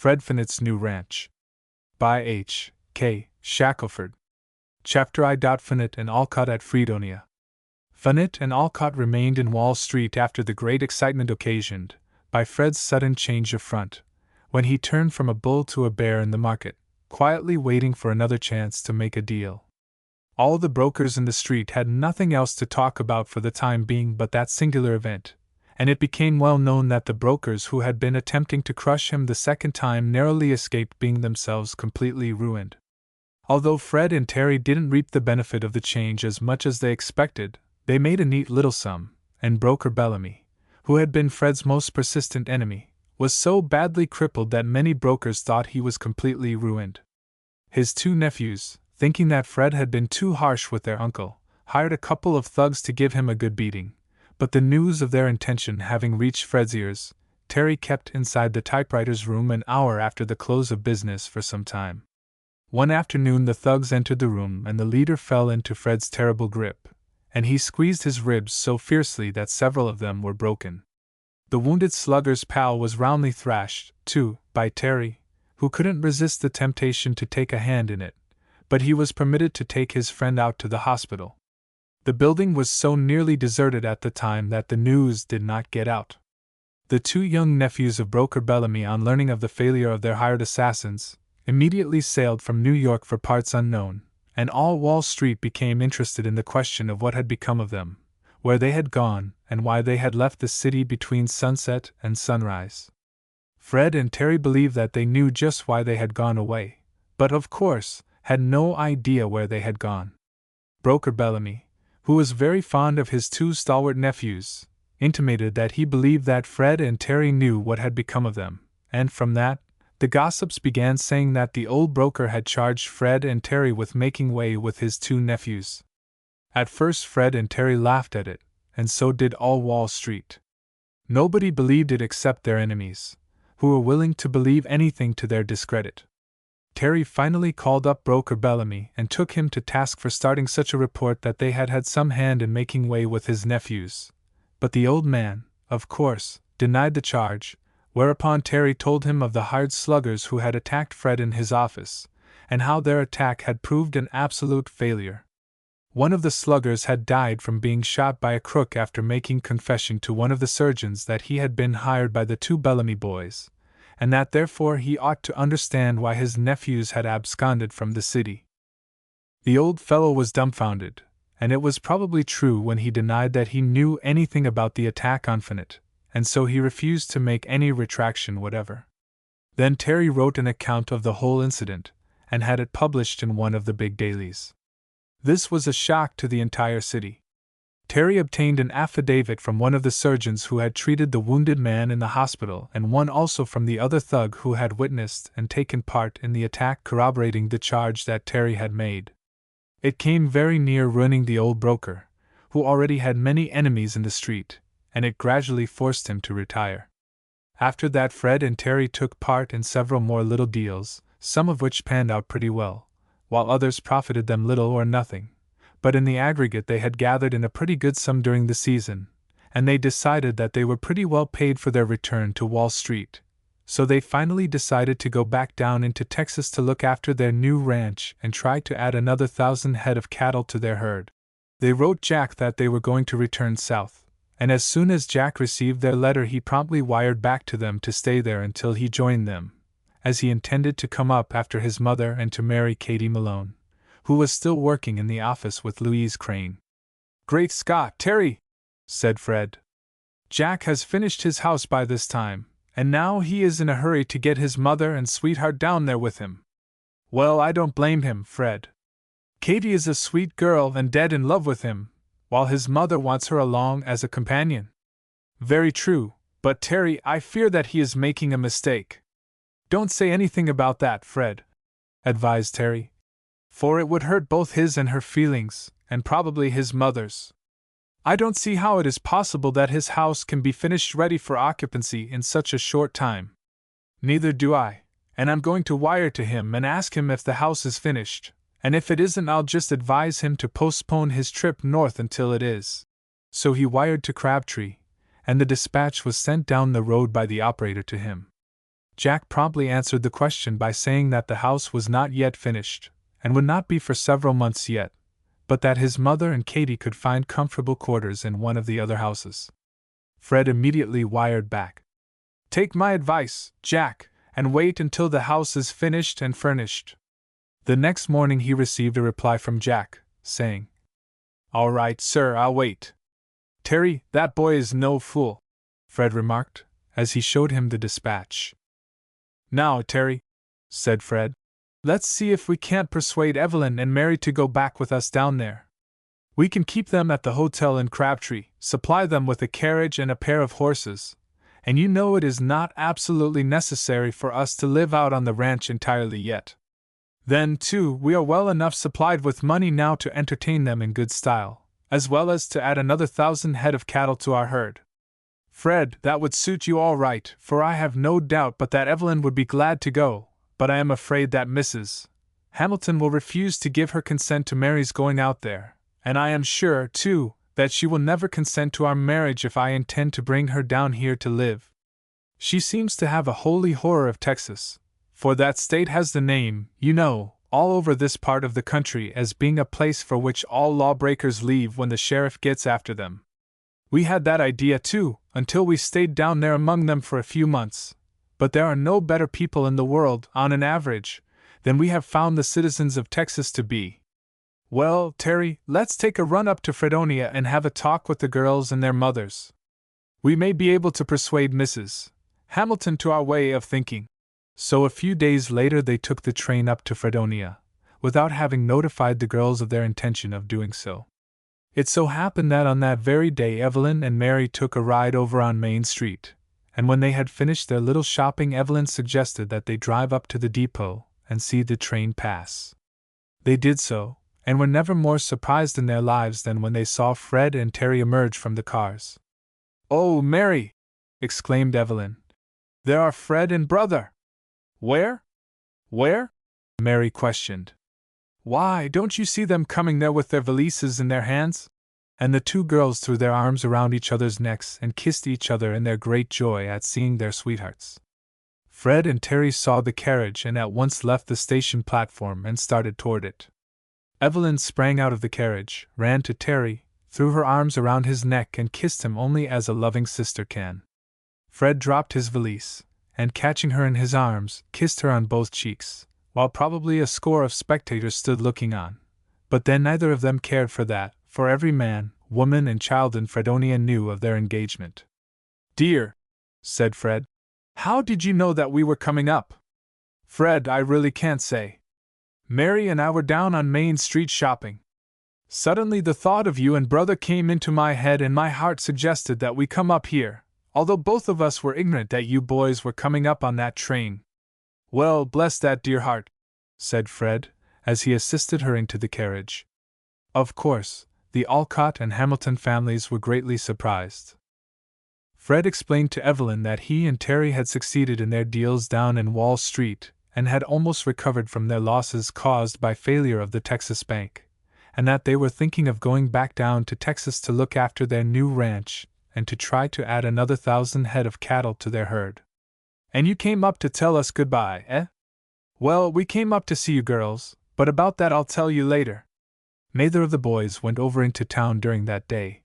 Fred Fearnot's New Ranch. By H. K. Shackelford. Chapter I. Fearnot and Alcott at Fredonia. Fearnot and Alcott remained in Wall Street after the great excitement occasioned by Fred's sudden change of front, when he turned from a bull to a bear in the market, quietly waiting for another chance to make a deal. All the brokers in the street had nothing else to talk about for the time being but that singular event, and it became well known that the brokers who had been attempting to crush him the second time narrowly escaped being themselves completely ruined. Although Fred and Terry didn't reap the benefit of the change as much as they expected, they made a neat little sum, and broker Bellamy, who had been Fred's most persistent enemy, was so badly crippled that many brokers thought he was completely ruined. His two nephews, thinking that Fred had been too harsh with their uncle, hired a couple of thugs to give him a good beating, but the news of their intention having reached Fred's ears, Terry kept inside the typewriter's room an hour after the close of business for some time. One afternoon the thugs entered the room and the leader fell into Fred's terrible grip, and he squeezed his ribs so fiercely that several of them were broken. The wounded slugger's pal was roundly thrashed, too, by Terry, who couldn't resist the temptation to take a hand in it, but he was permitted to take his friend out to the hospital. The building was so nearly deserted at the time that the news did not get out. The two young nephews of broker Bellamy, on learning of the failure of their hired assassins, immediately sailed from New York for parts unknown, and all Wall Street became interested in the question of what had become of them, where they had gone, and why they had left the city between sunset and sunrise. Fred and Terry believed that they knew just why they had gone away, but of course had no idea where they had gone. Broker Bellamy, who was very fond of his two stalwart nephews, intimated that he believed that Fred and Terry knew what had become of them, and from that, the gossips began saying that the old broker had charged Fred and Terry with making way with his two nephews. At first Fred and Terry laughed at it, and so did all Wall Street. Nobody believed it except their enemies, who were willing to believe anything to their discredit. Terry finally called up broker Bellamy and took him to task for starting such a report that they had had some hand in making way with his nephews, but the old man, of course, denied the charge, whereupon Terry told him of the hired sluggers who had attacked Fred in his office, and how their attack had proved an absolute failure. One of the sluggers had died from being shot by a crook after making confession to one of the surgeons that he had been hired by the two Bellamy boys, and that therefore he ought to understand why his nephews had absconded from the city. The old fellow was dumbfounded, and it was probably true when he denied that he knew anything about the attack on Fearnot, and so he refused to make any retraction whatever. Then Terry wrote an account of the whole incident, and had it published in one of the big dailies. This was a shock to the entire city. Terry obtained an affidavit from one of the surgeons who had treated the wounded man in the hospital, and one also from the other thug who had witnessed and taken part in the attack, corroborating the charge that Terry had made. It came very near ruining the old broker, who already had many enemies in the street, and it gradually forced him to retire. After that Fred and Terry took part in several more little deals, some of which panned out pretty well, while others profited them little or nothing, but in the aggregate they had gathered in a pretty good sum during the season, and they decided that they were pretty well paid for their return to Wall Street, so they finally decided to go back down into Texas to look after their new ranch and try to add another 1,000 head of cattle to their herd. They wrote Jack that they were going to return south, and as soon as Jack received their letter he promptly wired back to them to stay there until he joined them, as he intended to come up after his mother and to marry Katie Malone, who was still working in the office with Louise Crane. "Great Scott, Terry!" said Fred. "Jack has finished his house by this time, and now he is in a hurry to get his mother and sweetheart down there with him." "Well, I don't blame him, Fred. Katie is a sweet girl and dead in love with him, while his mother wants her along as a companion." "Very true, but Terry, I fear that he is making a mistake." "Don't say anything about that, Fred," advised Terry, "for it would hurt both his and her feelings, and probably his mother's. I don't see how it is possible that his house can be finished ready for occupancy in such a short time." "Neither do I, and I'm going to wire to him and ask him if the house is finished, and if it isn't I'll just advise him to postpone his trip north until it is." So he wired to Crabtree, and the dispatch was sent down the road by the operator to him. Jack promptly answered the question by saying that the house was not yet finished, and would not be for several months yet, but that his mother and Katie could find comfortable quarters in one of the other houses. Fred immediately wired back, "Take my advice, Jack, and wait until the house is finished and furnished." The next morning he received a reply from Jack, saying, "All right, sir, I'll wait." "Terry, that boy is no fool," Fred remarked, as he showed him the dispatch. "Now, Terry," said Fred, "let's see if we can't persuade Evelyn and Mary to go back with us down there. We can keep them at the hotel in Crabtree, supply them with a carriage and a pair of horses, and you know it is not absolutely necessary for us to live out on the ranch entirely yet. Then, too, we are well enough supplied with money now to entertain them in good style, as well as to add another 1,000 head of cattle to our herd. Fred, that would suit you all right, for I have no doubt but that Evelyn would be glad to go, but I am afraid that Mrs. Hamilton will refuse to give her consent to Mary's going out there, and I am sure, too, that she will never consent to our marriage if I intend to bring her down here to live. She seems to have a holy horror of Texas, for that state has the name, you know, all over this part of the country as being a place for which all lawbreakers leave when the sheriff gets after them. We had that idea too, until we stayed down there among them for a few months, but there are no better people in the world, on an average, than we have found the citizens of Texas to be. Well, Terry, let's take a run up to Fredonia and have a talk with the girls and their mothers. We may be able to persuade Mrs. Hamilton to our way of thinking." So a few days later they took the train up to Fredonia, without having notified the girls of their intention of doing so. It so happened that on that very day Evelyn and Mary took a ride over on Main Street, and when they had finished their little shopping Evelyn suggested that they drive up to the depot and see the train pass. They did so, and were never more surprised in their lives than when they saw Fred and Terry emerge from the cars. "Oh, Mary!" exclaimed Evelyn. "There are Fred and brother!" "Where? Where?" Mary questioned. "Why, don't you see them coming there with their valises in their hands?" And the two girls threw their arms around each other's necks and kissed each other in their great joy at seeing their sweethearts. Fred and Terry saw the carriage and at once left the station platform and started toward it. Evelyn sprang out of the carriage, ran to Terry, threw her arms around his neck and kissed him only as a loving sister can. Fred dropped his valise, and catching her in his arms, kissed her on both cheeks, while probably a score of spectators stood looking on. But then neither of them cared for that, for every man, woman, and child in Fredonia knew of their engagement. "Dear," said Fred, "how did you know that we were coming up?" "Fred, I really can't say. Mary and I were down on Main Street shopping. Suddenly the thought of you and brother came into my head and my heart suggested that we come up here, although both of us were ignorant that you boys were coming up on that train." "Well, bless that dear heart," said Fred, as he assisted her into the carriage. Of course, the Alcott and Hamilton families were greatly surprised. Fred explained to Evelyn that he and Terry had succeeded in their deals down in Wall Street, and had almost recovered from their losses caused by failure of the Texas Bank, and that they were thinking of going back down to Texas to look after their new ranch, and to try to add another 1,000 head of cattle to their herd. "And you came up to tell us goodbye, eh?" "Well, we came up to see you girls, but about that I'll tell you later." Neither of the boys went over into town during that day.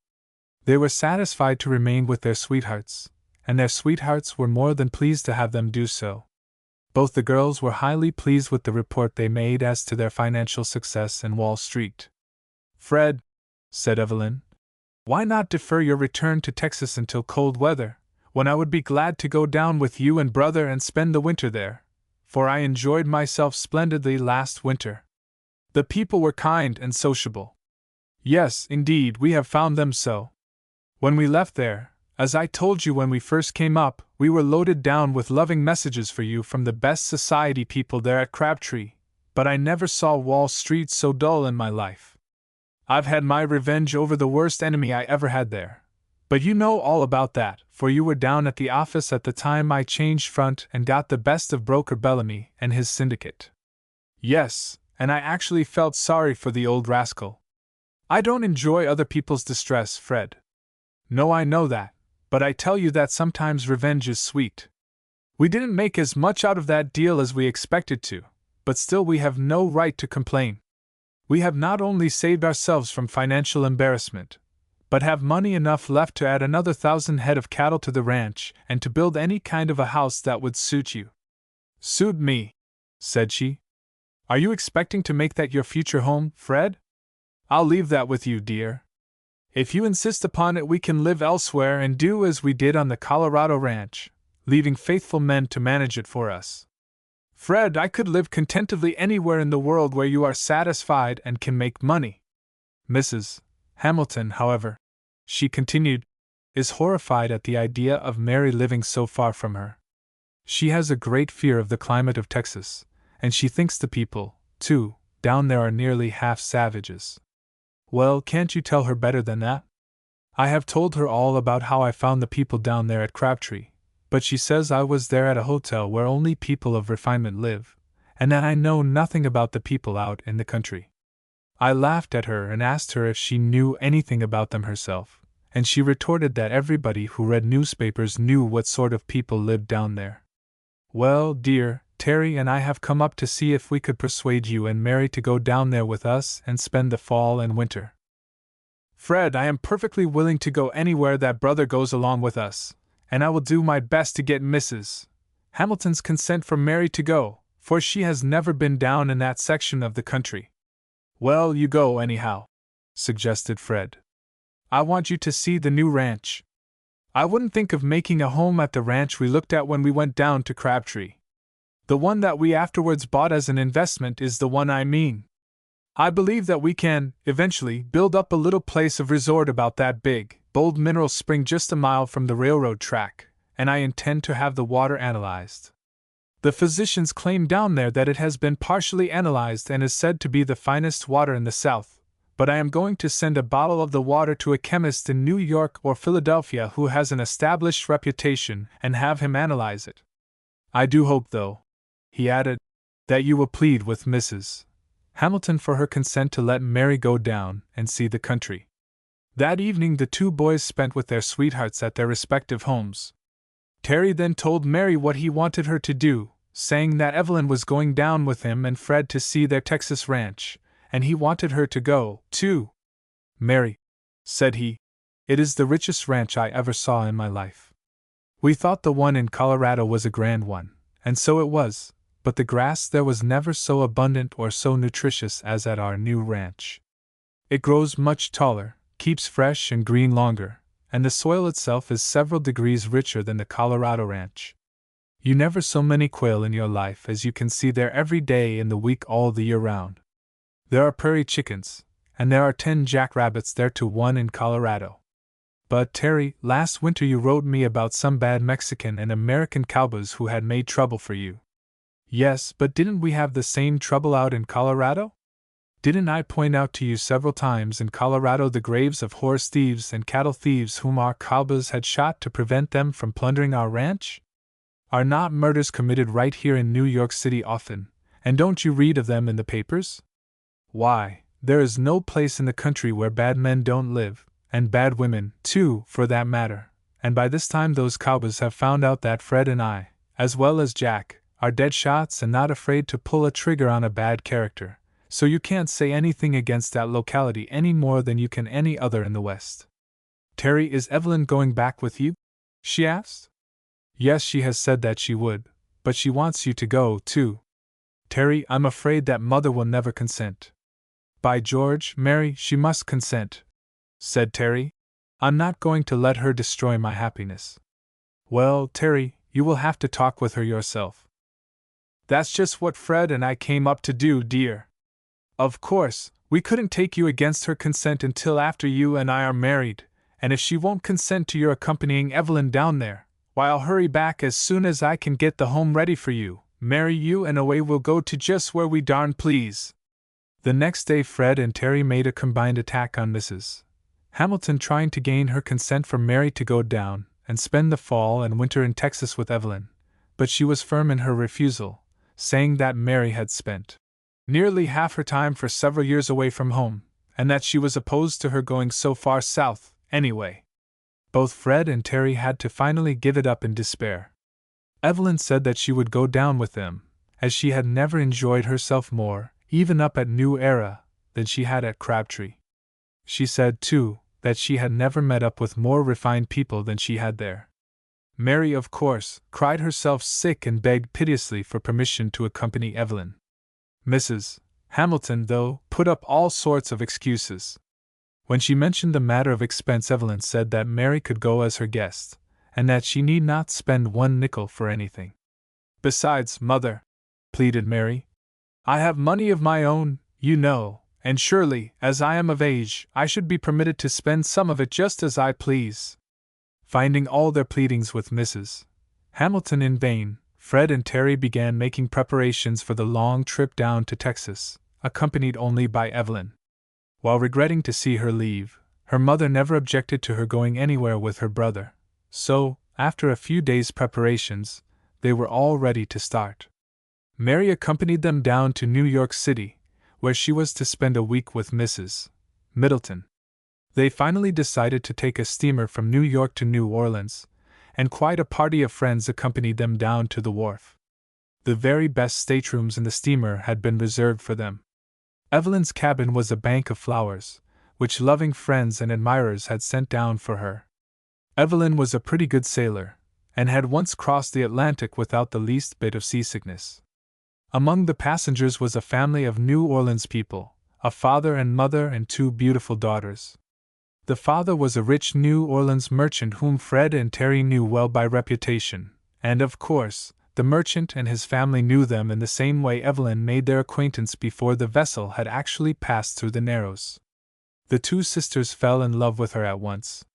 They were satisfied to remain with their sweethearts, and their sweethearts were more than pleased to have them do so. Both the girls were highly pleased with the report they made as to their financial success in Wall Street. "Fred," said Evelyn, "why not defer your return to Texas until cold weather, when I would be glad to go down with you and brother and spend the winter there, for I enjoyed myself splendidly last winter. The people were kind and sociable." "Yes, indeed, we have found them so. When we left there, as I told you when we first came up, we were loaded down with loving messages for you from the best society people there at Crabtree, but I never saw Wall Street so dull in my life. I've had my revenge over the worst enemy I ever had there. But you know all about that, for you were down at the office at the time I changed front and got the best of Broker Bellamy and his syndicate." "Yes, and I actually felt sorry for the old rascal. I don't enjoy other people's distress, Fred. No, I know that, but I tell you that sometimes revenge is sweet." We didn't make as much out of that deal as we expected to, but still we have no right to complain. We have not only saved ourselves from financial embarrassment, but have money enough left to add another 1,000 head of cattle to the ranch and to build any kind of a house that would suit you. Suit me, said she. Are you expecting to make that your future home, Fred? I'll leave that with you, dear. If you insist upon it, we can live elsewhere and do as we did on the Colorado ranch, leaving faithful men to manage it for us. Fred, I could live contentedly anywhere in the world where you are satisfied and can make money. Mrs. Hamilton, however, she continued, is horrified at the idea of Mary living so far from her. She has a great fear of the climate of Texas, and she thinks the people, too, down there are nearly half savages. Well, can't you tell her better than that? I have told her all about how I found the people down there at Crabtree, but she says I was there at a hotel where only people of refinement live, and that I know nothing about the people out in the country. I laughed at her and asked her if she knew anything about them herself, and she retorted that everybody who read newspapers knew what sort of people lived down there. Well, dear, Terry and I have come up to see if we could persuade you and Mary to go down there with us and spend the fall and winter. Fred, I am perfectly willing to go anywhere that brother goes along with us, and I will do my best to get Mrs. Hamilton's consent for Mary to go, for she has never been down in that section of the country. Well, you go anyhow, suggested Fred. I want you to see the new ranch. I wouldn't think of making a home at the ranch we looked at when we went down to Crabtree. The one that we afterwards bought as an investment is the one I mean. I believe that we can, eventually, build up a little place of resort about that big, bold mineral spring just a mile from the railroad track, and I intend to have the water analyzed. The physicians claim down there that it has been partially analyzed and is said to be the finest water in the South, but I am going to send a bottle of the water to a chemist in New York or Philadelphia who has an established reputation and have him analyze it. I do hope, though, he added, that you will plead with Mrs. Hamilton for her consent to let Mary go down and see the country. That evening the two boys spent with their sweethearts at their respective homes. Terry then told Mary what he wanted her to do, saying that Evelyn was going down with him and Fred to see their Texas ranch, and he wanted her to go, too. Mary, said he, it is the richest ranch I ever saw in my life. We thought the one in Colorado was a grand one, and so it was, but the grass there was never so abundant or so nutritious as at our new ranch. It grows much taller, keeps fresh and green longer, and the soil itself is several degrees richer than the Colorado ranch. You never saw so many quail in your life as you can see there every day in the week all the year round. There are prairie chickens, and there are 10 jackrabbits there to 1 in Colorado. But, Terry, last winter you wrote me about some bad Mexican and American cowboys who had made trouble for you. Yes, but didn't we have the same trouble out in Colorado? Didn't I point out to you several times in Colorado the graves of horse thieves and cattle thieves whom our cowboys had shot to prevent them from plundering our ranch? Are not murders committed right here in New York City often, and don't you read of them in the papers? Why, there is no place in the country where bad men don't live, and bad women, too, for that matter, and by this time those cowboys have found out that Fred and I, as well as Jack, are dead shots and not afraid to pull a trigger on a bad character, so you can't say anything against that locality any more than you can any other in the West. Terry, is Evelyn going back with you? She asked. Yes, she has said that she would, but she wants you to go, too. Terry, I'm afraid that Mother will never consent. By George, Mary, she must consent, said Terry. I'm not going to let her destroy my happiness. Well, Terry, you will have to talk with her yourself. That's just what Fred and I came up to do, dear. Of course, we couldn't take you against her consent until after you and I are married, and if she won't consent to your accompanying Evelyn down there, why I'll hurry back as soon as I can get the home ready for you, marry you, and away we'll go to just where we darn please. The next day Fred and Terry made a combined attack on Mrs. Hamilton, trying to gain her consent for Mary to go down and spend the fall and winter in Texas with Evelyn, but she was firm in her refusal, saying that Mary had spent nearly half her time for several years away from home, and that she was opposed to her going so far south, anyway. Both Fred and Terry had to finally give it up in despair. Evelyn said that she would go down with them, as she had never enjoyed herself more, even up at New Era, than she had at Crabtree. She said, too, that she had never met up with more refined people than she had there. Mary, of course, cried herself sick and begged piteously for permission to accompany Evelyn. Mrs. Hamilton, though, put up all sorts of excuses. When she mentioned the matter of expense, Evelyn said that Mary could go as her guest, and that she need not spend 1 nickel for anything. "Besides, mother," pleaded Mary, "I have money of my own, you know, and surely, as I am of age, I should be permitted to spend some of it just as I please." Finding all their pleadings with Mrs. Hamilton in vain, Fred and Terry began making preparations for the long trip down to Texas, accompanied only by Evelyn. While regretting to see her leave, her mother never objected to her going anywhere with her brother, so, after a few days' preparations, they were all ready to start. Mary accompanied them down to New York City, where she was to spend a week with Mrs. Middleton. They finally decided to take a steamer from New York to New Orleans, and quite a party of friends accompanied them down to the wharf. The very best staterooms in the steamer had been reserved for them. Evelyn's cabin was a bank of flowers, which loving friends and admirers had sent down for her. Evelyn was a pretty good sailor, and had once crossed the Atlantic without the least bit of seasickness. Among the passengers was a family of New Orleans people, a father and mother and 2 beautiful daughters. The father was a rich New Orleans merchant whom Fred and Terry knew well by reputation, and of course, the merchant and his family knew them in the same way Evelyn made their acquaintance before the vessel had actually passed through the Narrows. The 2 sisters fell in love with her at once.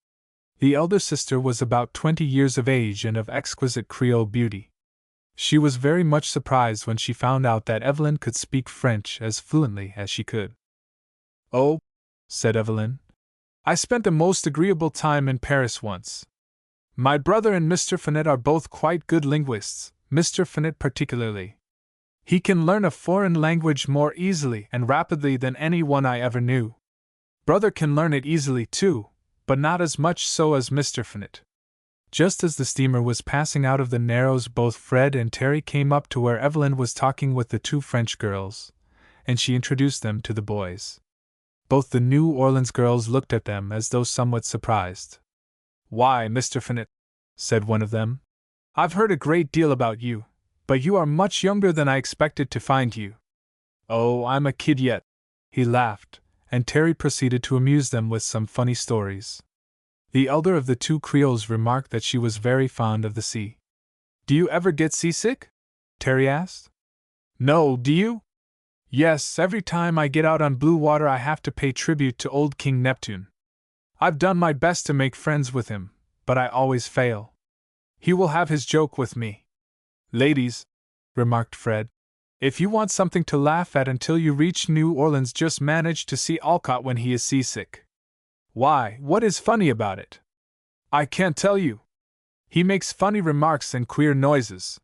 The elder sister was about 20 years of age and of exquisite Creole beauty. She was very much surprised when she found out that Evelyn could speak French as fluently as she could. "Oh," said Evelyn, "I spent a most agreeable time in Paris once. My brother and Mr. Fearnot are both quite good linguists, Mr. Fearnot particularly. He can learn a foreign language more easily and rapidly than any one I ever knew. Brother can learn it easily too, but not as much so as Mr. Fearnot." Just as the steamer was passing out of the Narrows, both Fred and Terry came up to where Evelyn was talking with the 2 French girls, and she introduced them to the boys. Both the New Orleans girls looked at them as though somewhat surprised. "Why, Mr. Fearnot," said one of them, "I've heard a great deal about you, but you are much younger than I expected to find you." "Oh, I'm a kid yet," he laughed, and Terry proceeded to amuse them with some funny stories. The elder of the 2 Creoles remarked that she was very fond of the sea. "Do you ever get seasick?" Terry asked. "No, do you?" "Yes, every time I get out on blue water I have to pay tribute to old King Neptune. I've done my best to make friends with him, but I always fail. He will have his joke with me." "Ladies," remarked Fred, "if you want something to laugh at until you reach New Orleans, just manage to see Alcott when he is seasick." "Why, what is funny about it?" "I can't tell you. He makes funny remarks and queer noises."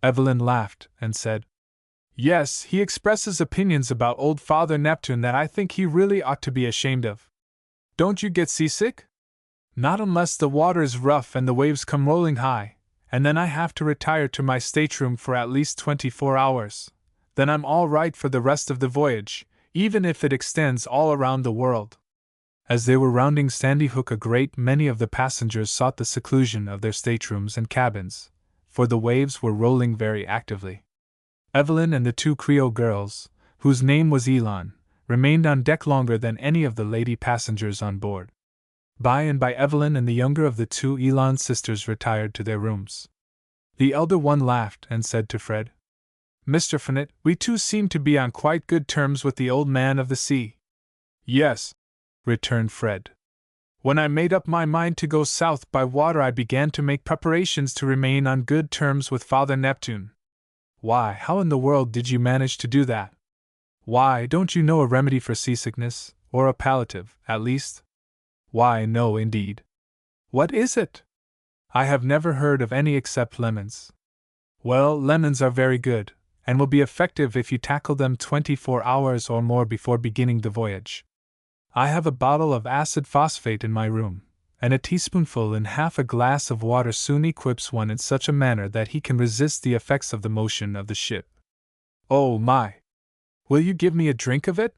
Evelyn laughed and said, "Yes, he expresses opinions about old Father Neptune that I think he really ought to be ashamed of." "Don't you get seasick?" "Not unless the water is rough and the waves come rolling high, and then I have to retire to my stateroom for at least 24 hours. Then I'm all right for the rest of the voyage, even if it extends all around the world." As they were rounding Sandy Hook, a great many of the passengers sought the seclusion of their staterooms and cabins, for the waves were rolling very actively. Evelyn and the 2 Creole girls, whose name was Elon, remained on deck longer than any of the lady passengers on board. By and by Evelyn and the younger of the 2 Elon sisters retired to their rooms. The elder one laughed and said to Fred, "Mr. Fearnot, we 2 seem to be on quite good terms with the old man of the sea." "Yes," returned Fred. "When I made up my mind to go south by water I began to make preparations to remain on good terms with Father Neptune." "Why, how in the world did you manage to do that? Why, don't you know a remedy for seasickness, or a palliative, at least?" "Why, no, indeed." "What is it?" "I have never heard of any except lemons." "Well, lemons are very good, and will be effective if you tackle them 24 hours or more before beginning the voyage. I have a bottle of acid phosphate in my room, and a teaspoonful in half a glass of water soon equips one in such a manner that he can resist the effects of the motion of the ship. Oh my! Will you give me a drink of it?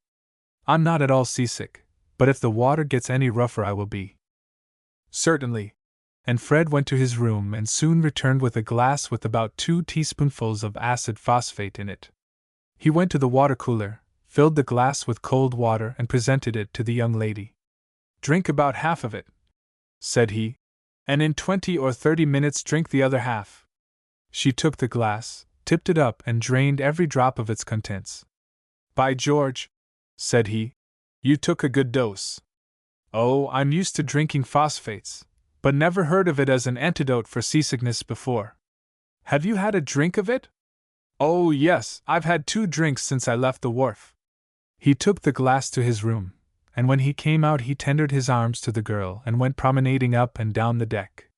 I'm not at all seasick, but if the water gets any rougher I will be. Certainly. And Fred went to his room and soon returned with a glass with about 2 teaspoonfuls of acid phosphate in it. He went to the water cooler, filled the glass with cold water and presented it to the young lady. Drink about half of it, said he, and in 20 or 30 minutes drink the other half. She took the glass, tipped it up and drained every drop of its contents. By George, said he, you took a good dose. Oh, I'm used to drinking phosphates, but never heard of it as an antidote for seasickness before. Have you had a drink of it? Oh, yes, I've had 2 drinks since I left the wharf. He took the glass to his room, and when he came out he tendered his arms to the girl and went promenading up and down the deck.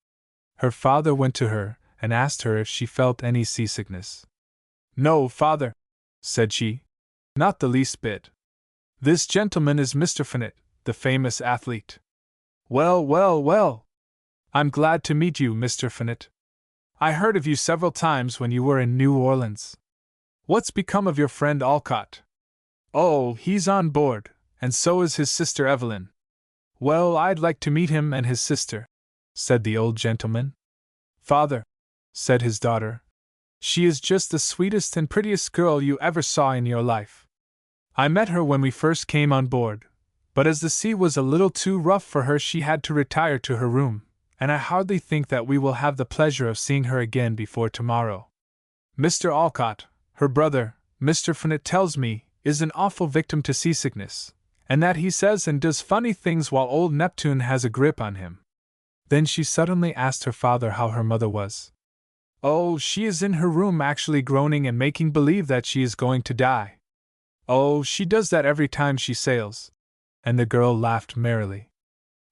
Her father went to her and asked her if she felt any seasickness. No, father, said she, not the least bit. This gentleman is Mr. Fearnot, the famous athlete. Well, well, well! I'm glad to meet you, Mr. Fearnot. I heard of you several times when you were in New Orleans. What's become of your friend Alcott? Oh, he's on board, and so is his sister Evelyn. Well, I'd like to meet him and his sister, said the old gentleman. Father, said his daughter, she is just the sweetest and prettiest girl you ever saw in your life. I met her when we first came on board, but as the sea was a little too rough for her she had to retire to her room, and I hardly think that we will have the pleasure of seeing her again before tomorrow. Mr. Alcott, her brother, Mr. Fearnot tells me, is an awful victim to seasickness, and that he says and does funny things while old Neptune has a grip on him. Then she suddenly asked her father how her mother was. Oh, she is in her room actually groaning and making believe that she is going to die. Oh, she does that every time she sails. And the girl laughed merrily.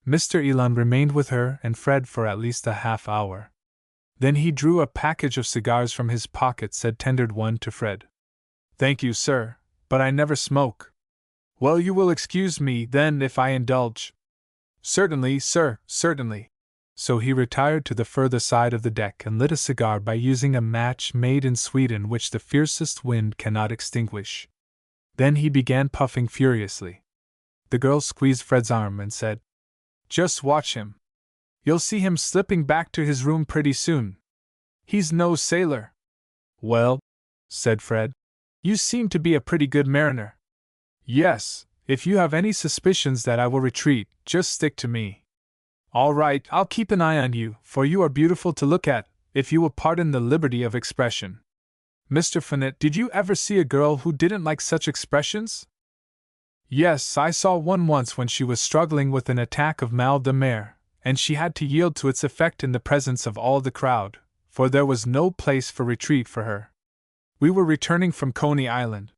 Mr. Elon remained with her and Fred for at least a half hour. Then he drew a package of cigars from his pocket and tendered one to Fred. Thank you, sir, but I never smoke. Well, you will excuse me, then, if I indulge. Certainly, sir, certainly. So he retired to the further side of the deck and lit a cigar by using a match made in Sweden which the fiercest wind cannot extinguish. Then he began puffing furiously. The girl squeezed Fred's arm and said, Just watch him. You'll see him slipping back to his room pretty soon. He's no sailor. Well, said Fred, you seem to be a pretty good mariner. Yes, if you have any suspicions that I will retreat, just stick to me. All right, I'll keep an eye on you, for you are beautiful to look at, if you will pardon the liberty of expression. Mr. Fearnot, did you ever see a girl who didn't like such expressions? Yes, I saw one once when she was struggling with an attack of mal de mer, and she had to yield to its effect in the presence of all the crowd, for there was no place for retreat for her. We were returning from Coney Island.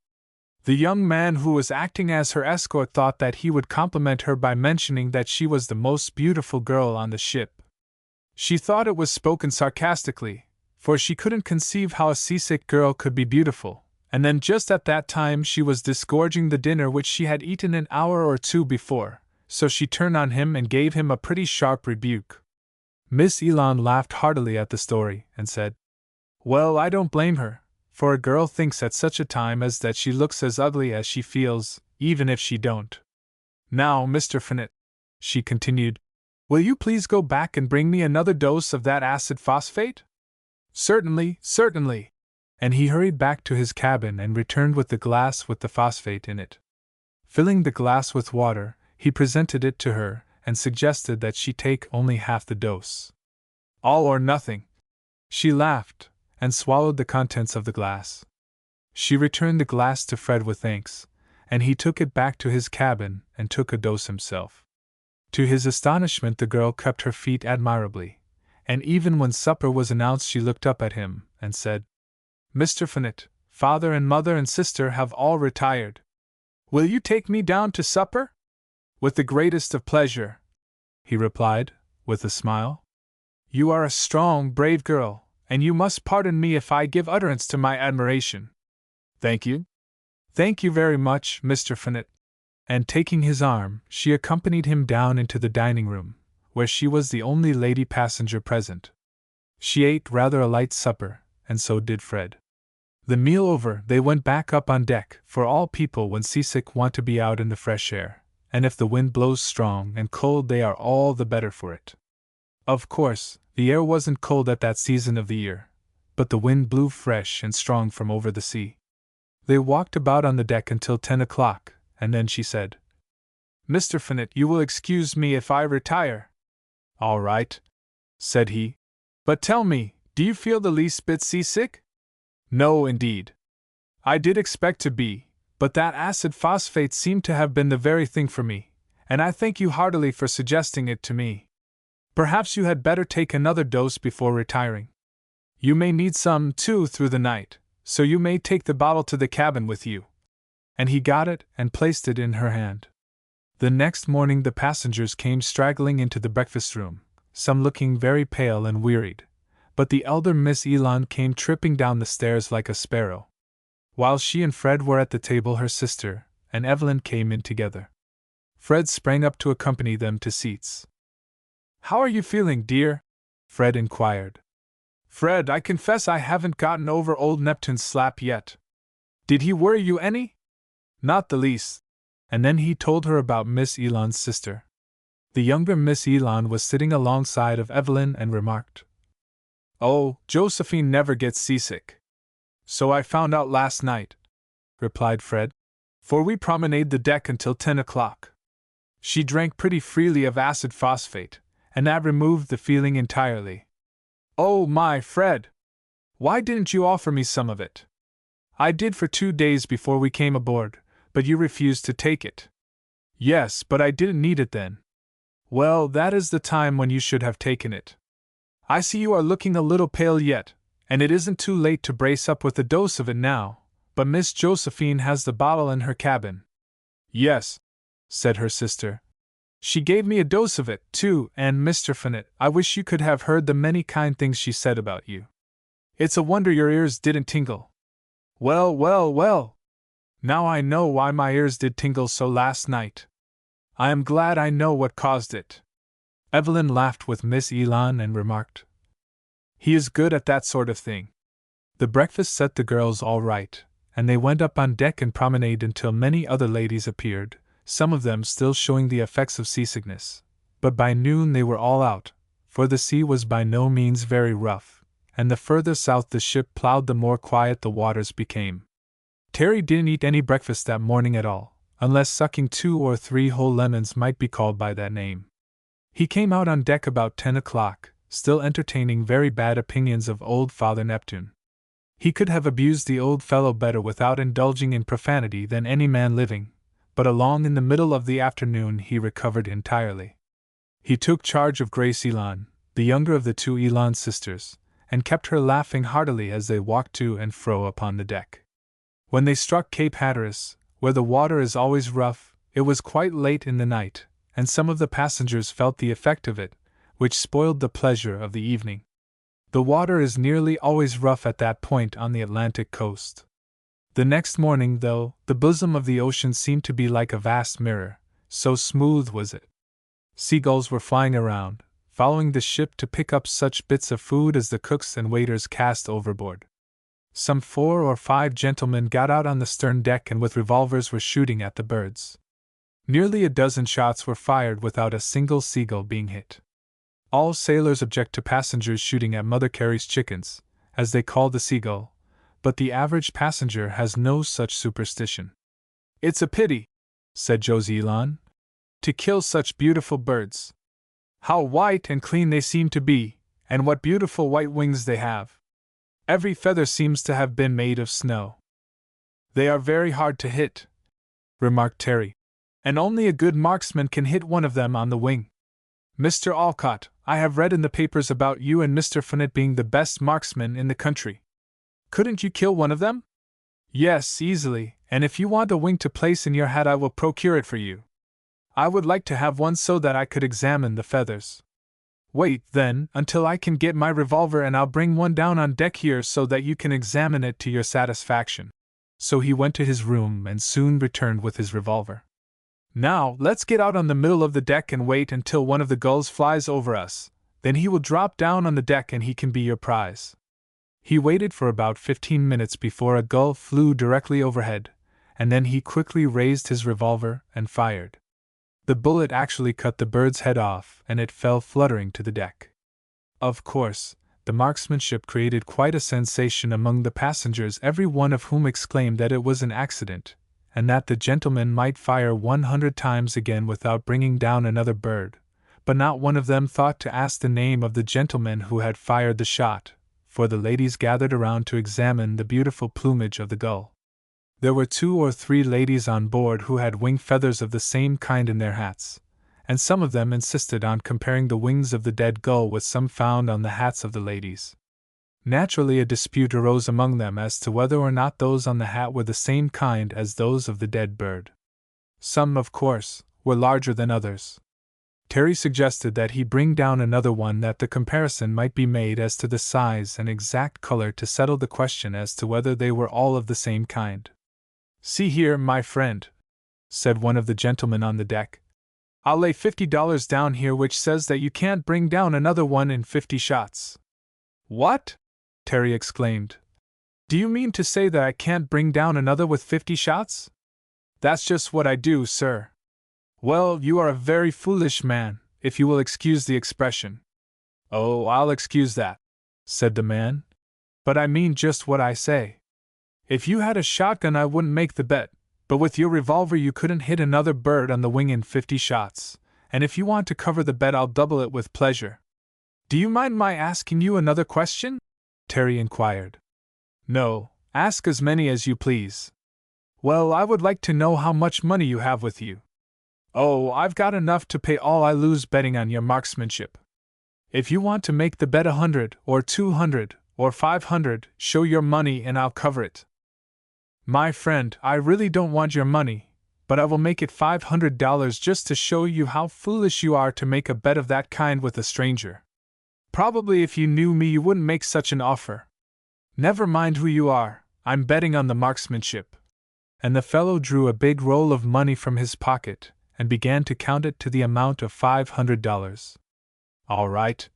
The young man who was acting as her escort thought that he would compliment her by mentioning that she was the most beautiful girl on the ship. She thought it was spoken sarcastically, for she couldn't conceive how a seasick girl could be beautiful, and then just at that time she was disgorging the dinner which she had eaten an hour or 2 before, so she turned on him and gave him a pretty sharp rebuke. Miss Elon laughed heartily at the story, and said, Well, I don't blame her, for a girl thinks at such a time as that she looks as ugly as she feels, even if she don't. Now, Mr. Fearnot, she continued, will you please go back and bring me another dose of that acid phosphate? Certainly, certainly. And he hurried back to his cabin and returned with the glass with the phosphate in it. Filling the glass with water, he presented it to her and suggested that she take only half the dose. All or nothing. She laughed and swallowed the contents of the glass. She returned the glass to Fred with thanks, and he took it back to his cabin and took a dose himself. To his astonishment, the girl kept her feet admirably, and even when supper was announced she looked up at him and said, Mr. Fearnot, father and mother and sister have all retired. Will you take me down to supper? With the greatest of pleasure, he replied, with a smile. You are a strong, brave girl, and you must pardon me if I give utterance to my admiration. Thank you. Thank you very much, Mr. Fearnot. And taking his arm, she accompanied him down into the dining room, where she was the only lady passenger present. She ate rather a light supper, and so did Fred. The meal over, they went back up on deck, for all people when seasick want to be out in the fresh air, and if the wind blows strong and cold they are all the better for it. Of course, the air wasn't cold at that season of the year, but the wind blew fresh and strong from over the sea. They walked about on the deck until 10 o'clock, and then she said, "Mr. Fearnot, you will excuse me if I retire." "All right," said he. "But tell me, do you feel the least bit seasick?" "No, indeed. I did expect to be, but that acid phosphate seemed to have been the very thing for me, and I thank you heartily for suggesting it to me. Perhaps you had better take another dose before retiring. You may need some, too, through the night, so you may take the bottle to the cabin with you." And he got it and placed it in her hand. The next morning the passengers came straggling into the breakfast room, some looking very pale and wearied, but the elder Miss Elon came tripping down the stairs like a sparrow. While she and Fred were at the table, her sister and Evelyn came in together. Fred sprang up to accompany them to seats. "How are you feeling, dear?" Fred inquired. "Fred, I confess I haven't gotten over old Neptune's slap yet. Did he worry you any?" "Not the least." And then he told her about Miss Elon's sister. The younger Miss Elon was sitting alongside of Evelyn and remarked, "Oh, Josephine never gets seasick." "So I found out last night," replied Fred, "for we promenaded the deck until 10 o'clock. She drank pretty freely of acid phosphate, and that removed the feeling entirely." "Oh my, Fred! Why didn't you offer me some of it?" "I did for 2 days before we came aboard, but you refused to take it." "Yes, but I didn't need it then." "Well, that is the time when you should have taken it. I see you are looking a little pale yet, and it isn't too late to brace up with a dose of it now, but Miss Josephine has the bottle in her cabin." "Yes," said her sister. "She gave me a dose of it, too, and Mr. Fearnot, I wish you could have heard the many kind things she said about you. It's a wonder your ears didn't tingle." "Well, well, well! Now I know why my ears did tingle so last night. I am glad I know what caused it." Evelyn laughed with Miss Elon and remarked, "He is good at that sort of thing." The breakfast set the girls all right, and they went up on deck and promenaded until many other ladies appeared, some of them still showing the effects of seasickness. But by noon they were all out, for the sea was by no means very rough, and the further south the ship plowed the more quiet the waters became. Terry didn't eat any breakfast that morning at all, unless sucking 2 or 3 whole lemons might be called by that name. He came out on deck about 10 o'clock, still entertaining very bad opinions of old Father Neptune. He could have abused the old fellow better without indulging in profanity than any man living, but along in the middle of the afternoon he recovered entirely. He took charge of Grace Elon, the younger of the 2 Elon sisters, and kept her laughing heartily as they walked to and fro upon the deck. When they struck Cape Hatteras, where the water is always rough, it was quite late in the night, and some of the passengers felt the effect of it, which spoiled the pleasure of the evening. The water is nearly always rough at that point on the Atlantic coast. The next morning, though, the bosom of the ocean seemed to be like a vast mirror, so smooth was it. Seagulls were flying around, following the ship to pick up such bits of food as the cooks and waiters cast overboard. Some 4 or 5 gentlemen got out on the stern deck and with revolvers were shooting at the birds. Nearly a dozen shots were fired without a single seagull being hit. All sailors object to passengers shooting at Mother Carey's chickens, as they call the seagull, but the average passenger has no such superstition. "It's a pity," said Josie Elon, "to kill such beautiful birds. How white and clean they seem to be, and what beautiful white wings they have. Every feather seems to have been made of snow." "They are very hard to hit," remarked Terry, "and only a good marksman can hit one of them on the wing. Mr. Alcott, I have read in the papers about you and Mr. Fearnot being the best marksmen in the country. Couldn't you kill one of them?" "Yes, easily, and if you want a wing to place in your hat I will procure it for you. I would like to have one so that I could examine the feathers." "Wait, then, until I can get my revolver and I'll bring one down on deck here so that you can examine it to your satisfaction." So he went to his room and soon returned with his revolver. Now, let's get out on the middle of the deck and wait until one of the gulls flies over us. Then he will drop down on the deck and he can be your prize. He waited for about 15 minutes before a gull flew directly overhead, and then he quickly raised his revolver and fired. The bullet actually cut the bird's head off, and it fell fluttering to the deck. Of course, the marksmanship created quite a sensation among the passengers, every one of whom exclaimed that it was an accident, and that the gentleman might fire 100 times again without bringing down another bird, but not one of them thought to ask the name of the gentleman who had fired the shot, for the ladies gathered around to examine the beautiful plumage of the gull. There were 2 or 3 ladies on board who had wing feathers of the same kind in their hats, and some of them insisted on comparing the wings of the dead gull with some found on the hats of the ladies. Naturally, a dispute arose among them as to whether or not those on the hat were the same kind as those of the dead bird. Some, of course, were larger than others. Terry suggested that he bring down another one that the comparison might be made as to the size and exact color to settle the question as to whether they were all of the same kind. "See here, my friend," said one of the gentlemen on the deck. "I'll lay $50 down here which says that you can't bring down another one in 50 shots. "What?" Terry exclaimed. "Do you mean to say that I can't bring down another with 50 shots?" "That's just what I do, sir." "Well, you are a very foolish man, if you will excuse the expression." "Oh, I'll excuse that," said the man. "But I mean just what I say. If you had a shotgun I wouldn't make the bet, but with your revolver you couldn't hit another bird on the wing in 50 shots, and if you want to cover the bet I'll double it with pleasure." "Do you mind my asking you another question?" Terry inquired. "No, ask as many as you please." "Well, I would like to know how much money you have with you." "Oh, I've got enough to pay all I lose betting on your marksmanship." "If you want to make the bet 100 or 200 or 500, show your money and I'll cover it." "My friend, I really don't want your money, but I will make it $500 just to show you how foolish you are to make a bet of that kind with a stranger. Probably if you knew me you wouldn't make such an offer. Never mind who you are, I'm betting on the marksmanship." And the fellow drew a big roll of money from his pocket and began to count it to the amount of $500. "All right."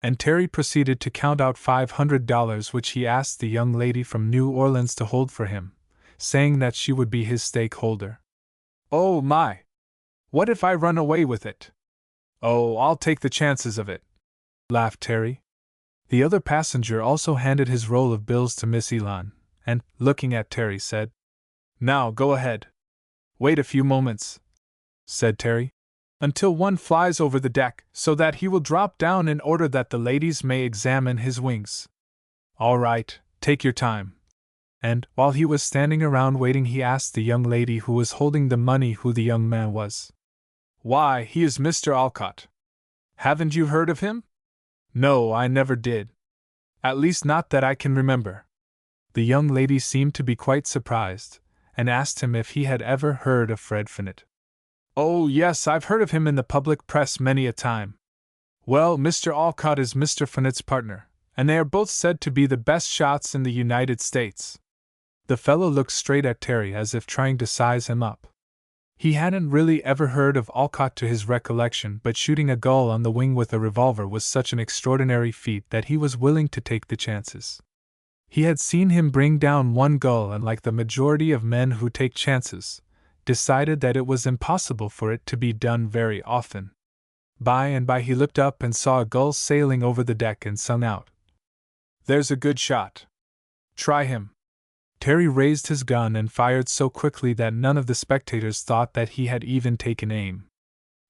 And Terry proceeded to count out $500 which he asked the young lady from New Orleans to hold for him, saying that she would be his stakeholder. "Oh my! What if I run away with it?" "Oh, I'll take the chances of it," laughed Terry. The other passenger also handed his roll of bills to Miss Elon, and, looking at Terry, said, "Now go ahead." "Wait a few moments," said Terry, "until one flies over the deck, so that he will drop down in order that the ladies may examine his wings." "All right, take your time." And, while he was standing around waiting, he asked the young lady who was holding the money who the young man was. "Why, he is Mr. Alcott. Haven't you heard of him?" "No, I never did. At least not that I can remember." The young lady seemed to be quite surprised, and asked him if he had ever heard of Fred Fearnot. "Oh, yes, I've heard of him in the public press many a time." "Well, Mr. Alcott is Mr. Fearnot's partner, and they are both said to be the best shots in the United States." The fellow looked straight at Terry as if trying to size him up. He hadn't really ever heard of Alcott to his recollection, but shooting a gull on the wing with a revolver was such an extraordinary feat that he was willing to take the chances. He had seen him bring down one gull and, like the majority of men who take chances, decided that it was impossible for it to be done very often. By and by he looked up and saw a gull sailing over the deck and sung out, "There's a good shot. Try him." Terry raised his gun and fired so quickly that none of the spectators thought that he had even taken aim.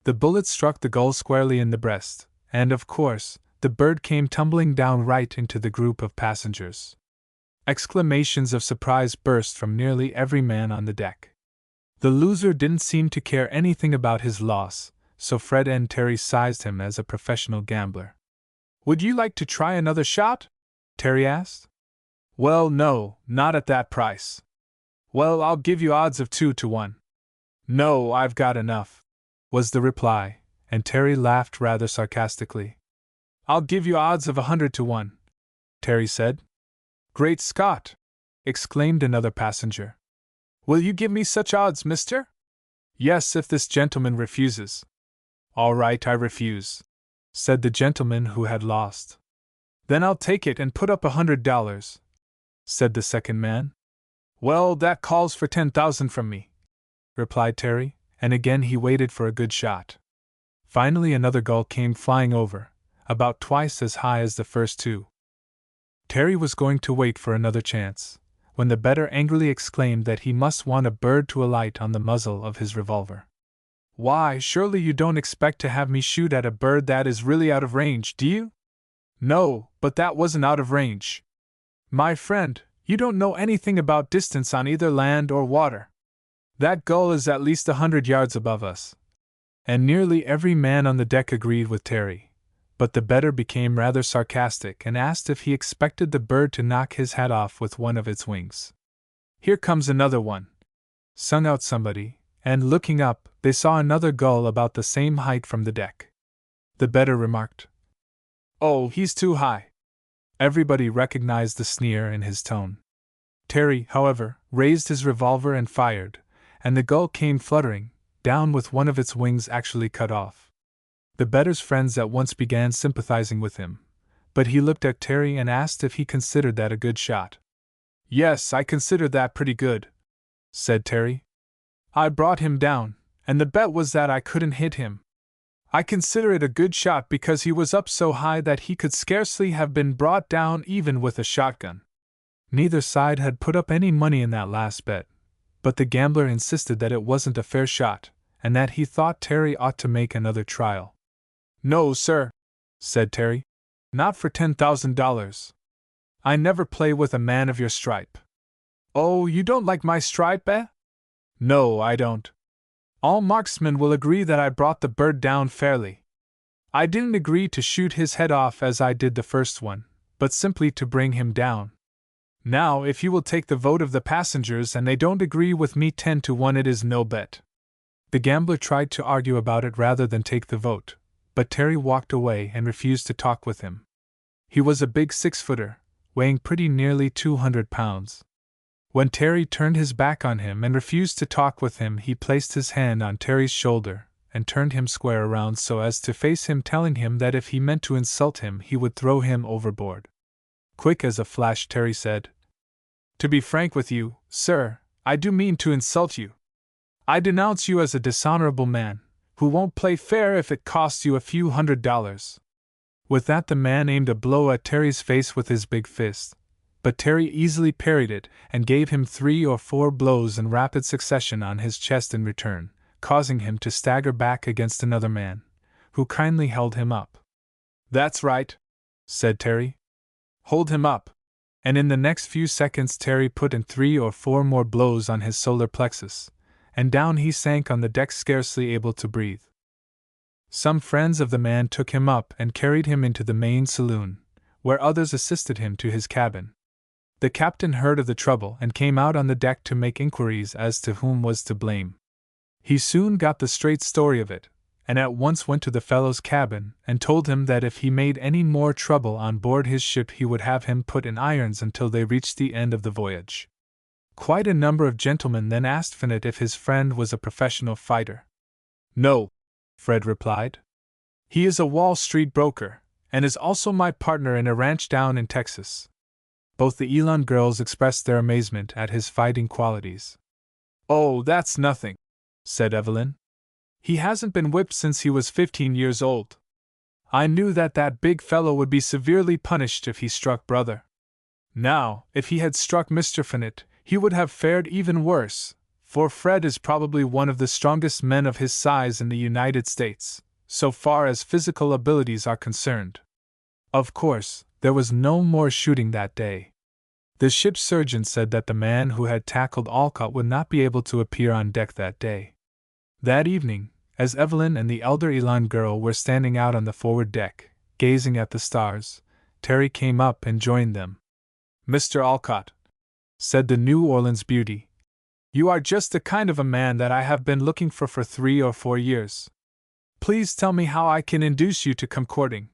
The bullet struck the gull squarely in the breast, and of course, the bird came tumbling down right into the group of passengers. Exclamations of surprise burst from nearly every man on the deck. The loser didn't seem to care anything about his loss, so Fred and Terry sized him as a professional gambler. "Would you like to try another shot?" Terry asked. "Well, no, not at that price." "Well, I'll give you odds of 2 to 1. "No, I've got enough," was the reply, and Terry laughed rather sarcastically. "I'll give you odds of 100 to 1, Terry said. "Great Scott!" exclaimed another passenger. "Will you give me such odds, mister?" Yes, if this gentleman refuses. All right, I refuse, said the gentleman who had lost. Then I'll take it and put up $100, said the second man. Well, that calls for 10,000 from me, replied Terry, and again he waited for a good shot. Finally another gull came flying over, about twice as high as the first two. Terry was going to wait for another chance, when the bettor angrily exclaimed that he must want a bird to alight on the muzzle of his revolver. Why, surely you don't expect to have me shoot at a bird that is really out of range, do you? No, but that wasn't out of range. My friend, you don't know anything about distance on either land or water. That gull is at least 100 yards above us. And nearly every man on the deck agreed with Terry, but the bettor became rather sarcastic and asked if he expected the bird to knock his hat off with one of its wings. Here comes another one, sung out somebody, and looking up, they saw another gull about the same height from the deck. The bettor remarked, "Oh, he's too high." Everybody recognized the sneer in his tone. Terry, however, raised his revolver and fired, and the gull came fluttering down with one of its wings actually cut off. The bettor's friends at once began sympathizing with him, but he looked at Terry and asked if he considered that a good shot. Yes, I consider that pretty good, said Terry. I brought him down, and the bet was that I couldn't hit him. I consider it a good shot because he was up so high that he could scarcely have been brought down even with a shotgun. Neither side had put up any money in that last bet, but the gambler insisted that it wasn't a fair shot, and that he thought Terry ought to make another trial. No, sir, said Terry. Not for $10,000. I never play with a man of your stripe. Oh, you don't like my stripe, eh? No, I don't. All marksmen will agree that I brought the bird down fairly. I didn't agree to shoot his head off as I did the first one, but simply to bring him down. Now, if you will take the vote of the passengers and they don't agree with me 10-1, it is no bet. The gambler tried to argue about it rather than take the vote, but Terry walked away and refused to talk with him. He was a big 6-footer, weighing pretty nearly 200 pounds. When Terry turned his back on him and refused to talk with him, he placed his hand on Terry's shoulder and turned him square around so as to face him, telling him that if he meant to insult him, he would throw him overboard. Quick as a flash, Terry said, "To be frank with you, sir, I do mean to insult you. I denounce you as a dishonorable man, who won't play fair if it costs you a few $100s. With that the man aimed a blow at Terry's face with his big fist, but Terry easily parried it and gave him 3 or 4 blows in rapid succession on his chest in return, causing him to stagger back against another man, who kindly held him up. That's right, said Terry. Hold him up. And in the next few seconds Terry put in 3 or 4 more blows on his solar plexus, and down he sank on the deck, scarcely able to breathe. Some friends of the man took him up and carried him into the main saloon, where others assisted him to his cabin. The captain heard of the trouble and came out on the deck to make inquiries as to whom was to blame. He soon got the straight story of it, and at once went to the fellow's cabin and told him that if he made any more trouble on board his ship he would have him put in irons until they reached the end of the voyage. Quite a number of gentlemen then asked Fearnot if his friend was a professional fighter. No, Fred replied. He is a Wall Street broker, and is also my partner in a ranch down in Texas. Both the Elon girls expressed their amazement at his fighting qualities. Oh, that's nothing, said Evelyn. He hasn't been whipped since he was 15 years old. I knew that that big fellow would be severely punished if he struck brother. Now, if he had struck Mr. Fearnot, he would have fared even worse, for Fred is probably one of the strongest men of his size in the United States, so far as physical abilities are concerned. Of course, there was no more shooting that day. The ship's surgeon said that the man who had tackled Alcott would not be able to appear on deck that day. That evening, as Evelyn and the elder Elon girl were standing out on the forward deck, gazing at the stars, Terry came up and joined them. Mr. Alcott, said the New Orleans beauty, you are just the kind of a man that I have been looking for 3 or 4 years. Please tell me how I can induce you to come courting.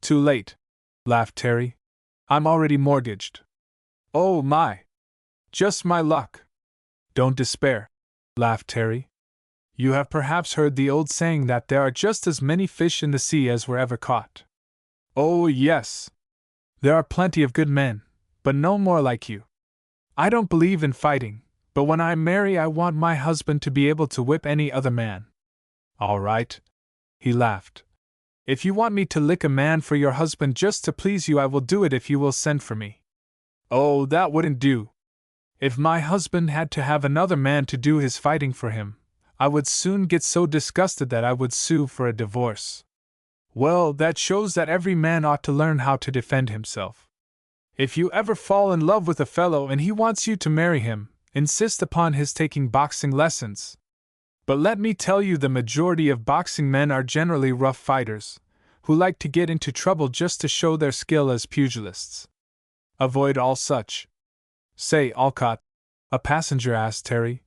Too late, laughed Terry. I'm already mortgaged. Oh my! Just my luck. Don't despair, laughed Terry. You have perhaps heard the old saying that there are just as many fish in the sea as were ever caught. Oh, yes. There are plenty of good men, but no more like you. I don't believe in fighting, but when I marry, I want my husband to be able to whip any other man. All right. He laughed. If you want me to lick a man for your husband just to please you, I will do it if you will send for me. Oh, that wouldn't do. If my husband had to have another man to do his fighting for him, I would soon get so disgusted that I would sue for a divorce. Well, that shows that every man ought to learn how to defend himself. If you ever fall in love with a fellow and he wants you to marry him, insist upon his taking boxing lessons. But let me tell you, the majority of boxing men are generally rough fighters, who like to get into trouble just to show their skill as pugilists. Avoid all such. Say, Alcott, a passenger asked Terry,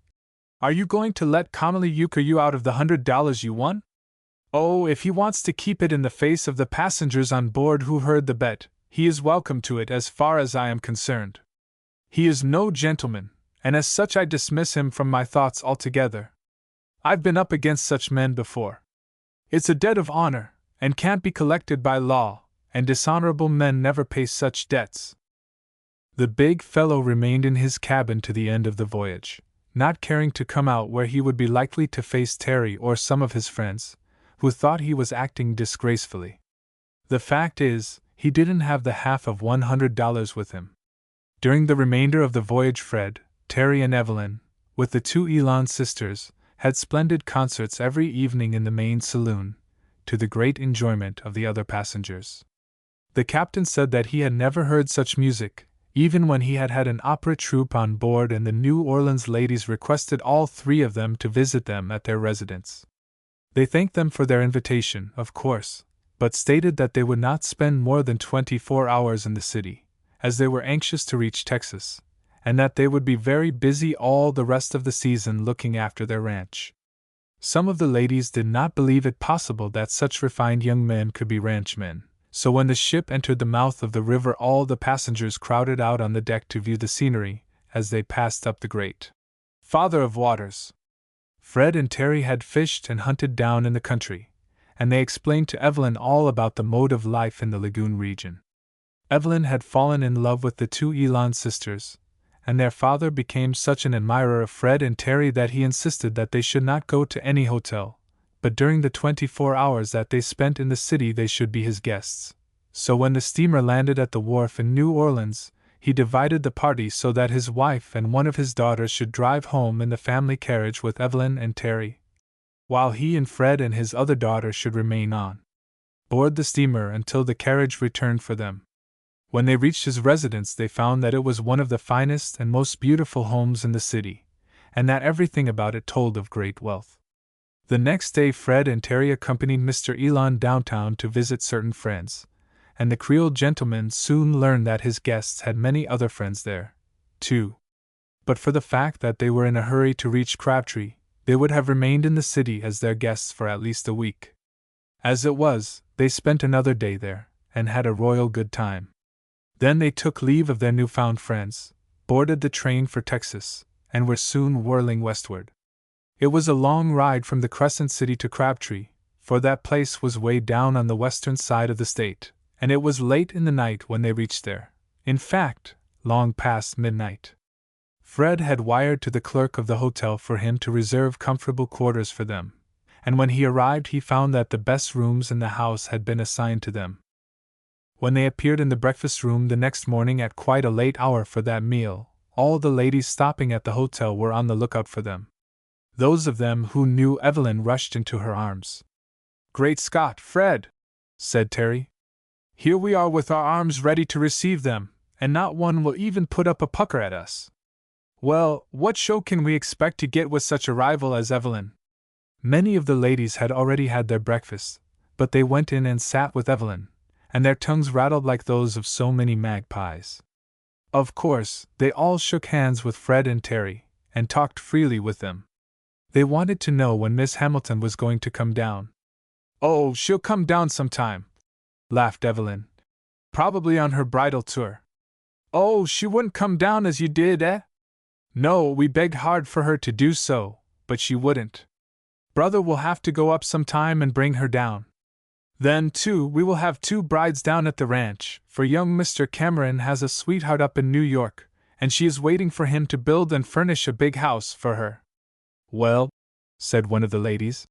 are you going to let Connolly euchre you out of the $100 you won? Oh, if he wants to keep it in the face of the passengers on board who heard the bet, he is welcome to it as far as I am concerned. He is no gentleman, and as such I dismiss him from my thoughts altogether. I've been up against such men before. It's a debt of honor, and can't be collected by law, and dishonorable men never pay such debts. The big fellow remained in his cabin to the end of the voyage, not caring to come out where he would be likely to face Terry or some of his friends, who thought he was acting disgracefully. The fact is, he didn't have the half of $100 with him. During the remainder of the voyage, Fred, Terry, and Evelyn, with the two Elon sisters, had splendid concerts every evening in the main saloon, to the great enjoyment of the other passengers. The captain said that he had never heard such music, even when he had had an opera troupe on board, and the New Orleans ladies requested all three of them to visit them at their residence. They thanked them for their invitation, of course, but stated that they would not spend more than 24 hours in the city, as they were anxious to reach Texas, and that they would be very busy all the rest of the season looking after their ranch. Some of the ladies did not believe it possible that such refined young men could be ranchmen, so when the ship entered the mouth of the river, all the passengers crowded out on the deck to view the scenery as they passed up the great Father of Waters. Fred and Terry had fished and hunted down in the country, and they explained to Evelyn all about the mode of life in the lagoon region. Evelyn had fallen in love with the two Elon sisters, and their father became such an admirer of Fred and Terry that he insisted that they should not go to any hotel, but during the 24 hours that they spent in the city they should be his guests. So when the steamer landed at the wharf in New Orleans, he divided the party so that his wife and one of his daughters should drive home in the family carriage with Evelyn and Terry, while he and Fred and his other daughter should remain on board the steamer until the carriage returned for them. When they reached his residence, they found that it was one of the finest and most beautiful homes in the city, and that everything about it told of great wealth. The next day, Fred and Terry accompanied Mr. Elon downtown to visit certain friends, and the Creole gentleman soon learned that his guests had many other friends there, too. But for the fact that they were in a hurry to reach Crabtree, they would have remained in the city as their guests for at least a week. As it was, they spent another day there, and had a royal good time. Then they took leave of their newfound friends, boarded the train for Texas, and were soon whirling westward. It was a long ride from the Crescent City to Crabtree, for that place was way down on the western side of the state, and it was late in the night when they reached there, in fact, long past midnight. Fred had wired to the clerk of the hotel for him to reserve comfortable quarters for them, and when he arrived he found that the best rooms in the house had been assigned to them. When they appeared in the breakfast room the next morning at quite a late hour for that meal, all the ladies stopping at the hotel were on the lookout for them. Those of them who knew Evelyn rushed into her arms. "Great Scott, Fred!" said Terry. "Here we are with our arms ready to receive them, and not one will even put up a pucker at us. Well, what show can we expect to get with such a rival as Evelyn?" Many of the ladies had already had their breakfast, but they went in and sat with Evelyn, and their tongues rattled like those of so many magpies. Of course, they all shook hands with Fred and Terry, and talked freely with them. They wanted to know when Miss Hamilton was going to come down. "Oh, she'll come down sometime," laughed Evelyn. "Probably on her bridal tour." "Oh, she wouldn't come down as you did, eh?" "No, we begged hard for her to do so, but she wouldn't." Brother will have to go up some time and bring her down. Then, too, we will have 2 brides down at the ranch, for young Mr. Cameron has a sweetheart up in New York, and she is waiting for him to build and furnish a big house for her. Well, said one of the ladies,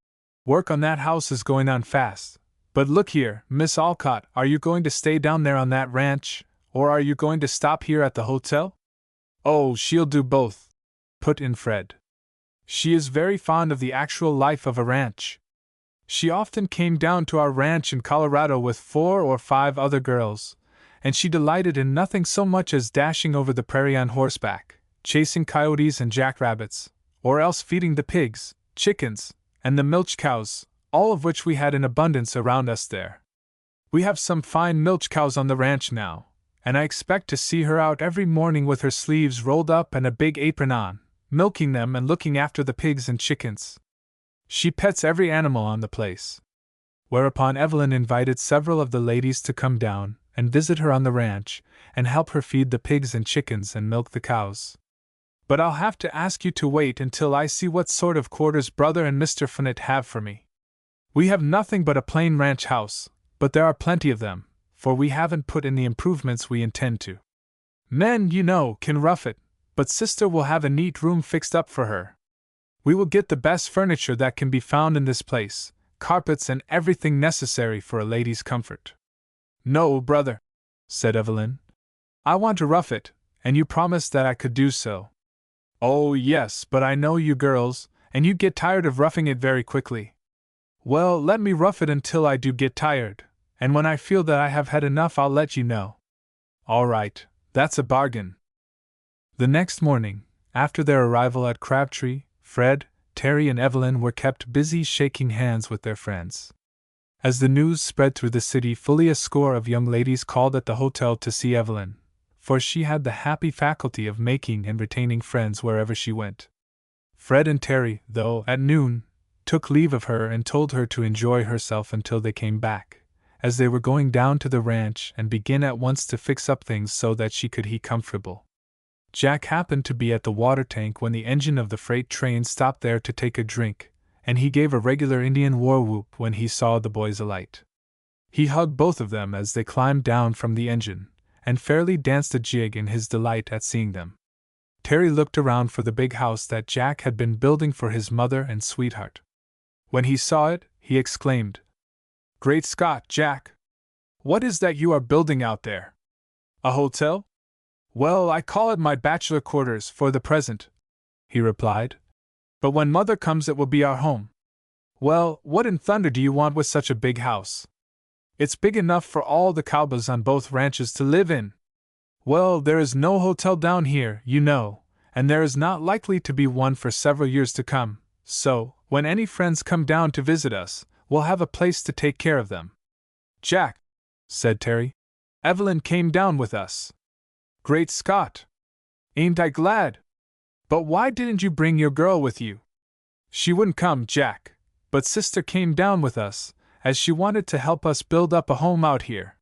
work on that house is going on fast. But look here, Miss Alcott, are you going to stay down there on that ranch, or are you going to stop here at the hotel? Oh, she'll do both, put in Fred. She is very fond of the actual life of a ranch. She often came down to our ranch in Colorado with 4 or 5 other girls, and she delighted in nothing so much as dashing over the prairie on horseback, chasing coyotes and jackrabbits, or else feeding the pigs, chickens, and the milch cows, all of which we had in abundance around us there. We have some fine milch cows on the ranch now, and I expect to see her out every morning with her sleeves rolled up and a big apron on, milking them and looking after the pigs and chickens. She pets every animal on the place. Whereupon Evelyn invited several of the ladies to come down and visit her on the ranch, and help her feed the pigs and chickens and milk the cows. But I'll have to ask you to wait until I see what sort of quarters Brother and Mr. Fearnot have for me. We have nothing but a plain ranch house, but there are plenty of them, for we haven't put in the improvements we intend to. Men, you know, can rough it, but Sister will have a neat room fixed up for her. We will get the best furniture that can be found in this place, carpets and everything necessary for a lady's comfort. No, Brother, said Evelyn. I want to rough it, and you promised that I could do so. Oh, yes, but I know you girls, and you get tired of roughing it very quickly. Well, let me rough it until I do get tired, and when I feel that I have had enough I'll let you know. All right, that's a bargain. The next morning, after their arrival at Crabtree, Fred, Terry, and Evelyn were kept busy shaking hands with their friends. As the news spread through the city, fully a score of young ladies called at the hotel to see Evelyn, for she had the happy faculty of making and retaining friends wherever she went. Fred and Terry, though, at noon, took leave of her and told her to enjoy herself until they came back, as they were going down to the ranch and begin at once to fix up things so that she could be comfortable. Jack happened to be at the water tank when the engine of the freight train stopped there to take a drink, and he gave a regular Indian war whoop when he saw the boys alight. He hugged both of them as they climbed down from the engine, and fairly danced a jig in his delight at seeing them. Terry looked around for the big house that Jack had been building for his mother and sweetheart. When he saw it, he exclaimed, "Great Scott, Jack! What is that you are building out there? A hotel?" "Well, I call it my bachelor quarters for the present," he replied. "But when Mother comes it will be our home." "Well, what in thunder do you want with such a big house? It's big enough for all the cowboys on both ranches to live in." "Well, there is no hotel down here, you know, and there is not likely to be one for several years to come, so, when any friends come down to visit us, we'll have a place to take care of them." "Jack," said Terry, "Evelyn came down with us." "Great Scott! Ain't I glad? But why didn't you bring your girl with you?" "She wouldn't come, Jack, but Sister came down with us, as she wanted to help us build up a home out here.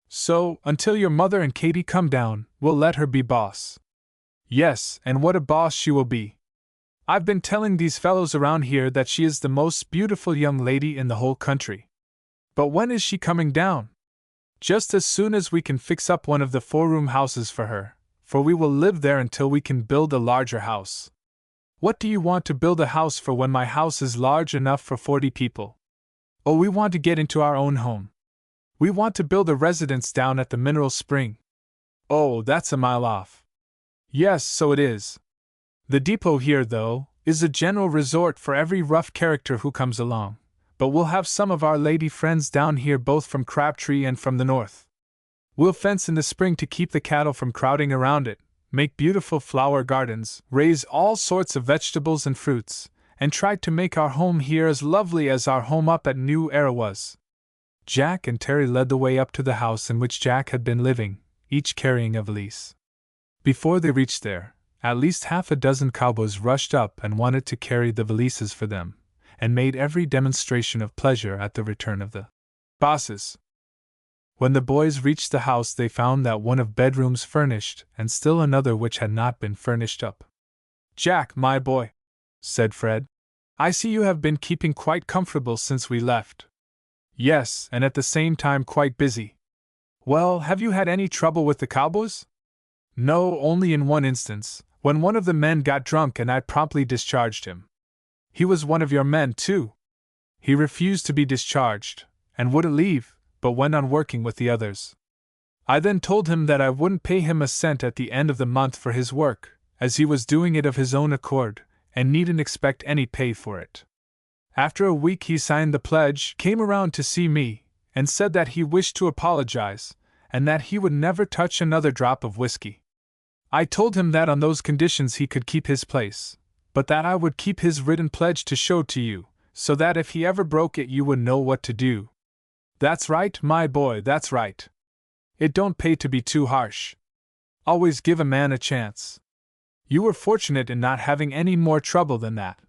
So, until your mother and Katie come down, we'll let her be boss." "Yes, and what a boss she will be. I've been telling these fellows around here that she is the most beautiful young lady in the whole country." "But when is she coming down?" "Just as soon as we can fix up one of the 4-room houses for her, for we will live there until we can build a larger house." "What do you want to build a house for when my house is large enough for 40 people?" "Oh, we want to get into our own home. We want to build a residence down at the Mineral Spring." "Oh, that's a mile off." "Yes, so it is. The depot here, though, is a general resort for every rough character who comes along, but we'll have some of our lady friends down here both from Crabtree and from the north. We'll fence in the spring to keep the cattle from crowding around it, make beautiful flower gardens, raise all sorts of vegetables and fruits, and try to make our home here as lovely as our home up at New Era was." Jack and Terry led the way up to the house in which Jack had been living, each carrying a valise. Before they reached there, at least half a dozen cowboys rushed up and wanted to carry the valises for them, and made every demonstration of pleasure at the return of the bosses. When the boys reached the house, they found that one of bedrooms furnished, and still another which had not been furnished up. "Jack, my boy," said Fred, I see you have been keeping quite comfortable since we left. Yes, and at the same time quite busy. Well, have you had any trouble with the cowboys? No, only in one instance, when one of the men got drunk and I promptly discharged him. He was one of your men, too. He refused to be discharged, and wouldn't leave, but went on working with the others. I then told him that I wouldn't pay him a cent at the end of the month for his work, as he was doing it of his own accord, and needn't expect any pay for it. After a week he signed the pledge, came around to see me, and said that he wished to apologize, and that he would never touch another drop of whiskey. I told him that on those conditions he could keep his place, but that I would keep his written pledge to show to you, so that if he ever broke it you would know what to do. That's right, my boy, that's right. It don't pay to be too harsh. Always give a man a chance. You were fortunate in not having any more trouble than that.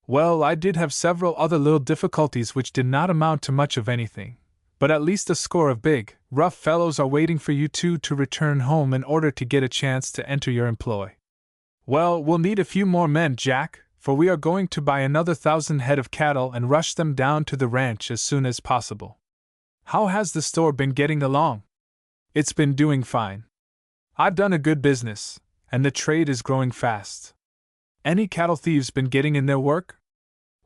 Well, I did have several other little difficulties which did not amount to much of anything, but at least a score of big, rough fellows are waiting for you two to return home in order to get a chance to enter your employ. Well, we'll need a few more men, Jack, for we are going to buy another 1,000 head of cattle and rush them down to the ranch as soon as possible. How has the store been getting along? It's been doing fine. I've done a good business, and the trade is growing fast. Any cattle thieves been getting in their work?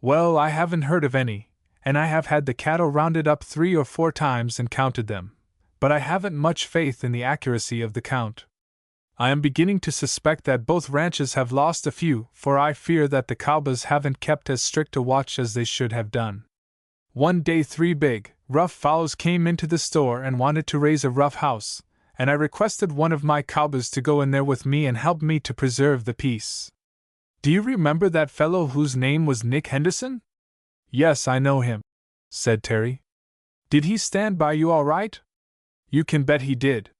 Well, I haven't heard of any, and I have had the cattle rounded up 3 or 4 times and counted them, but I haven't much faith in the accuracy of the count. I am beginning to suspect that both ranches have lost a few, for I fear that the cowboys haven't kept as strict a watch as they should have done. One day 3 big, rough fellows came into the store and wanted to raise a rough house, and I requested one of my cowboys to go in there with me and help me to preserve the peace. Do you remember that fellow whose name was Nick Henderson? Yes, I know him, said Terry. Did he stand by you all right? You can bet he did.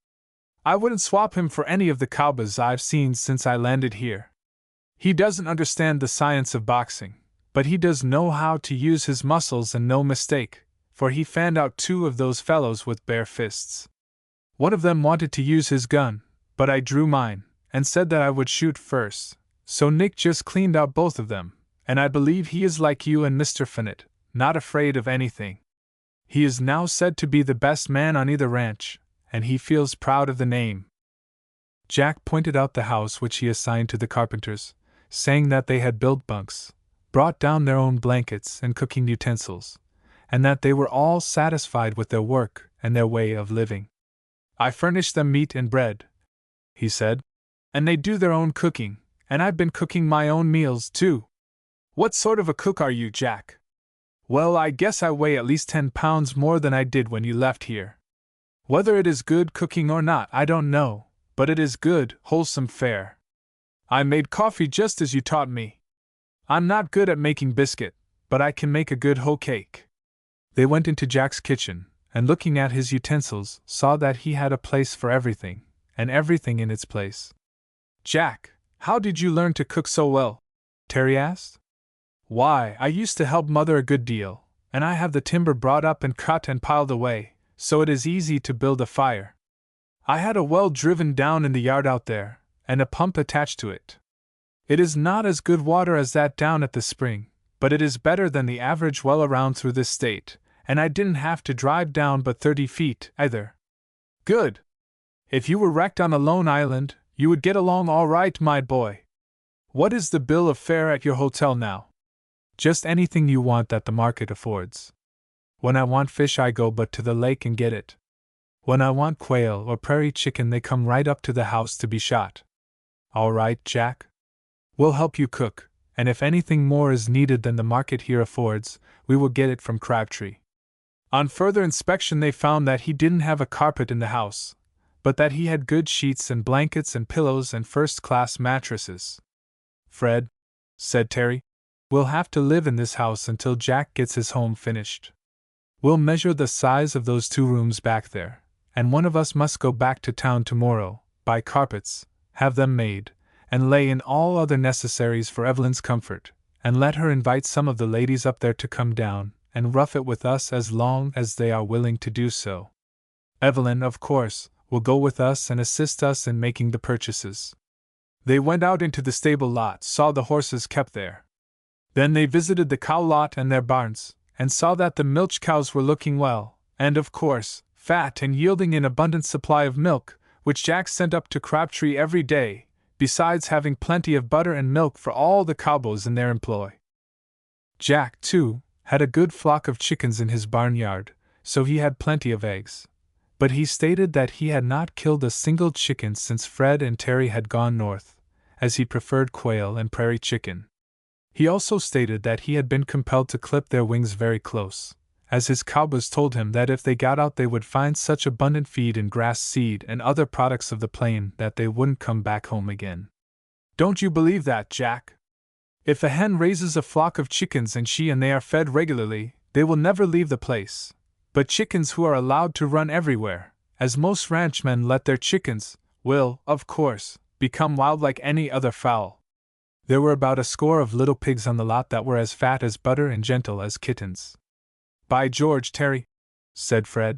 I wouldn't swap him for any of the cowboys I've seen since I landed here. He doesn't understand the science of boxing, but he does know how to use his muscles and no mistake, for he fanned out 2 of those fellows with bare fists. One of them wanted to use his gun, but I drew mine, and said that I would shoot first, so Nick just cleaned out both of them, and I believe he is like you and Mr. Fearnot, not afraid of anything. He is now said to be the best man on either ranch, and he feels proud of the name. Jack pointed out the house which he assigned to the carpenters, saying that they had built bunks, brought down their own blankets and cooking utensils, and that they were all satisfied with their work and their way of living. I furnish them meat and bread, he said, and they do their own cooking, and I've been cooking my own meals too. What sort of a cook are you, Jack? Well, I guess I weigh at least 10 pounds more than I did when you left here. Whether it is good cooking or not, I don't know, but it is good, wholesome fare. I made coffee just as you taught me. I'm not good at making biscuit, but I can make a good hoe cake. They went into Jack's kitchen, and looking at his utensils, saw that he had a place for everything, and everything in its place. Jack, how did you learn to cook so well? Terry asked. Why, I used to help Mother a good deal, and I have the timber brought up and cut and piled away, so it is easy to build a fire. I had a well driven down in the yard out there, and a pump attached to it. It is not as good water as that down at the spring, but it is better than the average well around through this state, and I didn't have to drive down but 30 feet, either. Good! If you were wrecked on a lone island, you would get along all right, my boy. What is the bill of fare at your hotel now? Just anything you want that the market affords. When I want fish I go but to the lake and get it. When I want quail or prairie chicken they come right up to the house to be shot. All right, Jack. We'll help you cook, and if anything more is needed than the market here affords, we will get it from Crabtree. On further inspection they found that he didn't have a carpet in the house, but that he had good sheets and blankets and pillows and first-class mattresses. Fred, said Terry, we'll have to live in this house until Jack gets his home finished. We'll measure the size of those 2 rooms back there, and one of us must go back to town tomorrow, buy carpets, have them made, and lay in all other necessaries for Evelyn's comfort, and let her invite some of the ladies up there to come down and rough it with us as long as they are willing to do so. Evelyn, of course, will go with us and assist us in making the purchases. They went out into the stable lot, saw the horses kept there. Then they visited the cow lot and their barns, and saw that the milch cows were looking well, and of course, fat and yielding an abundant supply of milk, which Jack sent up to Crabtree every day, besides having plenty of butter and milk for all the cowboys in their employ. Jack, too, had a good flock of chickens in his barnyard, so he had plenty of eggs. But he stated that he had not killed a single chicken since Fred and Terry had gone north, as he preferred quail and prairie chicken. He also stated that he had been compelled to clip their wings very close, as his cowboys told him that if they got out they would find such abundant feed in grass seed and other products of the plain that they wouldn't come back home again. Don't you believe that, Jack? If a hen raises a flock of chickens and they are fed regularly, they will never leave the place. But chickens who are allowed to run everywhere, as most ranchmen let their chickens, will, of course, become wild like any other fowl. There were about a score of little pigs on the lot that were as fat as butter and gentle as kittens. By George, Terry, said Fred,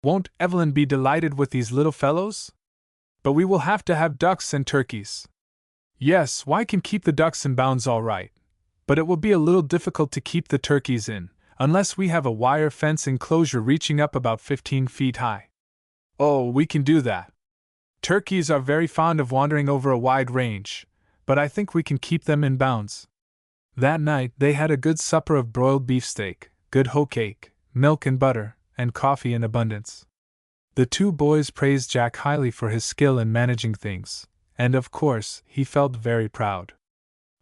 won't Evelyn be delighted with these little fellows? But we will have to have ducks and turkeys. Yes, I can keep the ducks in bounds all right, but it will be a little difficult to keep the turkeys in, unless we have a wire fence enclosure reaching up about 15 feet high. Oh, we can do that. Turkeys are very fond of wandering over a wide range, but I think we can keep them in bounds. That night they had a good supper of broiled beefsteak, good hoe cake, milk and butter, and coffee in abundance. The two boys praised Jack highly for his skill in managing things, and of course he felt very proud.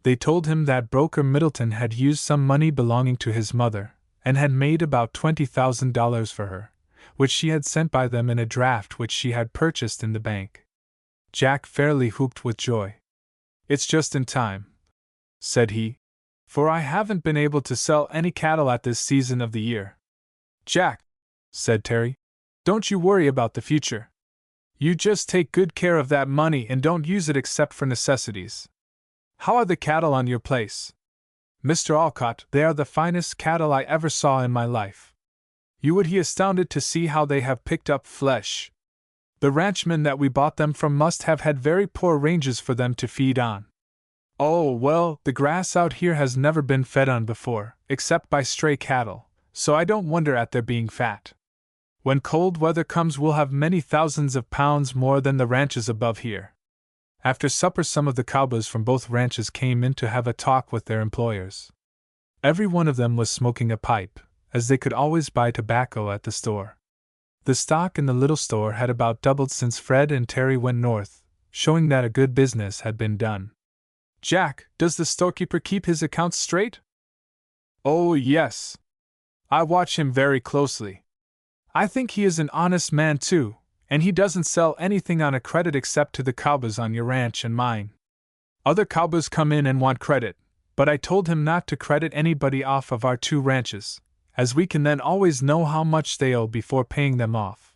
They told him that broker Middleton had used some money belonging to his mother, and had made about $20,000 for her, which she had sent by them in a draft which she had purchased in the bank. Jack fairly whooped with joy. It's just in time, said he, for I haven't been able to sell any cattle at this season of the year. Jack, said Terry, don't you worry about the future. You just take good care of that money and don't use it except for necessities. How are the cattle on your place? Mr. Alcott, they are the finest cattle I ever saw in my life. You would be astounded to see how they have picked up flesh. The ranchmen that we bought them from must have had very poor ranges for them to feed on. Oh, well, the grass out here has never been fed on before, except by stray cattle, so I don't wonder at their being fat. When cold weather comes we'll have many thousands of pounds more than the ranches above here. After supper some of the cowboys from both ranches came in to have a talk with their employers. Every one of them was smoking a pipe, as they could always buy tobacco at the store. The stock in the little store had about doubled since Fred and Terry went north, showing that a good business had been done. Jack, does the storekeeper keep his accounts straight? Oh, yes. I watch him very closely. I think he is an honest man too, and he doesn't sell anything on a credit except to the cowboys on your ranch and mine. Other cowboys come in and want credit, but I told him not to credit anybody off of our two ranches, as we can then always know how much they owe before paying them off.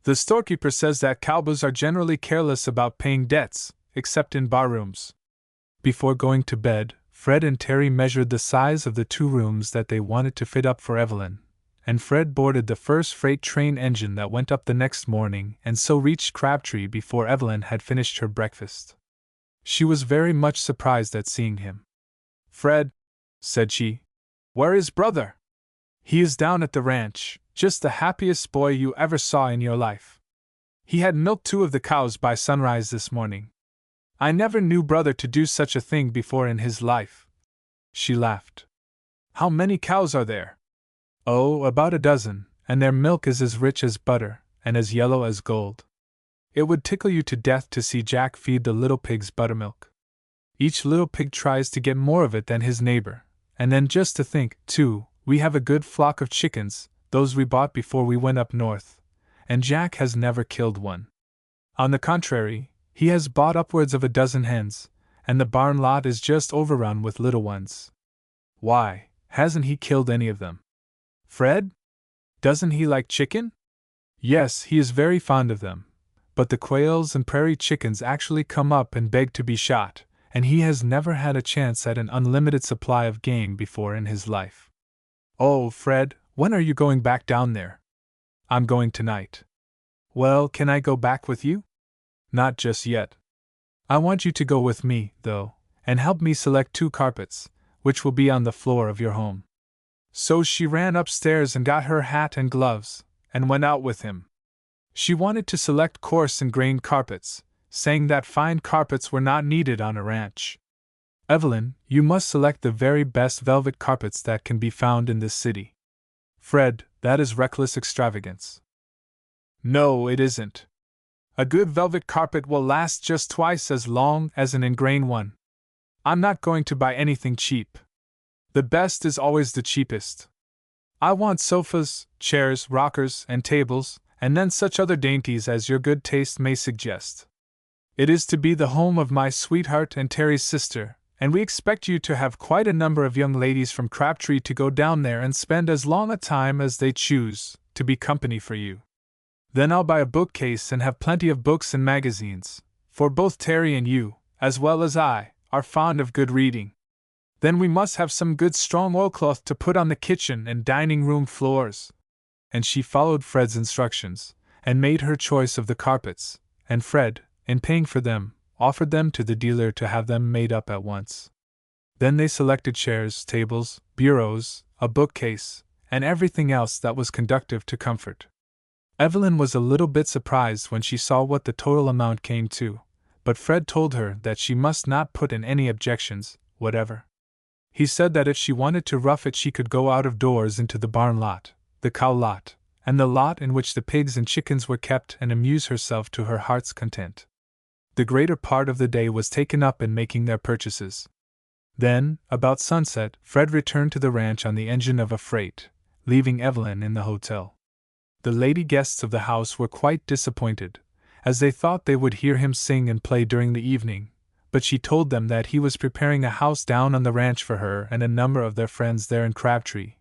The storekeeper says that cowboys are generally careless about paying debts, except in barrooms. Before going to bed, Fred and Terry measured the size of the two rooms that they wanted to fit up for Evelyn, and Fred boarded the first freight train engine that went up the next morning and so reached Crabtree before Evelyn had finished her breakfast. She was very much surprised at seeing him. Fred, said she, where is brother? He is down at the ranch, just the happiest boy you ever saw in your life. He had milked 2 of the cows by sunrise this morning. I never knew brother to do such a thing before in his life. She laughed. How many cows are there? Oh, about a dozen, and their milk is as rich as butter, and as yellow as gold. It would tickle you to death to see Jack feed the little pigs buttermilk. Each little pig tries to get more of it than his neighbor, and then just to think, too, we have a good flock of chickens, those we bought before we went up north, and Jack has never killed one. On the contrary, he has bought upwards of a dozen hens, and the barn lot is just overrun with little ones. Why, hasn't he killed any of them? Fred? Doesn't he like chicken? Yes, he is very fond of them, but the quails and prairie chickens actually come up and beg to be shot, and he has never had a chance at an unlimited supply of game before in his life. Oh, Fred, when are you going back down there? I'm going tonight. Well, can I go back with you? Not just yet. I want you to go with me, though, and help me select 2 carpets, which will be on the floor of your home." So she ran upstairs and got her hat and gloves, and went out with him. She wanted to select coarse and grained carpets, saying that fine carpets were not needed on a ranch. "Evelyn, you must select the very best velvet carpets that can be found in this city." "Fred, that is reckless extravagance." "No, it isn't. A good velvet carpet will last just twice as long as an ingrain one. I'm not going to buy anything cheap. The best is always the cheapest. I want sofas, chairs, rockers, and tables, and then such other dainties as your good taste may suggest. It is to be the home of my sweetheart and Terry's sister, and we expect you to have quite a number of young ladies from Crabtree to go down there and spend as long a time as they choose, to be company for you. Then I'll buy a bookcase and have plenty of books and magazines, for both Terry and you, as well as I, are fond of good reading. Then we must have some good strong oilcloth to put on the kitchen and dining room floors." And she followed Fred's instructions, and made her choice of the carpets, and Fred, in paying for them, offered them to the dealer to have them made up at once. Then they selected chairs, tables, bureaus, a bookcase, and everything else that was conducive to comfort. Evelyn was a little bit surprised when she saw what the total amount came to, but Fred told her that she must not put in any objections whatever. He said that if she wanted to rough it she could go out of doors into the barn lot, the cow lot, and the lot in which the pigs and chickens were kept and amuse herself to her heart's content. The greater part of the day was taken up in making their purchases. Then, about sunset, Fred returned to the ranch on the engine of a freight, leaving Evelyn in the hotel. The lady guests of the house were quite disappointed, as they thought they would hear him sing and play during the evening, but she told them that he was preparing a house down on the ranch for her and a number of their friends there in Crabtree,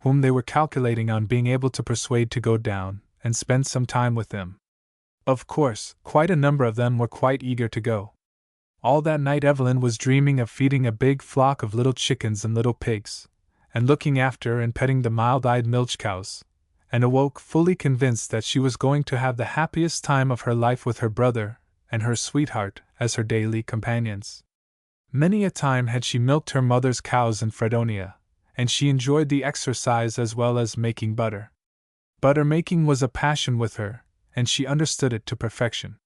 whom they were calculating on being able to persuade to go down and spend some time with them. Of course, quite a number of them were quite eager to go. All that night Evelyn was dreaming of feeding a big flock of little chickens and little pigs, and looking after and petting the mild-eyed milch cows, and awoke fully convinced that she was going to have the happiest time of her life with her brother and her sweetheart as her daily companions. Many a time had she milked her mother's cows in Fredonia, and she enjoyed the exercise as well as making butter. Butter making was a passion with her, and she understood it to perfection.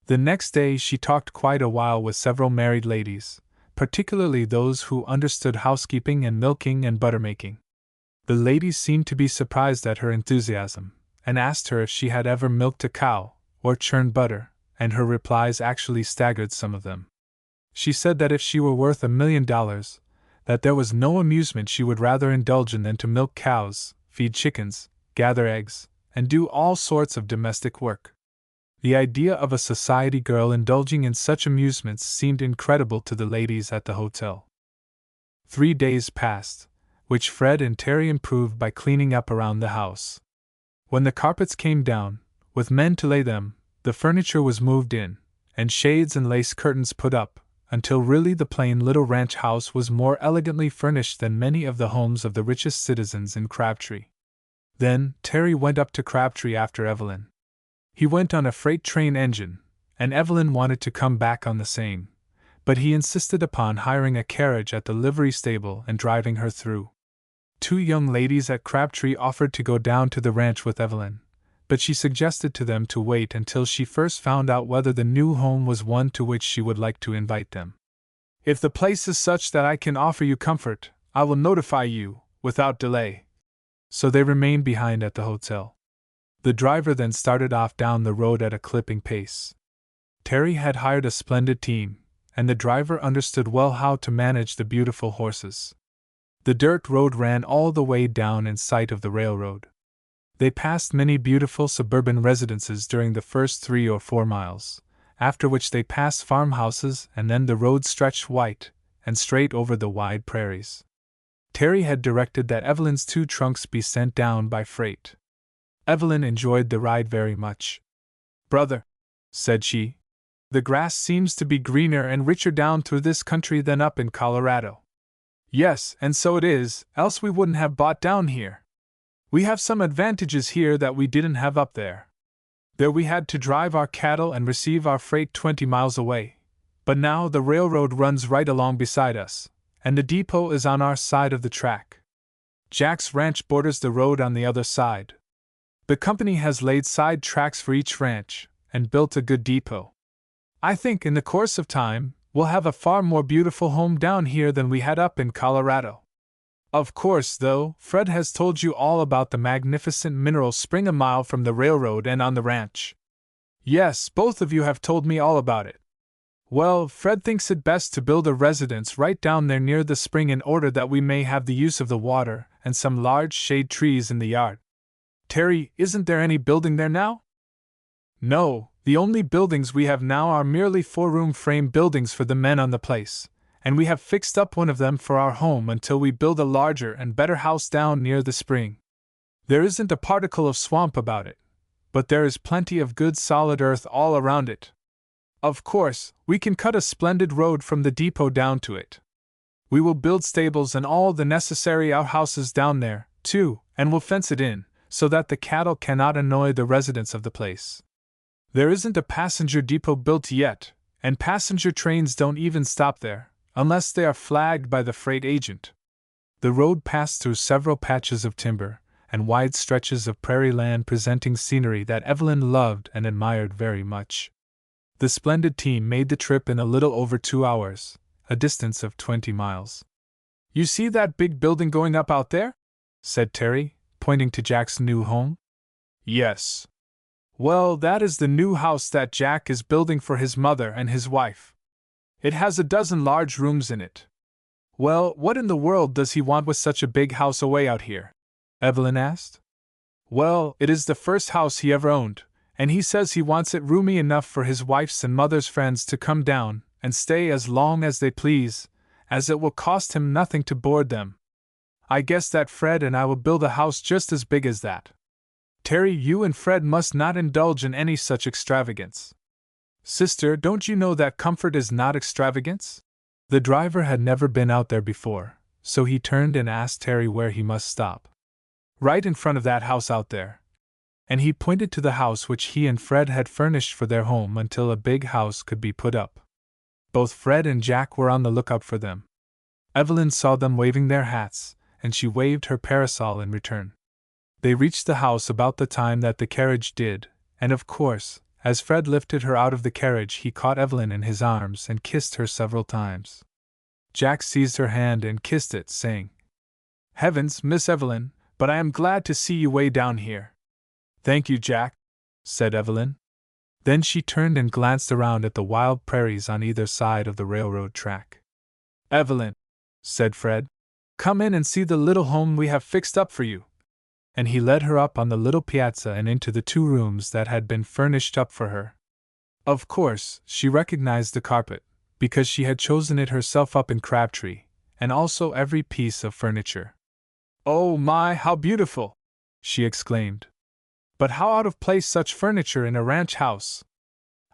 The next day she talked quite a while with several married ladies, particularly those who understood housekeeping and milking and butter making. The ladies seemed to be surprised at her enthusiasm, and asked her if she had ever milked a cow, or churned butter, and her replies actually staggered some of them. She said that if she were worth $1 million, that there was no amusement she would rather indulge in than to milk cows, feed chickens, gather eggs, and do all sorts of domestic work. The idea of a society girl indulging in such amusements seemed incredible to the ladies at the hotel. 3 days passed, which Fred and Terry improved by cleaning up around the house. When the carpets came down, with men to lay them, the furniture was moved in, and shades and lace curtains put up, until really the plain little ranch house was more elegantly furnished than many of the homes of the richest citizens in Crabtree. Then Terry went up to Crabtree after Evelyn. He went on a freight train engine, and Evelyn wanted to come back on the same, but he insisted upon hiring a carriage at the livery stable and driving her through. 2 young ladies at Crabtree offered to go down to the ranch with Evelyn, but she suggested to them to wait until she first found out whether the new home was one to which she would like to invite them. "If the place is such that I can offer you comfort, I will notify you, without delay." So they remained behind at the hotel. The driver then started off down the road at a clipping pace. Terry had hired a splendid team, and the driver understood well how to manage the beautiful horses. The dirt road ran all the way down in sight of the railroad. They passed many beautiful suburban residences during the first 3 or 4 miles, after which they passed farmhouses, and then the road stretched white and straight over the wide prairies. Terry had directed that Evelyn's 2 trunks be sent down by freight. Evelyn enjoyed the ride very much. "Brother," said she, "the grass seems to be greener and richer down through this country than up in Colorado." "Yes, and so it is, else we wouldn't have bought down here. We have some advantages here that we didn't have up there. There we had to drive our cattle and receive our freight 20 miles away, but now the railroad runs right along beside us, and the depot is on our side of the track. Jack's ranch borders the road on the other side. The company has laid side tracks for each ranch, and built a good depot. I think in the course of time, we'll have a far more beautiful home down here than we had up in Colorado. Of course, though, Fred has told you all about the magnificent mineral spring a mile from the railroad and on the ranch. Yes, both of you have told me all about it. Well, Fred thinks it best to build a residence right down there near the spring in order that we may have the use of the water and some large shade trees in the yard. Terry, isn't there any building there now? No, the only buildings we have now are merely 4-room frame buildings for the men on the place, and we have fixed up one of them for our home until we build a larger and better house down near the spring. There isn't a particle of swamp about it, but there is plenty of good solid earth all around it. Of course, we can cut a splendid road from the depot down to it. We will build stables and all the necessary outhouses down there, too, and will fence it in, so that the cattle cannot annoy the residents of the place. There isn't a passenger depot built yet, and passenger trains don't even stop there, unless they are flagged by the freight agent. The road passed through several patches of timber, and wide stretches of prairie land presenting scenery that Evelyn loved and admired very much. The splendid team made the trip in a little over 2 hours, a distance of 20 miles. You see that big building going up out there? Said Terry, pointing to Jack's new home. Yes. Well, that is the new house that Jack is building for his mother and his wife. It has a dozen large rooms in it. Well, what in the world does he want with such a big house away out here? Evelyn asked. Well, it is the first house he ever owned, and he says he wants it roomy enough for his wife's and mother's friends to come down and stay as long as they please, as it will cost him nothing to board them. I guess that Fred and I will build a house just as big as that. Terry, you and Fred must not indulge in any such extravagance. Sister, don't you know that comfort is not extravagance? The driver had never been out there before, so he turned and asked Terry where he must stop. Right in front of that house out there. And he pointed to the house which he and Fred had furnished for their home until a big house could be put up. Both Fred and Jack were on the lookout for them. Evelyn saw them waving their hats, and she waved her parasol in return. They reached the house about the time that the carriage did, and of course, as Fred lifted her out of the carriage, he caught Evelyn in his arms and kissed her several times. Jack seized her hand and kissed it, saying, Heavens, Miss Evelyn, but I am glad to see you way down here. Thank you, Jack, said Evelyn. Then she turned and glanced around at the wild prairies on either side of the railroad track. Evelyn, said Fred, come in and see the little home we have fixed up for you. And he led her up on the little piazza and into the 2 rooms that had been furnished up for her. Of course, she recognized the carpet, because she had chosen it herself up in Crabtree, and also every piece of furniture. Oh my, how beautiful! She exclaimed. But how out of place such furniture in a ranch house!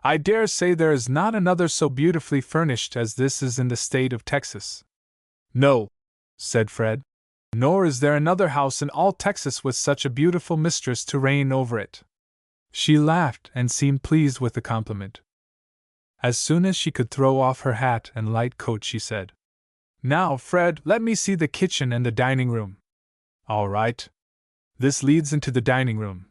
I dare say there is not another so beautifully furnished as this is in the state of Texas. No, said Fred. Nor is there another house in all Texas with such a beautiful mistress to reign over it. She laughed and seemed pleased with the compliment. As soon as she could throw off her hat and light coat, she said, Now, Fred, let me see the kitchen and the dining room. All right. This leads into the dining room.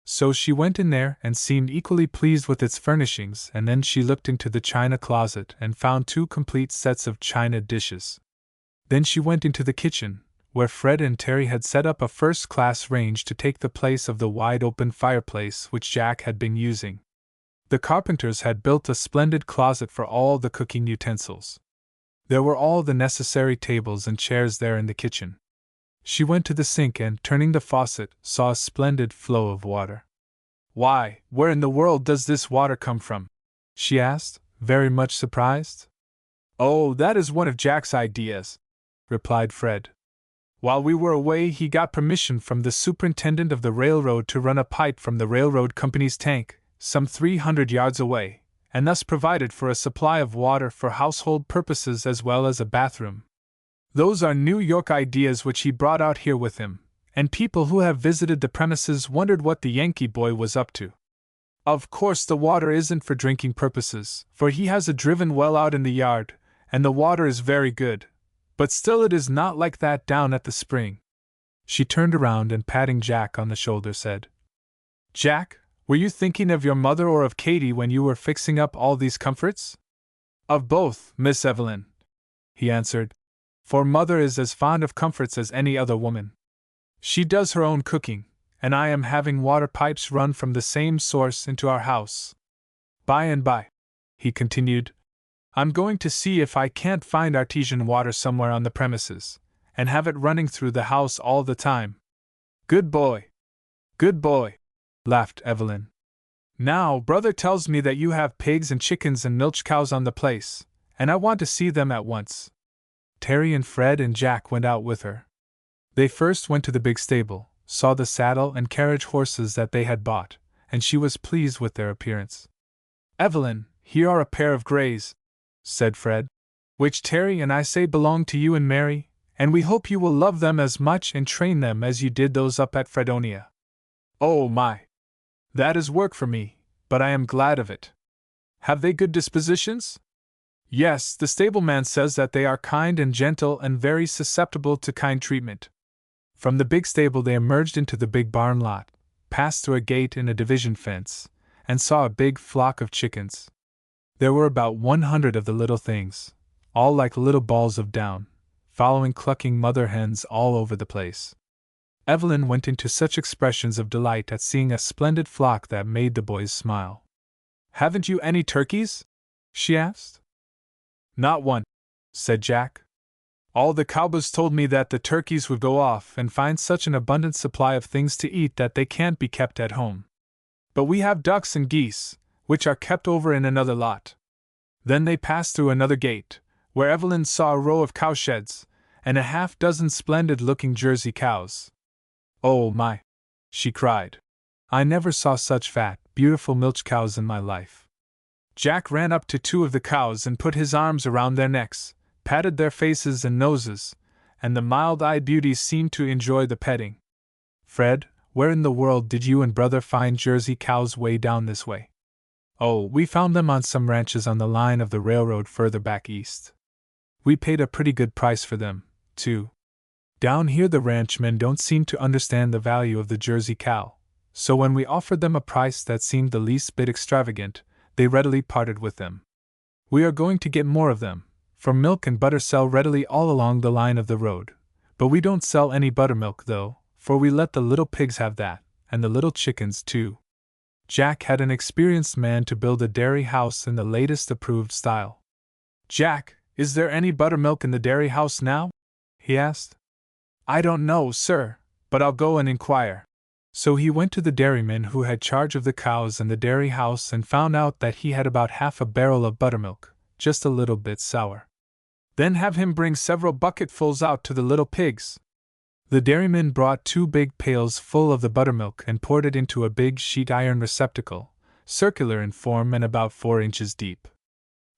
So she went in there and seemed equally pleased with its furnishings, and then she looked into the china closet and found 2 complete sets of china dishes. Then she went into the kitchen, where Fred and Terry had set up a first-class range to take the place of the wide-open fireplace which Jack had been using. The carpenters had built a splendid closet for all the cooking utensils. There were all the necessary tables and chairs there in the kitchen. She went to the sink and, turning the faucet, saw a splendid flow of water. Why, where in the world does this water come from? She asked, very much surprised. Oh, that is one of Jack's ideas, replied Fred. While we were away, he got permission from the superintendent of the railroad to run a pipe from the railroad company's tank, some 300 yards away, and thus provided for a supply of water for household purposes as well as a bathroom. Those are New York ideas which he brought out here with him, and people who have visited the premises wondered what the Yankee boy was up to. Of course the water isn't for drinking purposes, for he has a driven well out in the yard, and the water is very good, But still it is not like that down at the spring. She turned around and patting Jack on the shoulder said, Jack, were you thinking of your mother or of Katie when you were fixing up all these comforts? Of both, Miss Evelyn, he answered, for mother is as fond of comforts as any other woman. She does her own cooking, and I am having water pipes run from the same source into our house. By and by, he continued, I'm going to see if I can't find artesian water somewhere on the premises, and have it running through the house all the time. Good boy! Good boy! Laughed Evelyn. Now, brother tells me that you have pigs and chickens and milch cows on the place, and I want to see them at once. Terry and Fred and Jack went out with her. They first went to the big stable, saw the saddle and carriage horses that they had bought, and she was pleased with their appearance. Evelyn, here are a pair of greys, said Fred, which Terry and I say belong to you and Mary, and we hope you will love them as much and train them as you did those up at Fredonia. Oh my! That is work for me, but I am glad of it. Have they good dispositions? Yes, the stableman says that they are kind and gentle and very susceptible to kind treatment. From the big stable they emerged into the big barn lot, passed through a gate in a division fence, and saw a big flock of chickens. There were about 100 of the little things, all like little balls of down, following clucking mother hens all over the place. Evelyn went into such expressions of delight at seeing a splendid flock that made the boys smile. Haven't you any turkeys? She asked. Not one, said Jack. All the cowboys told me that the turkeys would go off and find such an abundant supply of things to eat that they can't be kept at home. But we have ducks and geese, which are kept over in another lot. Then they passed through another gate, where Evelyn saw a row of cowsheds, and a half-dozen splendid-looking Jersey cows. Oh my! She cried. I never saw such fat, beautiful milch cows in my life. Jack ran up to 2 of the cows and put his arms around their necks, patted their faces and noses, and the mild-eyed beauties seemed to enjoy the petting. Fred, where in the world did you and brother find Jersey cows way down this way? Oh, we found them on some ranches on the line of the railroad further back east. We paid a pretty good price for them, too. Down here the ranchmen don't seem to understand the value of the Jersey cow, so when we offered them a price that seemed the least bit extravagant, they readily parted with them. We are going to get more of them, for milk and butter sell readily all along the line of the road, but we don't sell any buttermilk though, for we let the little pigs have that, and the little chickens too. Jack had an experienced man to build a dairy house in the latest approved style. Jack, is there any buttermilk in the dairy house now? He asked. I don't know, sir, but I'll go and inquire. So he went to the dairyman who had charge of the cows and the dairy house and found out that he had about half a barrel of buttermilk, just a little bit sour. Then have him bring several bucketfuls out to the little pigs. The dairyman brought 2 big pails full of the buttermilk and poured it into a big sheet iron receptacle, circular in form and about 4 inches deep.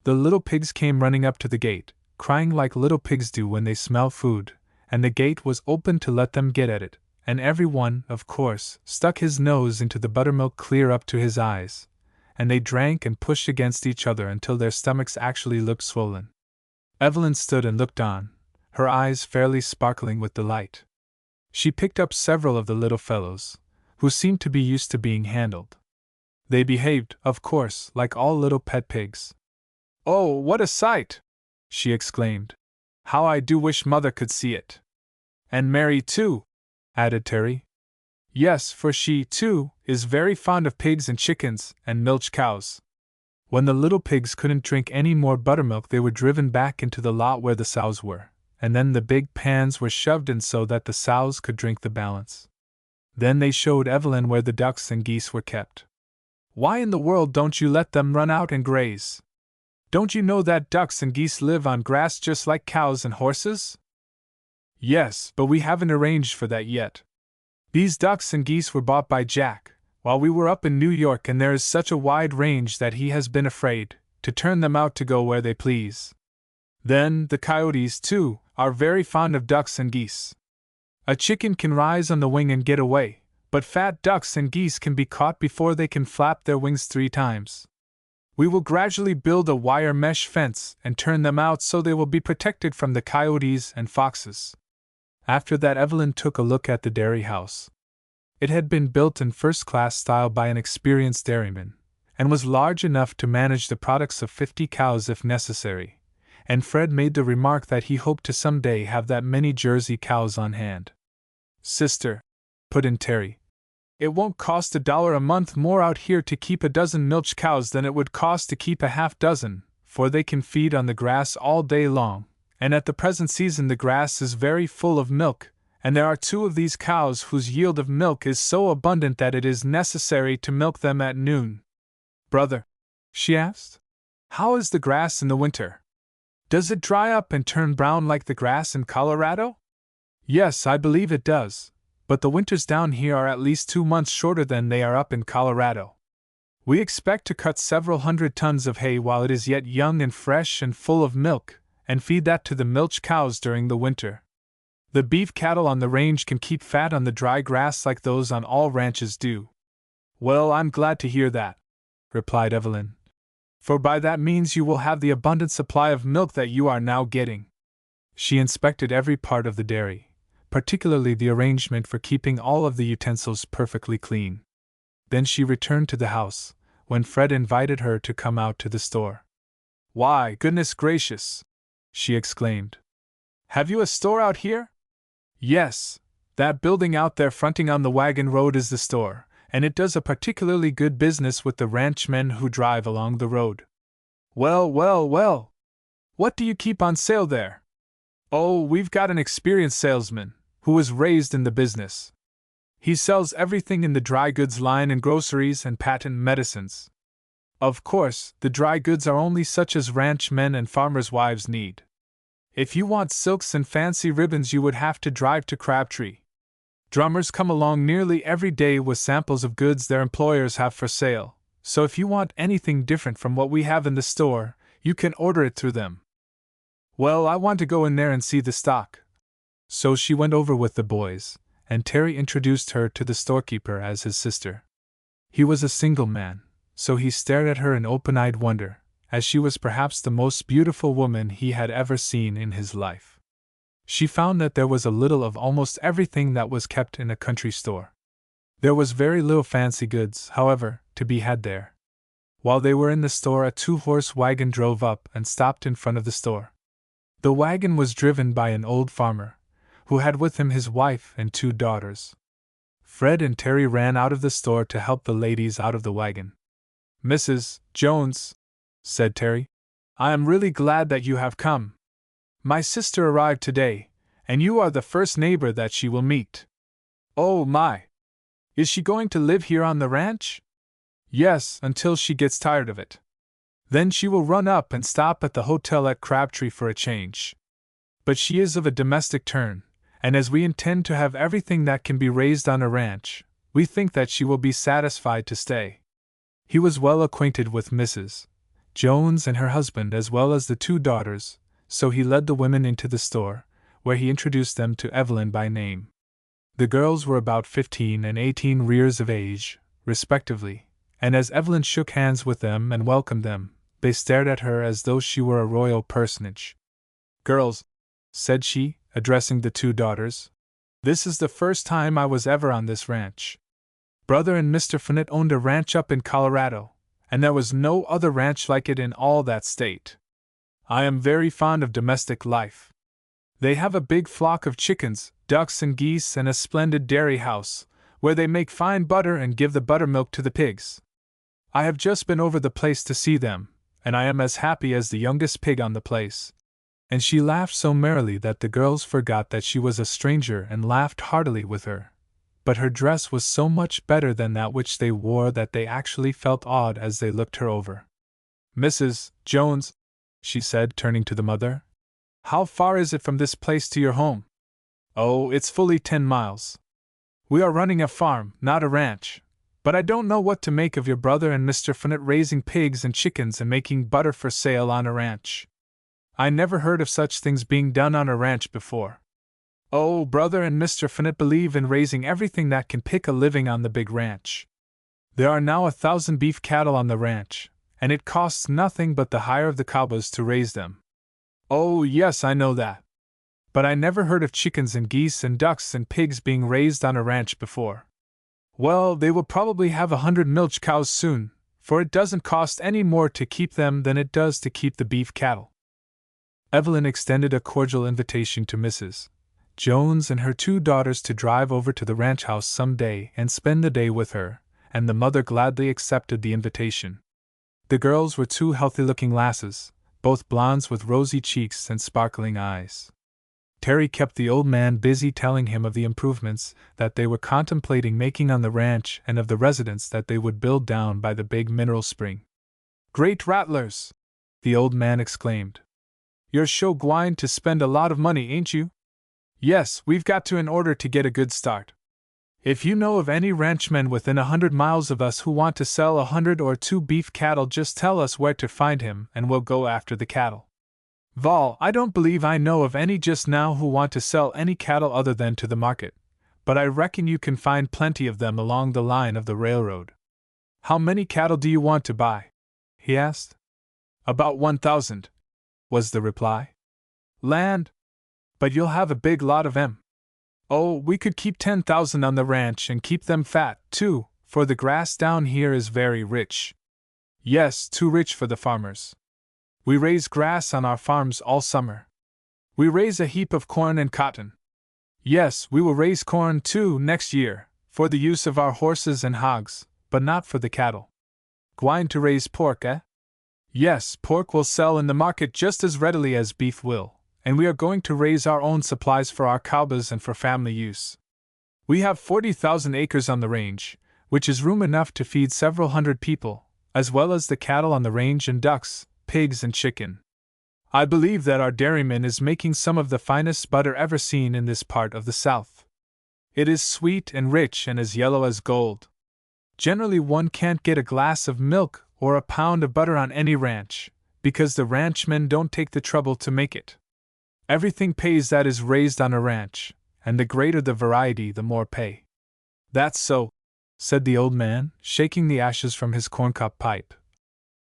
The little pigs came running up to the gate, crying like little pigs do when they smell food, and the gate was opened to let them get at it, and every one, of course, stuck his nose into the buttermilk clear up to his eyes, and they drank and pushed against each other until their stomachs actually looked swollen. Evelyn stood and looked on, her eyes fairly sparkling with delight. She picked up several of the little fellows, who seemed to be used to being handled. They behaved, of course, like all little pet pigs. Oh, what a sight! She exclaimed. How I do wish Mother could see it. And Mary, too, added Terry. Yes, for she, too, is very fond of pigs and chickens and milch cows. When the little pigs couldn't drink any more buttermilk, they were driven back into the lot where the sows were, and then the big pans were shoved in so that the sows could drink the balance. Then they showed Evelyn where the ducks and geese were kept. Why in the world don't you let them run out and graze? Don't you know that ducks and geese live on grass just like cows and horses? Yes, but we haven't arranged for that yet. These ducks and geese were bought by Jack while we were up in New York, and there is such a wide range that he has been afraid to turn them out to go where they please. Then, the coyotes, too, are very fond of ducks and geese. A chicken can rise on the wing and get away, but fat ducks and geese can be caught before they can flap their wings 3 times. We will gradually build a wire mesh fence and turn them out so they will be protected from the coyotes and foxes." After that, Evelyn took a look at the dairy house. It had been built in first-class style by an experienced dairyman, and was large enough to manage the products of 50 cows if necessary, and Fred made the remark that he hoped to someday have that many Jersey cows on hand. "Sister," put in Terry, "it won't cost $1 a month more out here to keep a dozen milch cows than it would cost to keep a half dozen, for they can feed on the grass all day long, and at the present season the grass is very full of milk, and there are 2 of these cows whose yield of milk is so abundant that it is necessary to milk them at noon." "Brother," she asked, "how is the grass in the winter? Does it dry up and turn brown like the grass in Colorado?" "Yes, I believe it does, but the winters down here are at least 2 months shorter than they are up in Colorado. We expect to cut several hundred tons of hay while it is yet young and fresh and full of milk, and feed that to the milch cows during the winter. The beef cattle on the range can keep fat on the dry grass like those on all ranches do." "Well, I'm glad to hear that," replied Evelyn, "for by that means you will have the abundant supply of milk that you are now getting." She inspected every part of the dairy, particularly the arrangement for keeping all of the utensils perfectly clean. Then she returned to the house, when Fred invited her to come out to the store. "Why, goodness gracious!" she exclaimed. "Have you a store out here?" "Yes, that building out there fronting on the wagon road is the store, and it does a particularly good business with the ranchmen who drive along the road." "Well, well, well! What do you keep on sale there?" "Oh, we've got an experienced salesman, who was raised in the business. He sells everything in the dry goods line and groceries and patent medicines. Of course, the dry goods are only such as ranchmen and farmers' wives need. If you want silks and fancy ribbons, you would have to drive to Crabtree. Drummers come along nearly every day with samples of goods their employers have for sale, so if you want anything different from what we have in the store, you can order it through them." "Well, I want to go in there and see the stock." So she went over with the boys, and Terry introduced her to the storekeeper as his sister. He was a single man, so he stared at her in open-eyed wonder, as she was perhaps the most beautiful woman he had ever seen in his life. She found that there was a little of almost everything that was kept in a country store. There was very little fancy goods, however, to be had there. While they were in the store, a 2-horse wagon drove up and stopped in front of the store. The wagon was driven by an old farmer, who had with him his wife and 2 daughters. Fred and Terry ran out of the store to help the ladies out of the wagon. "Mrs. Jones," said Terry, "I am really glad that you have come. My sister arrived today, and you are the first neighbor that she will meet." "Oh my! Is she going to live here on the ranch?" "Yes, until she gets tired of it. Then she will run up and stop at the hotel at Crabtree for a change. But she is of a domestic turn, and as we intend to have everything that can be raised on a ranch, we think that she will be satisfied to stay." He was well acquainted with Mrs. Jones and her husband as well as the 2 daughters, so he led the women into the store, where he introduced them to Evelyn by name. The girls were about 15 and 18 years of age, respectively, and as Evelyn shook hands with them and welcomed them, they stared at her as though she were a royal personage. "Girls," said she, addressing the 2 daughters, "this is the first time I was ever on this ranch. Brother and Mr. Fearnot owned a ranch up in Colorado, and there was no other ranch like it in all that state. I am very fond of domestic life. They have a big flock of chickens, ducks, and geese, and a splendid dairy house, where they make fine butter and give the buttermilk to the pigs. I have just been over the place to see them, and I am as happy as the youngest pig on the place." And she laughed so merrily that the girls forgot that she was a stranger and laughed heartily with her. But her dress was so much better than that which they wore that they actually felt awed as they looked her over. "Mrs. Jones," she said, turning to the mother, "how far is it from this place to your home?" "Oh, it's fully 10 miles. We are running a farm, not a ranch, but I don't know what to make of your brother and Mr. Fearnot raising pigs and chickens and making butter for sale on a ranch. I never heard of such things being done on a ranch before. Oh, brother and Mr. Fearnot believe in raising everything that can pick a living on the big ranch. There are now 1,000 beef cattle on the ranch, and it costs nothing but the hire of the cowboys to raise them. Oh, yes, I know that. But I never heard of chickens and geese and ducks and pigs being raised on a ranch before. Well, they will probably have 100 milch cows soon, for it doesn't cost any more to keep them than it does to keep the beef cattle. Evelyn extended a cordial invitation to Mrs. Jones and her 2 daughters to drive over to the ranch house some day and spend the day with her, and the mother gladly accepted the invitation. The girls were 2 healthy-looking lasses, both blondes with rosy cheeks and sparkling eyes. Terry kept the old man busy telling him of the improvements that they were contemplating making on the ranch and of the residence that they would build down by the big mineral spring. "Great rattlers!" the old man exclaimed. "You're sure gwine to spend a lot of money, ain't you?" "Yes, we've got to in order to get a good start. If you know of any ranchmen within 100 miles of us who want to sell 100 or 2 beef cattle, just tell us where to find him and we'll go after the cattle." "Vol, I don't believe I know of any just now who want to sell any cattle other than to the market, but I reckon you can find plenty of them along the line of the railroad." "How many cattle do you want to buy?" he asked. "About 1,000, was the reply. "Land? But you'll have a big lot of 'em." "Oh, we could keep 10,000 on the ranch and keep them fat, too, for the grass down here is very rich." "Yes, too rich for the farmers. We raise grass on our farms all summer. We raise a heap of corn and cotton. Yes, we will raise corn, too, next year, for the use of our horses and hogs, but not for the cattle." "Gwine to raise pork, eh?" "Yes, pork will sell in the market just as readily as beef will, and we are going to raise our own supplies for our cowboys and for family use. We have 40,000 acres on the range, which is room enough to feed several hundred people, as well as the cattle on the range and ducks, pigs and chicken. I believe that our dairyman is making some of the finest butter ever seen in this part of the South. It is sweet and rich and as yellow as gold. Generally one can't get a glass of milk or a pound of butter on any ranch, because the ranchmen don't take the trouble to make it. Everything pays that is raised on a ranch, and the greater the variety the more pay." "That's so," said the old man, shaking the ashes from his corncob pipe.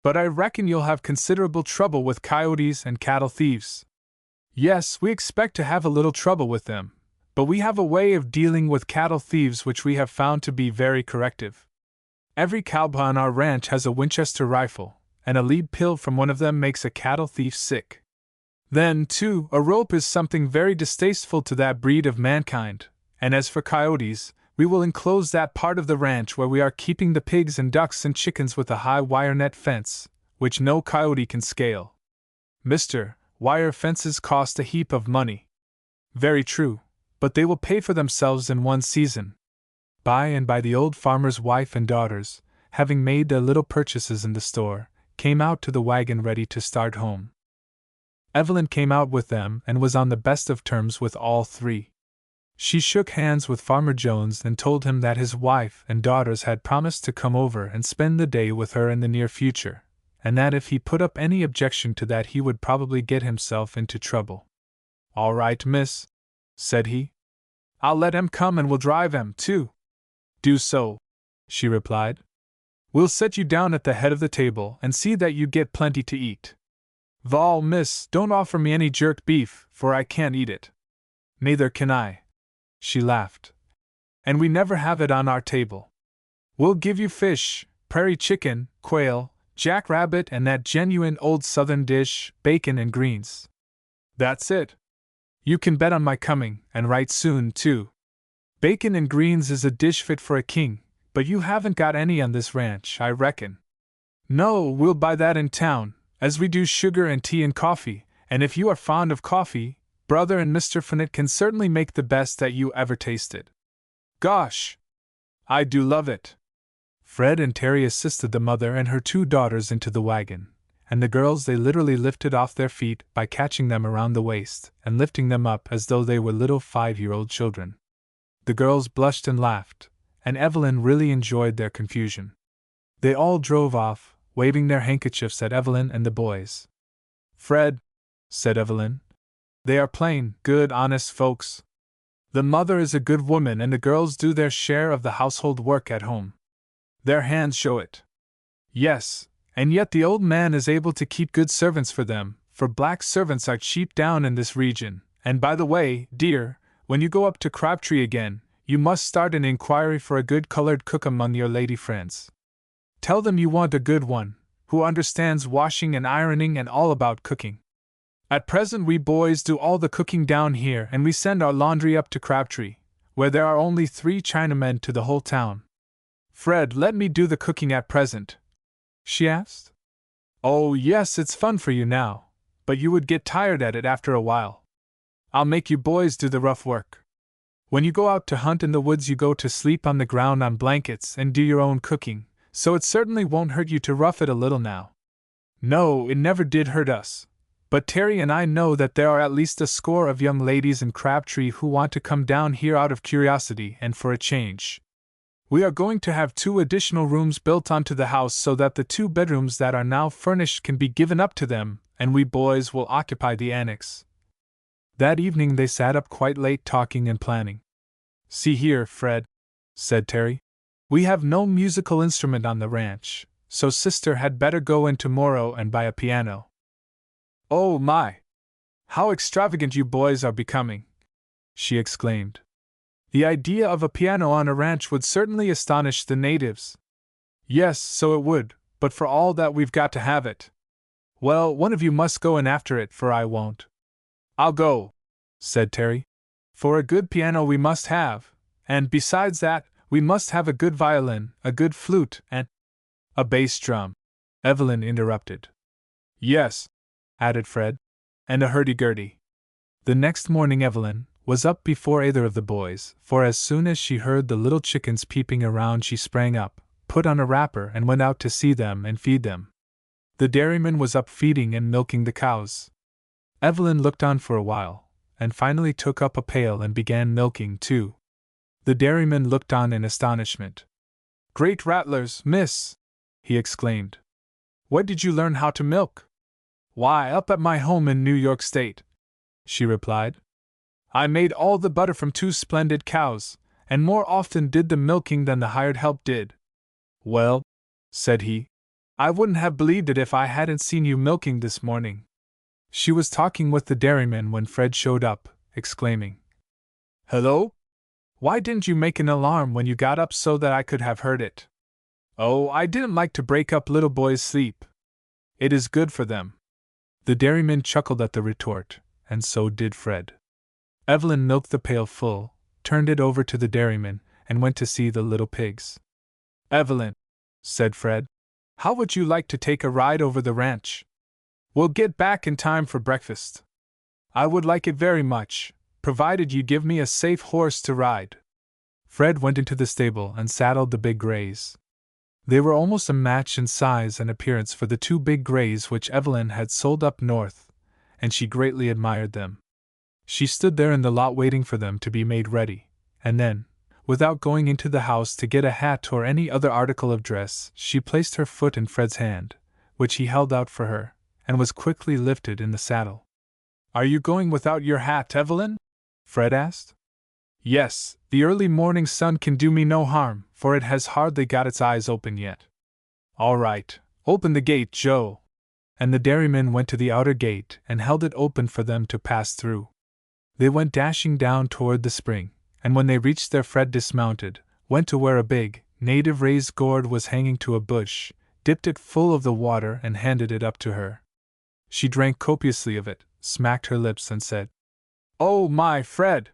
"But I reckon you'll have considerable trouble with coyotes and cattle thieves." "Yes, we expect to have a little trouble with them, but we have a way of dealing with cattle thieves which we have found to be very corrective. Every cowboy on our ranch has a Winchester rifle, and a lead pill from one of them makes a cattle thief sick. Then, too, a rope is something very distasteful to that breed of mankind, and as for coyotes, we will enclose that part of the ranch where we are keeping the pigs and ducks and chickens with a high wire net fence, which no coyote can scale. Mr. Wire fences cost a heap of money." "Very true, but they will pay for themselves in one season." By and by the old farmer's wife and daughters, having made their little purchases in the store, came out to the wagon ready to start home. Evelyn came out with them and was on the best of terms with all 3. She shook hands with Farmer Jones and told him that his wife and daughters had promised to come over and spend the day with her in the near future, and that if he put up any objection to that he would probably get himself into trouble. "All right, miss," said he. "I'll let 'em come and we'll drive 'em, too." "Do so," she replied. "We'll set you down at the head of the table and see that you get plenty to eat. Vol, miss, don't offer me any jerked beef, for I can't eat it." "Neither can I," she laughed. "And we never have it on our table. We'll give you fish, prairie chicken, quail, jackrabbit, and that genuine old Southern dish, bacon and greens. That's it. You can bet on my coming, and right soon, too. Bacon and greens is a dish fit for a king, but you haven't got any on this ranch, I reckon." "No, we'll buy that in town, as we do sugar and tea and coffee, and if you are fond of coffee, Brother and Mr. Fearnot can certainly make the best that you ever tasted." "Gosh! I do love it." Fred and Terry assisted the mother and her 2 daughters into the wagon, and the girls they literally lifted off their feet by catching them around the waist and lifting them up as though they were little 5-year-old children. The girls blushed and laughed, and Evelyn really enjoyed their confusion. They all drove off, waving their handkerchiefs at Evelyn and the boys. "Fred," said Evelyn, "they are plain, good, honest folks. The mother is a good woman and the girls do their share of the household work at home. Their hands show it." "Yes, and yet the old man is able to keep good servants for them, for black servants are cheap down in this region. And by the way, dear, when you go up to Crabtree again, you must start an inquiry for a good colored cook among your lady friends. Tell them you want a good one, who understands washing and ironing and all about cooking. At present we boys do all the cooking down here, and we send our laundry up to Crabtree, where there are only 3 Chinamen to the whole town. Fred, let me do the cooking at present, she asked. Oh, yes, it's fun for you now, but you would get tired at it after a while. I'll make you boys do the rough work. When you go out to hunt in the woods, you go to sleep on the ground on blankets and do your own cooking, so it certainly won't hurt you to rough it a little now. No, it never did hurt us. But Terry and I know that there are at least a score of young ladies in Crabtree who want to come down here out of curiosity and for a change. We are going to have 2 additional rooms built onto the house so that the 2 bedrooms that are now furnished can be given up to them, and we boys will occupy the annex. That evening they sat up quite late talking and planning. See here, Fred, said Terry. We have no musical instrument on the ranch, so sister had better go in tomorrow and buy a piano. Oh my! How extravagant you boys are becoming, she exclaimed. The idea of a piano on a ranch would certainly astonish the natives. Yes, so it would, but for all that we've got to have it. Well, one of you must go in after it, for I won't. I'll go, said Terry. For a good piano we must have, and besides that, we must have a good violin, a good flute, and a bass drum, Evelyn interrupted. Yes, added Fred, and a hurdy-gurdy. The next morning Evelyn was up before either of the boys, for as soon as she heard the little chickens peeping around she sprang up, put on a wrapper and went out to see them and feed them. The dairyman was up feeding and milking the cows. Evelyn looked on for a while, and finally took up a pail and began milking too. The dairyman looked on in astonishment. Great rattlers, miss! He exclaimed. Where did you learn how to milk? Why, up at my home in New York State, she replied. I made all the butter from 2 splendid cows, and more often did the milking than the hired help did. Well, said he, I wouldn't have believed it if I hadn't seen you milking this morning. She was talking with the dairyman when Fred showed up, exclaiming, Hello? Why didn't you make an alarm when you got up so that I could have heard it? Oh, I didn't like to break up little boys' sleep. It is good for them. The dairyman chuckled at the retort, and so did Fred. Evelyn milked the pail full, turned it over to the dairyman, and went to see the little pigs. Evelyn, said Fred, how would you like to take a ride over the ranch? We'll get back in time for breakfast. I would like it very much, provided you give me a safe horse to ride. Fred went into the stable and saddled the big grays. They were almost a match in size and appearance for the 2 big grays which Evelyn had sold up north, and she greatly admired them. She stood there in the lot waiting for them to be made ready, and then, without going into the house to get a hat or any other article of dress, she placed her foot in Fred's hand, which he held out for her, and was quickly lifted in the saddle. Are you going without your hat, Evelyn? Fred asked. Yes, the early morning sun can do me no harm, for it has hardly got its eyes open yet. All right, open the gate, Joe. And the dairyman went to the outer gate and held it open for them to pass through. They went dashing down toward the spring, and when they reached there Fred dismounted, went to where a big, native raised gourd was hanging to a bush, dipped it full of the water and handed it up to her. She drank copiously of it, smacked her lips and said, Oh, my Fred!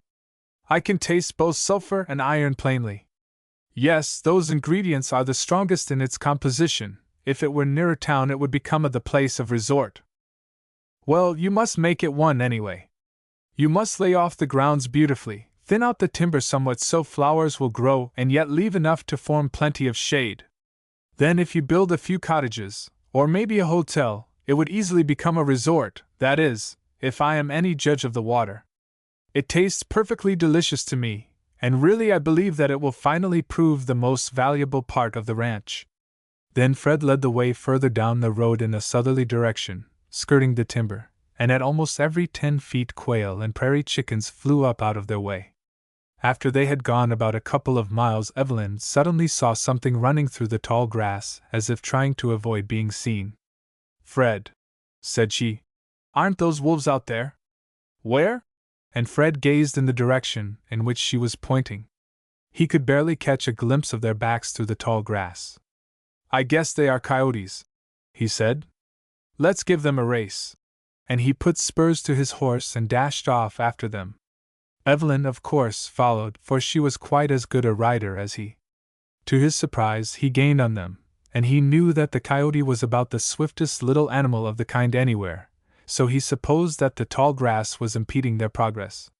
I can taste both sulfur and iron plainly. Yes, those ingredients are the strongest in its composition. If it were nearer town it would become the place of resort. Well, you must make it one anyway. You must lay off the grounds beautifully, thin out the timber somewhat so flowers will grow and yet leave enough to form plenty of shade. Then if you build a few cottages, or maybe a hotel, it would easily become a resort, that is, if I am any judge of the water. It tastes perfectly delicious to me, and really I believe that it will finally prove the most valuable part of the ranch. Then Fred led the way further down the road in a southerly direction, skirting the timber, and at almost every 10 feet quail and prairie chickens flew up out of their way. After they had gone about a couple of miles, Evelyn suddenly saw something running through the tall grass, as if trying to avoid being seen. "Fred," said she, "aren't those wolves out there?" "Where?" And Fred gazed in the direction in which she was pointing. He could barely catch a glimpse of their backs through the tall grass. "I guess they are coyotes," he said. "Let's give them a race." And he put spurs to his horse and dashed off after them. Evelyn, of course, followed, for she was quite as good a rider as he. To his surprise, he gained on them, and he knew that the coyote was about the swiftest little animal of the kind anywhere, so he supposed that the tall grass was impeding their progress.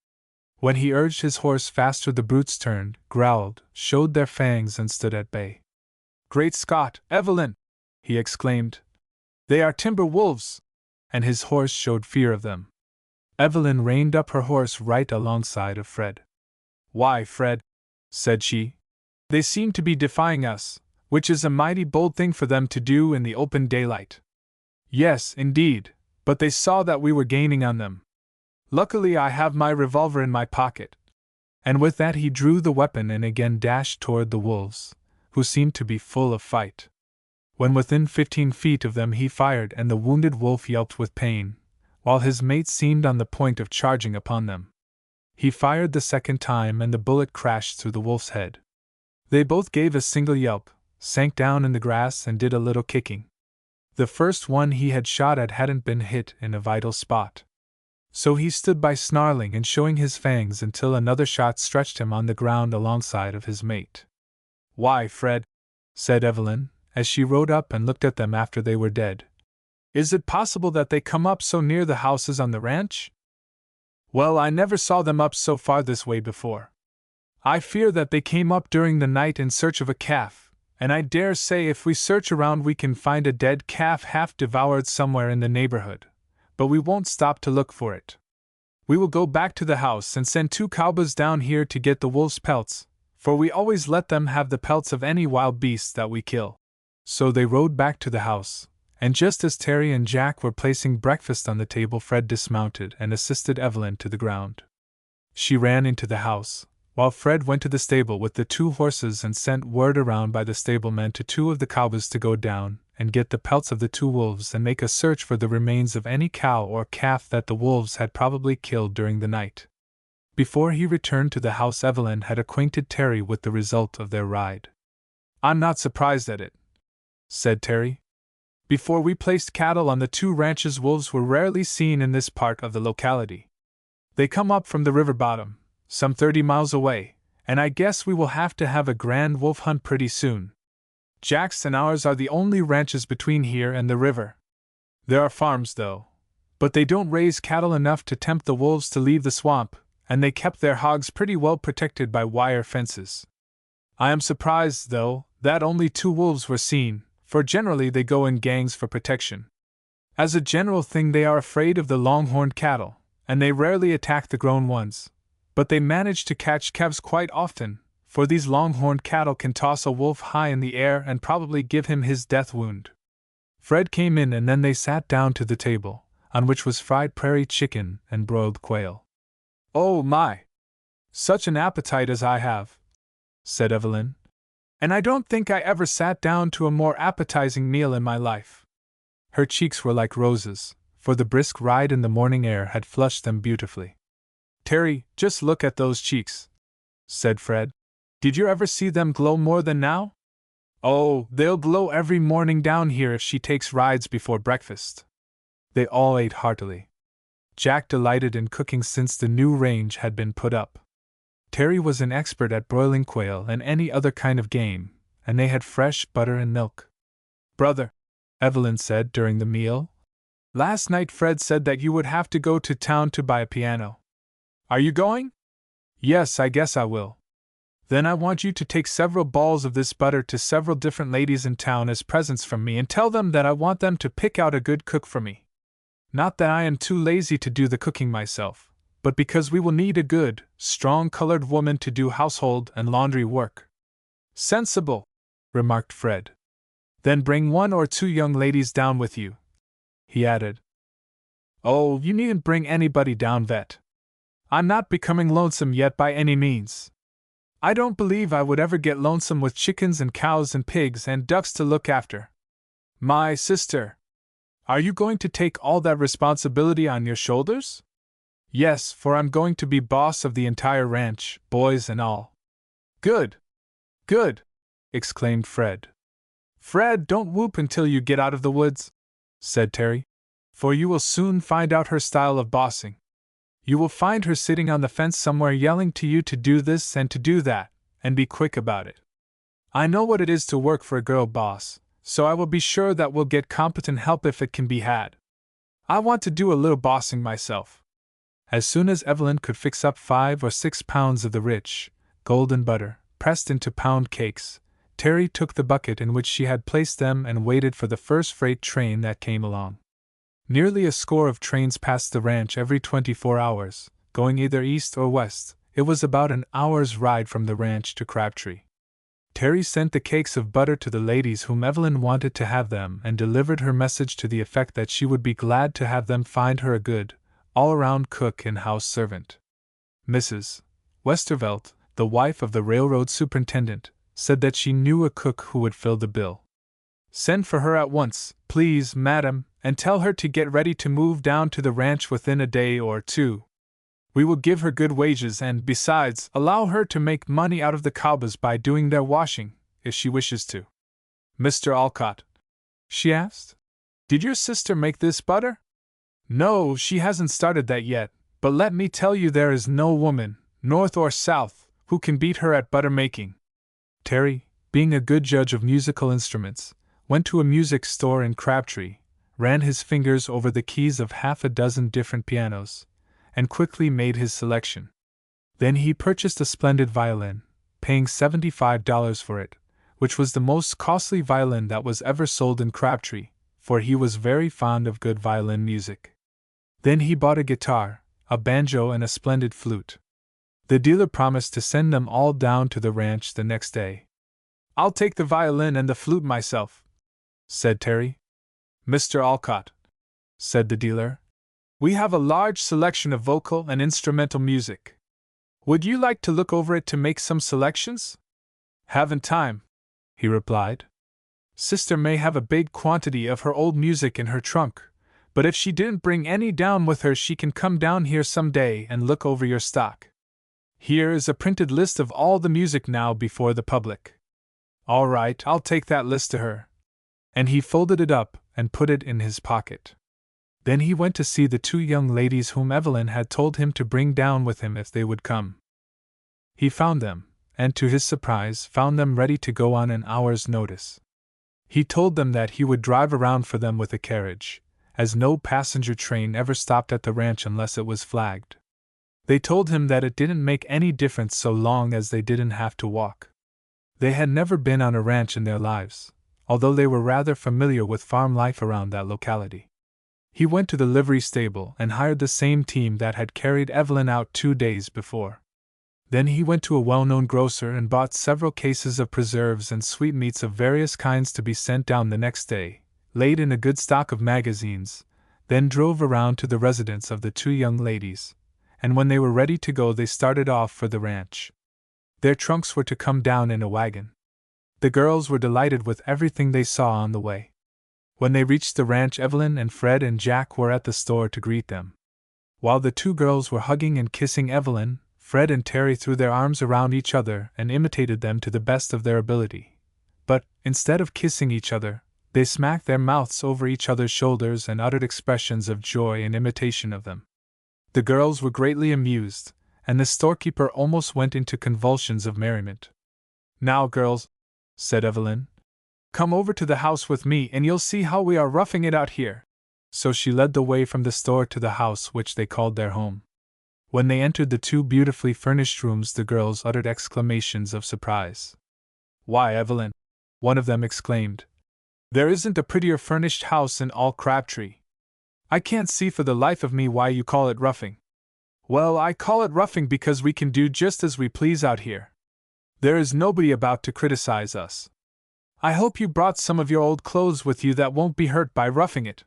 When he urged his horse faster, the brutes turned, growled, showed their fangs, and stood at bay. "Great Scott, Evelyn!" he exclaimed. "They are timber wolves!" And his horse showed fear of them. Evelyn reined up her horse right alongside of Fred. "Why, Fred," said she, "they seem to be defying us, which is a mighty bold thing for them to do in the open daylight." "Yes, indeed, but they saw that we were gaining on them. Luckily I have my revolver in my pocket." And with that he drew the weapon and again dashed toward the wolves, who seemed to be full of fight. When within 15 feet of them he fired, and the wounded wolf yelped with pain, while his mate seemed on the point of charging upon them. He fired the second time, and the bullet crashed through the wolf's head. They both gave a single yelp, sank down in the grass, and did a little kicking. The first one he had shot at hadn't been hit in a vital spot. So he stood by snarling and showing his fangs until another shot stretched him on the ground alongside of his mate. "Why, Fred," said Evelyn, as she rode up and looked at them after they were dead, "is it possible that they come up so near the houses on the ranch? Well, I never saw them up so far this way before. I fear that they came up during the night in search of a calf, and I dare say if we search around we can find a dead calf half devoured somewhere in the neighborhood, but we won't stop to look for it. We will go back to the house and send 2 cowboys down here to get the wolves' pelts, for we always let them have the pelts of any wild beasts that we kill." So they rode back to the house, and just as Terry and Jack were placing breakfast on the table, Fred dismounted and assisted Evelyn to the ground. She ran into the house, while Fred went to the stable with the 2 horses and sent word around by the stablemen to 2 of the cowboys to go down and get the pelts of the 2 wolves and make a search for the remains of any cow or calf that the wolves had probably killed during the night. Before he returned to the house, Evelyn had acquainted Terry with the result of their ride. "I'm not surprised at it," said Terry. "Before we placed cattle on the 2 ranches, wolves were rarely seen in this part of the locality. They come up from the river bottom, some 30 miles away, and I guess we will have to have a grand wolf hunt pretty soon. Jack's and ours are the only ranches between here and the river. There are farms, though, but they don't raise cattle enough to tempt the wolves to leave the swamp, and they kept their hogs pretty well protected by wire fences. I am surprised, though, that only 2 wolves were seen, for generally they go in gangs for protection. As a general thing, they are afraid of the longhorned cattle, and they rarely attack the grown ones, but they manage to catch calves quite often, for these longhorned cattle can toss a wolf high in the air and probably give him his death wound." Fred came in, and then they sat down to the table, on which was fried prairie chicken and broiled quail. "Oh my! Such an appetite as I have," said Evelyn. "And I don't think I ever sat down to a more appetizing meal in my life." Her cheeks were like roses, for the brisk ride in the morning air had flushed them beautifully. "Terry, just look at those cheeks," said Fred. "Did you ever see them glow more than now? Oh, they'll glow every morning down here if she takes rides before breakfast." They all ate heartily. Jack delighted in cooking since the new range had been put up. Terry was an expert at broiling quail and any other kind of game, and they had fresh butter and milk. "Brother," Evelyn said during the meal, "last night Fred said that you would have to go to town to buy a piano. Are you going?" "Yes, I guess I will." "Then I want you to take several balls of this butter to several different ladies in town as presents from me, and tell them that I want them to pick out a good cook for me. Not that I am too lazy to do the cooking myself, but because we will need a good, strong colored woman to do household and laundry work." "Sensible," remarked Fred. "Then bring 1 or 2 young ladies down with you," he added. "Oh, you needn't bring anybody down, Vet," I'm not becoming lonesome yet by any means. I don't believe I would ever get lonesome with chickens and cows and pigs and ducks to look after. My sister, are you going to take all that responsibility on your shoulders? Yes, for I'm going to be boss of the entire ranch, boys and all. Good! Good! Exclaimed Fred. Fred, don't whoop until you get out of the woods, said Terry, for you will soon find out her style of bossing. You will find her sitting on the fence somewhere yelling to you to do this and to do that, and be quick about it. I know what it is to work for a girl boss, so I will be sure that we'll get competent help if it can be had. I want to do a little bossing myself. As soon as Evelyn could fix up 5 or 6 pounds of the rich, golden butter, pressed into pound cakes, Terry took the bucket in which she had placed them and waited for the first freight train that came along. Nearly a score of trains passed the ranch every 24 hours, going either east or west. It was about an hour's ride from the ranch to Crabtree. Terry sent the cakes of butter to the ladies whom Evelyn wanted to have them and delivered her message to the effect that she would be glad to have them find her a good, all-around cook and house servant. Mrs. Westervelt, the wife of the railroad superintendent, said that she knew a cook who would fill the bill. Send for her at once, please, madam, and tell her to get ready to move down to the ranch within a day or 2. We will give her good wages and, besides, allow her to make money out of the cowboys by doing their washing, if she wishes to. Mr. Alcott, she asked, did your sister make this butter? No, she hasn't started that yet, but let me tell you there is no woman, north or south, who can beat her at butter making. Terry, being a good judge of musical instruments, went to a music store in Crabtree, ran his fingers over the keys of half a dozen different pianos, and quickly made his selection. Then he purchased a splendid violin, paying $75 for it, which was the most costly violin that was ever sold in Crabtree, for he was very fond of good violin music. Then he bought a guitar, a banjo, and a splendid flute. The dealer promised to send them all down to the ranch the next day. I'll take the violin and the flute myself, said Terry. Mr. Alcott, said the dealer, we have a large selection of vocal and instrumental music. Would you like to look over it to make some selections? Haven't time, he replied. Sister may have a big quantity of her old music in her trunk, but if she didn't bring any down with her, she can come down here some day and look over your stock. Here is a printed list of all the music now before the public. All right, I'll take that list to her. And he folded it up and put it in his pocket. Then he went to see the 2 young ladies whom Evelyn had told him to bring down with him if they would come. He found them, and to his surprise found them ready to go on an hour's notice. He told them that he would drive around for them with a carriage, as no passenger train ever stopped at the ranch unless it was flagged. They told him that it didn't make any difference so long as they didn't have to walk. They had never been on a ranch in their lives, although they were rather familiar with farm life around that locality. He went to the livery stable and hired the same team that had carried Evelyn out 2 days before. Then he went to a well-known grocer and bought several cases of preserves and sweetmeats of various kinds to be sent down the next day, laid in a good stock of magazines, then drove around to the residence of the 2 young ladies, and when they were ready to go they started off for the ranch. Their trunks were to come down in a wagon. The girls were delighted with everything they saw on the way. When they reached the ranch, Evelyn and Fred and Jack were at the store to greet them. While the 2 girls were hugging and kissing Evelyn, Fred and Terry threw their arms around each other and imitated them to the best of their ability. But, instead of kissing each other, they smacked their mouths over each other's shoulders and uttered expressions of joy in imitation of them. The girls were greatly amused, and the storekeeper almost went into convulsions of merriment. Now, girls, said Evelyn, come over to the house with me and you'll see how we are roughing it out here. So she led the way from the store to the house which they called their home. When they entered the 2 beautifully furnished rooms, the girls uttered exclamations of surprise. Why, Evelyn, one of them exclaimed, there isn't a prettier furnished house in all Crabtree. I can't see for the life of me why you call it roughing. Well, I call it roughing because we can do just as we please out here. There is nobody about to criticize us. I hope you brought some of your old clothes with you that won't be hurt by roughing it.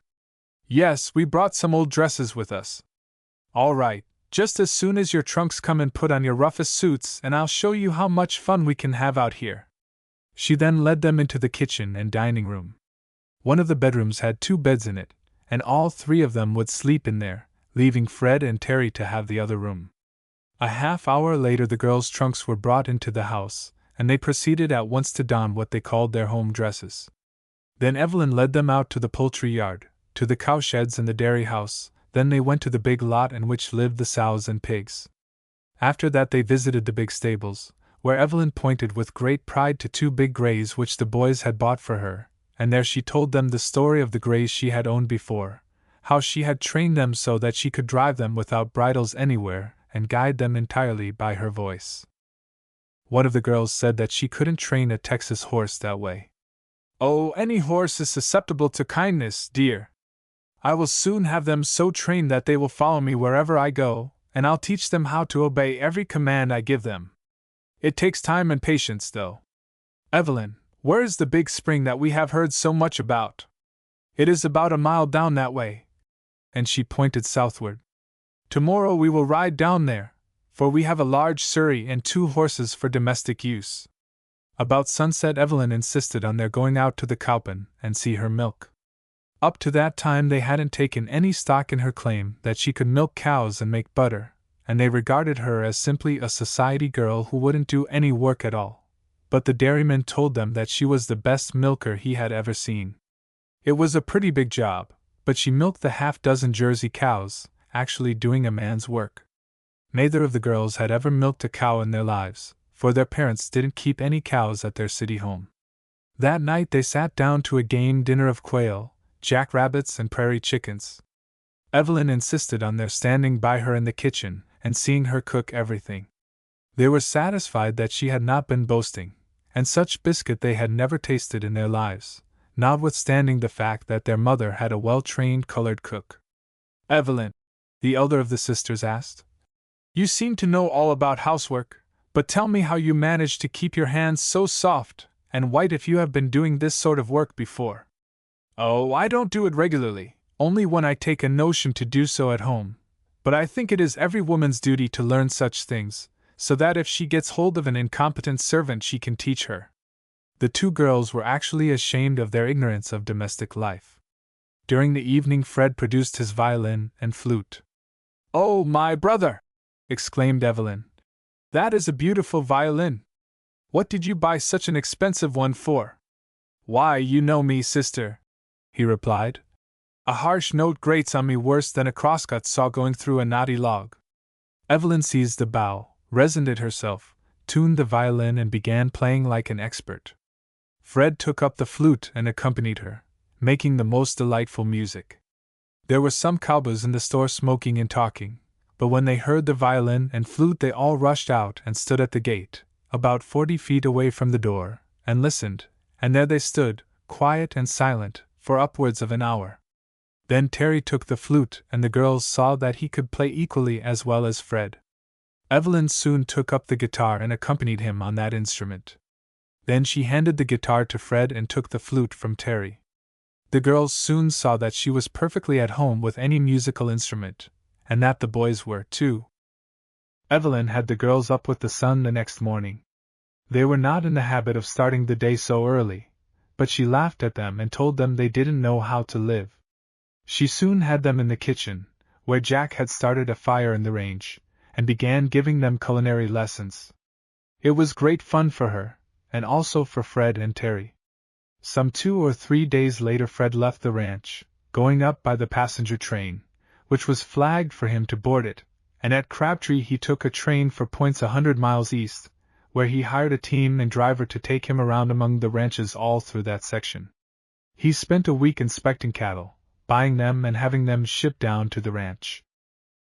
Yes, we brought some old dresses with us. All right, Just as soon as your trunks come and put on your roughest suits, and I'll show you how much fun we can have out here." She then led them into the kitchen and dining room. One of the bedrooms had 2 beds in it, and all 3 of them would sleep in there, leaving Fred and Terry to have the other room. A half-hour later the girls' trunks were brought into the house, and they proceeded at once to don what they called their home dresses. Then Evelyn led them out to the poultry yard, to the cowsheds and the dairy house. Then they went to the big lot in which lived the sows and pigs. After that they visited the big stables, where Evelyn pointed with great pride to 2 big greys which the boys had bought for her, and there she told them the story of the greys she had owned before, how she had trained them so that she could drive them without bridles anywhere, and guide them entirely by her voice. One of the girls said that she couldn't train a Texas horse that way. "Oh, any horse is susceptible to kindness, dear. I will soon have them so trained that they will follow me wherever I go, and I'll teach them how to obey every command I give them. It takes time and patience, though. Evelyn, where is the big spring that we have heard so much about?" "It is about a mile down that way," and she pointed southward. "Tomorrow we will ride down there, for we have a large surrey and 2 horses for domestic use." About sunset Evelyn insisted on their going out to the cowpen and see her milk. Up to that time they hadn't taken any stock in her claim that she could milk cows and make butter, and they regarded her as simply a society girl who wouldn't do any work at all. But the dairyman told them that she was the best milker he had ever seen. It was a pretty big job, but she milked the half-dozen Jersey cows, actually doing a man's work. Neither of the girls had ever milked a cow in their lives, for their parents didn't keep any cows at their city home. That night they sat down to a game dinner of quail, jackrabbits, and prairie chickens. Evelyn insisted on their standing by her in the kitchen and seeing her cook everything. They were satisfied that she had not been boasting, and such biscuit they had never tasted in their lives, notwithstanding the fact that their mother had a well-trained colored cook. "Evelyn," the elder of the sisters asked, "you seem to know all about housework, but tell me how you manage to keep your hands so soft and white if you have been doing this sort of work before." "Oh, I don't do it regularly, only when I take a notion to do so at home, but I think it is every woman's duty to learn such things, so that if she gets hold of an incompetent servant she can teach her." The 2 girls were actually ashamed of their ignorance of domestic life. During the evening Fred produced his violin and flute. "Oh, my brother!" exclaimed Evelyn. "That is a beautiful violin. What did you buy such an expensive one for?" "Why, you know me, sister," he replied. "A harsh note grates on me worse than a crosscut saw going through a knotty log." Evelyn seized the bow, resined it herself, tuned the violin, and began playing like an expert. Fred took up the flute and accompanied her, making the most delightful music. There were some cowboys in the store smoking and talking, but when they heard the violin and flute they all rushed out and stood at the gate, about 40 feet away from the door, and listened, and there they stood, quiet and silent, for upwards of an hour. Then Terry took the flute, and the girls saw that he could play equally as well as Fred. Evelyn soon took up the guitar and accompanied him on that instrument. Then she handed the guitar to Fred and took the flute from Terry. The girls soon saw that she was perfectly at home with any musical instrument, and that the boys were, too. Evelyn had the girls up with the sun the next morning. They were not in the habit of starting the day so early, but she laughed at them and told them they didn't know how to live. She soon had them in the kitchen, where Jack had started a fire in the range, and began giving them culinary lessons. It was great fun for her, and also for Fred and Terry. Some 2 or 3 days later Fred left the ranch, going up by the passenger train, which was flagged for him to board it, and at Crabtree he took a train for points 100 miles east, where he hired a team and driver to take him around among the ranches all through that section. He spent a week inspecting cattle, buying them and having them shipped down to the ranch.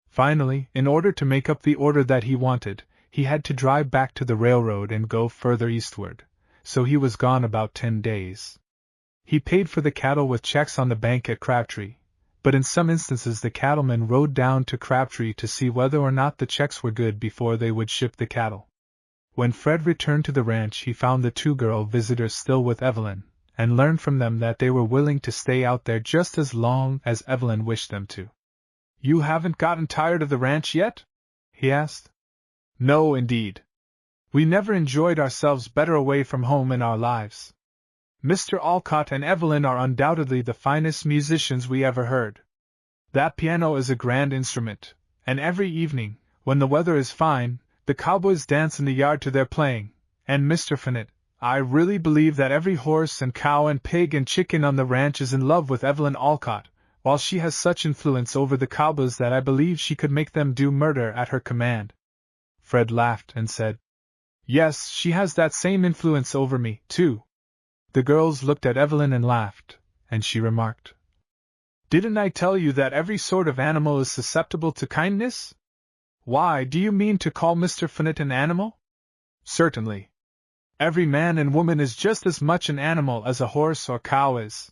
Finally, in order to make up the order that he wanted, he had to drive back to the railroad and go further eastward, so he was gone about 10 days. He paid for the cattle with checks on the bank at Crabtree, but in some instances the cattlemen rode down to Crabtree to see whether or not the checks were good before they would ship the cattle. When Fred returned to the ranch he found the 2 girl visitors still with Evelyn, and learned from them that they were willing to stay out there just as long as Evelyn wished them to. "You haven't gotten tired of the ranch yet?" he asked. No, indeed. We never enjoyed ourselves better away from home in our lives. Mr. Alcott and Evelyn are undoubtedly the finest musicians we ever heard. That piano is a grand instrument, and every evening, when the weather is fine, the cowboys dance in the yard to their playing, and Mr. Fearnot, I really believe that every horse and cow and pig and chicken on the ranch is in love with Evelyn Alcott, while she has such influence over the cowboys that I believe she could make them do murder at her command. Fred laughed and said, Yes, she has that same influence over me, too. The girls looked at Evelyn and laughed, and she remarked, Didn't I tell you that every sort of animal is susceptible to kindness? Why, do you mean to call Mr. Fearnot an animal? Certainly. Every man and woman is just as much an animal as a horse or cow is.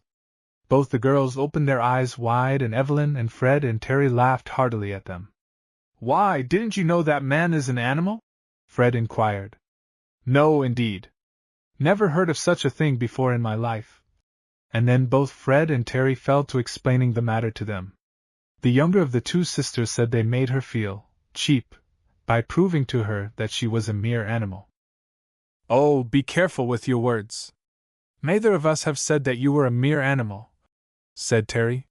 Both the girls opened their eyes wide, and Evelyn and Fred and Terry laughed heartily at them. Why, didn't you know that man is an animal? Fred inquired. No, indeed. Never heard of such a thing before in my life. And then both Fred and Terry fell to explaining the matter to them. The younger of the two sisters said they made her feel cheap by proving to her that she was a mere animal. Oh, be careful with your words. Neither of us have said that you were a mere animal, said Terry.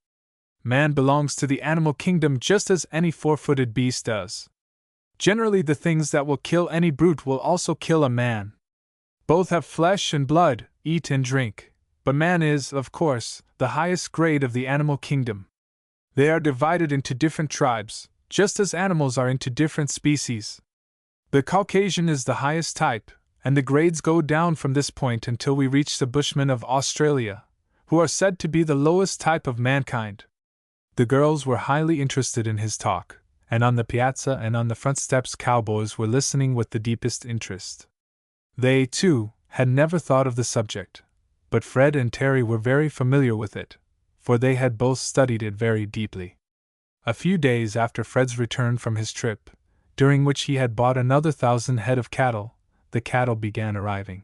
Man belongs to the animal kingdom just as any four-footed beast does. Generally, the things that will kill any brute will also kill a man. Both have flesh and blood, eat and drink, but man is, of course, the highest grade of the animal kingdom. They are divided into different tribes, just as animals are into different species. The Caucasian is the highest type, and the grades go down from this point until we reach the Bushmen of Australia, who are said to be the lowest type of mankind. The girls were highly interested in his talk, and on the piazza and on the front steps cowboys were listening with the deepest interest. They, too, had never thought of the subject, but Fred and Terry were very familiar with it, for they had both studied it very deeply. A few days after Fred's return from his trip, during which he had bought another 1,000 head of cattle, the cattle began arriving.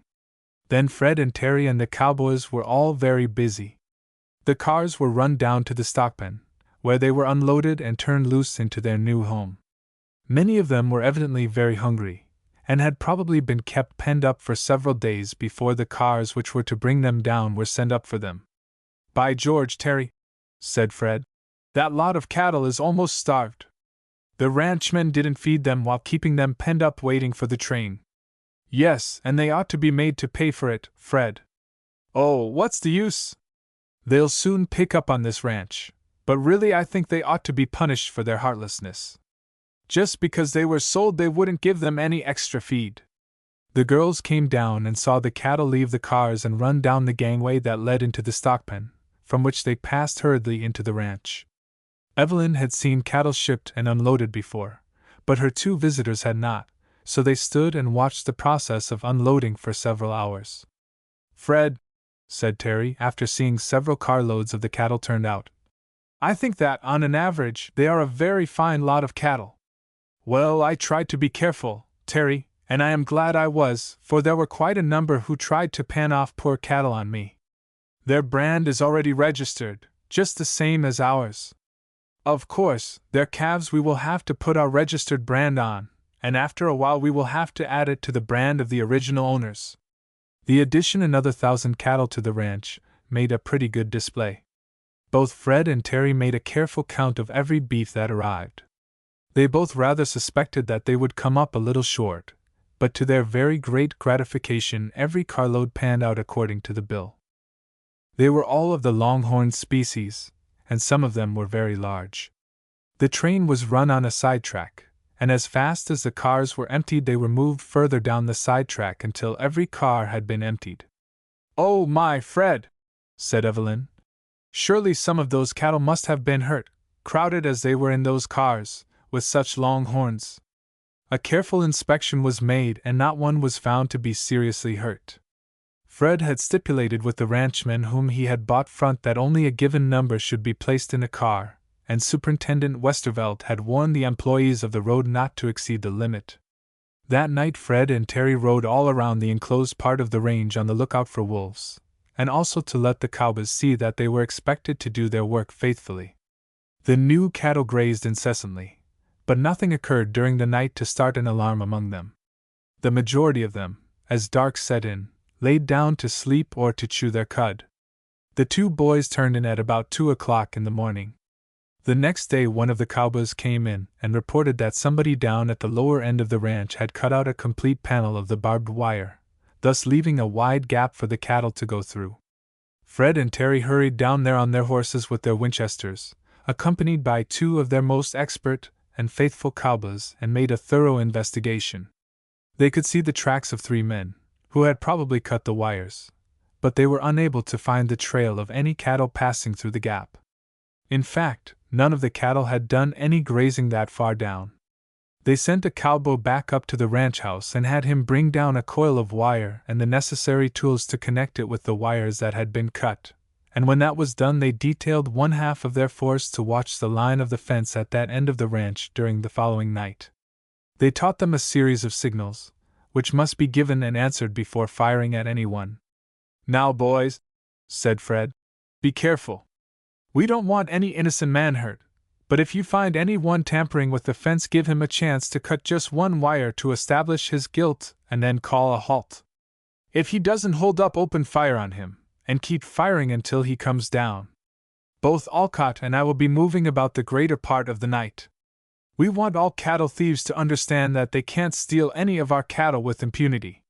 Then Fred and Terry and the cowboys were all very busy. The cars were run down to the stockpen, where they were unloaded and turned loose into their new home. Many of them were evidently very hungry, and had probably been kept penned up for several days before the cars which were to bring them down were sent up for them. By George, Terry, said Fred, that lot of cattle is almost starved. The ranchmen didn't feed them while keeping them penned up waiting for the train. Yes, and they ought to be made to pay for it, Fred. Oh, what's the use? They'll soon pick up on this ranch, but really I think they ought to be punished for their heartlessness. Just because they were sold they wouldn't give them any extra feed. The girls came down and saw the cattle leave the cars and run down the gangway that led into the stockpen, from which they passed hurriedly into the ranch. Evelyn had seen cattle shipped and unloaded before, but her two visitors had not, so they stood and watched the process of unloading for several hours. Fred, said Terry, after seeing several carloads of the cattle turned out, I think that, on an average, they are a very fine lot of cattle. Well, I tried to be careful, Terry, and I am glad I was, for there were quite a number who tried to pan off poor cattle on me. Their brand is already registered, just the same as ours. Of course, their calves we will have to put our registered brand on, and after a while we will have to add it to the brand of the original owners. The addition another 1,000 cattle to the ranch made a pretty good display. Both Fred and Terry made a careful count of every beef that arrived. They both rather suspected that they would come up a little short, but to their very great gratification every carload panned out according to the bill. They were all of the longhorn species, and some of them were very large. The train was run on a sidetrack, and as fast as the cars were emptied they were moved further down the sidetrack until every car had been emptied. Oh my, Fred, said Evelyn. Surely some of those cattle must have been hurt, crowded as they were in those cars, with such long horns. A careful inspection was made and not one was found to be seriously hurt. Fred had stipulated with the ranchmen whom he had bought front that only a given number should be placed in a car, and Superintendent Westervelt had warned the employees of the road not to exceed the limit. That night Fred and Terry rode all around the enclosed part of the range on the lookout for wolves, and also to let the cowboys see that they were expected to do their work faithfully. The new cattle grazed incessantly, but nothing occurred during the night to start an alarm among them. The majority of them, as dark set in, laid down to sleep or to chew their cud. The two boys turned in at about 2 o'clock in the morning. The next day one of the cowboys came in and reported that somebody down at the lower end of the ranch had cut out a complete panel of the barbed wire, thus leaving a wide gap for the cattle to go through. Fred and Terry hurried down there on their horses with their Winchesters, accompanied by 2 of their most expert and faithful cowboys, and made a thorough investigation. They could see the tracks of 3 men, who had probably cut the wires, but they were unable to find the trail of any cattle passing through the gap. In fact, none of the cattle had done any grazing that far down. They sent a cowboy back up to the ranch house and had him bring down a coil of wire and the necessary tools to connect it with the wires that had been cut, and when that was done they detailed 1/2 of their force to watch the line of the fence at that end of the ranch during the following night. They taught them a series of signals, which must be given and answered before firing at anyone. "Now, boys," said Fred, "be careful. We don't want any innocent man hurt, but if you find anyone tampering with the fence, give him a chance to cut just 1 wire to establish his guilt and then call a halt. If he doesn't hold up, open fire on him, and keep firing until he comes down. Both Alcott and I will be moving about the greater part of the night. We want all cattle thieves to understand that they can't steal any of our cattle with impunity."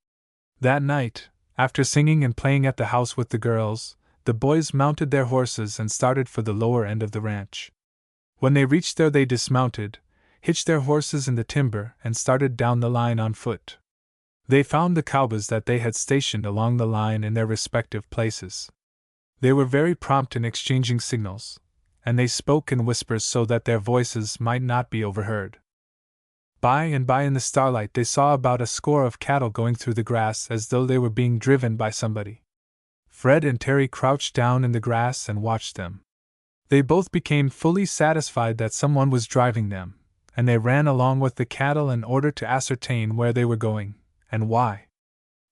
That night, after singing and playing at the house with the girls, the boys mounted their horses and started for the lower end of the ranch. When they reached there, they dismounted, hitched their horses in the timber, and started down the line on foot. They found the cowboys that they had stationed along the line in their respective places. They were very prompt in exchanging signals, and they spoke in whispers so that their voices might not be overheard. By and by in the starlight they saw about a score of cattle going through the grass as though they were being driven by somebody. Fred and Terry crouched down in the grass and watched them. They both became fully satisfied that someone was driving them, and they ran along with the cattle in order to ascertain where they were going, and why.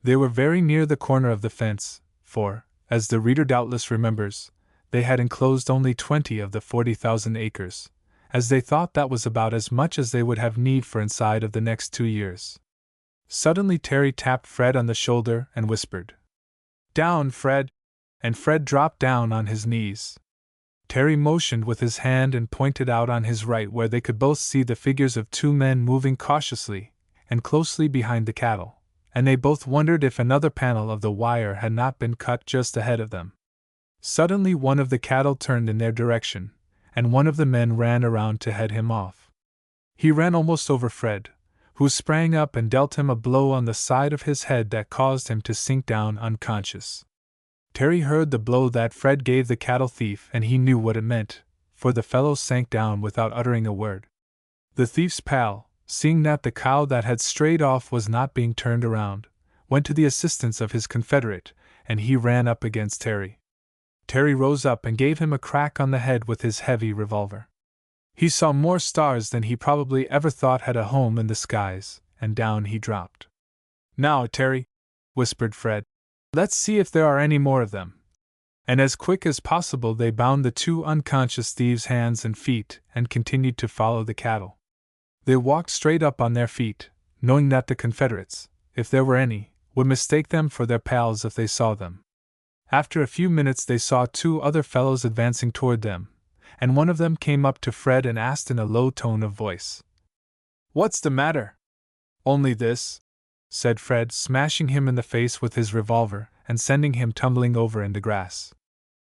They were very near the corner of the fence, for, as the reader doubtless remembers, they had enclosed only 20 of the 40,000 acres, as they thought that was about as much as they would have need for inside of the next 2 years. Suddenly Terry tapped Fred on the shoulder and whispered, "Down, Fred!" and Fred dropped down on his knees. Terry motioned with his hand and pointed out on his right, where they could both see the figures of 2 men moving cautiously and closely behind the cattle, and they both wondered if another panel of the wire had not been cut just ahead of them. Suddenly one of the cattle turned in their direction, and one of the men ran around to head him off. He ran almost over Fred, who sprang up and dealt him a blow on the side of his head that caused him to sink down unconscious. Terry heard the blow that Fred gave the cattle thief, and he knew what it meant, for the fellow sank down without uttering a word. The thief's pal, seeing that the cow that had strayed off was not being turned around, went to the assistance of his confederate, and he ran up against Terry. Terry rose up and gave him a crack on the head with his heavy revolver. He saw more stars than he probably ever thought had a home in the skies, and down he dropped. "Now, Terry," whispered Fred, "let's see if there are any more of them." And as quick as possible they bound the 2 unconscious thieves' hands and feet and continued to follow the cattle. They walked straight up on their feet, knowing that the Confederates, if there were any, would mistake them for their pals if they saw them. After a few minutes they saw 2 other fellows advancing toward them, and one of them came up to Fred and asked in a low tone of voice, "What's the matter?" "Only this," said Fred, smashing him in the face with his revolver and sending him tumbling over in the grass.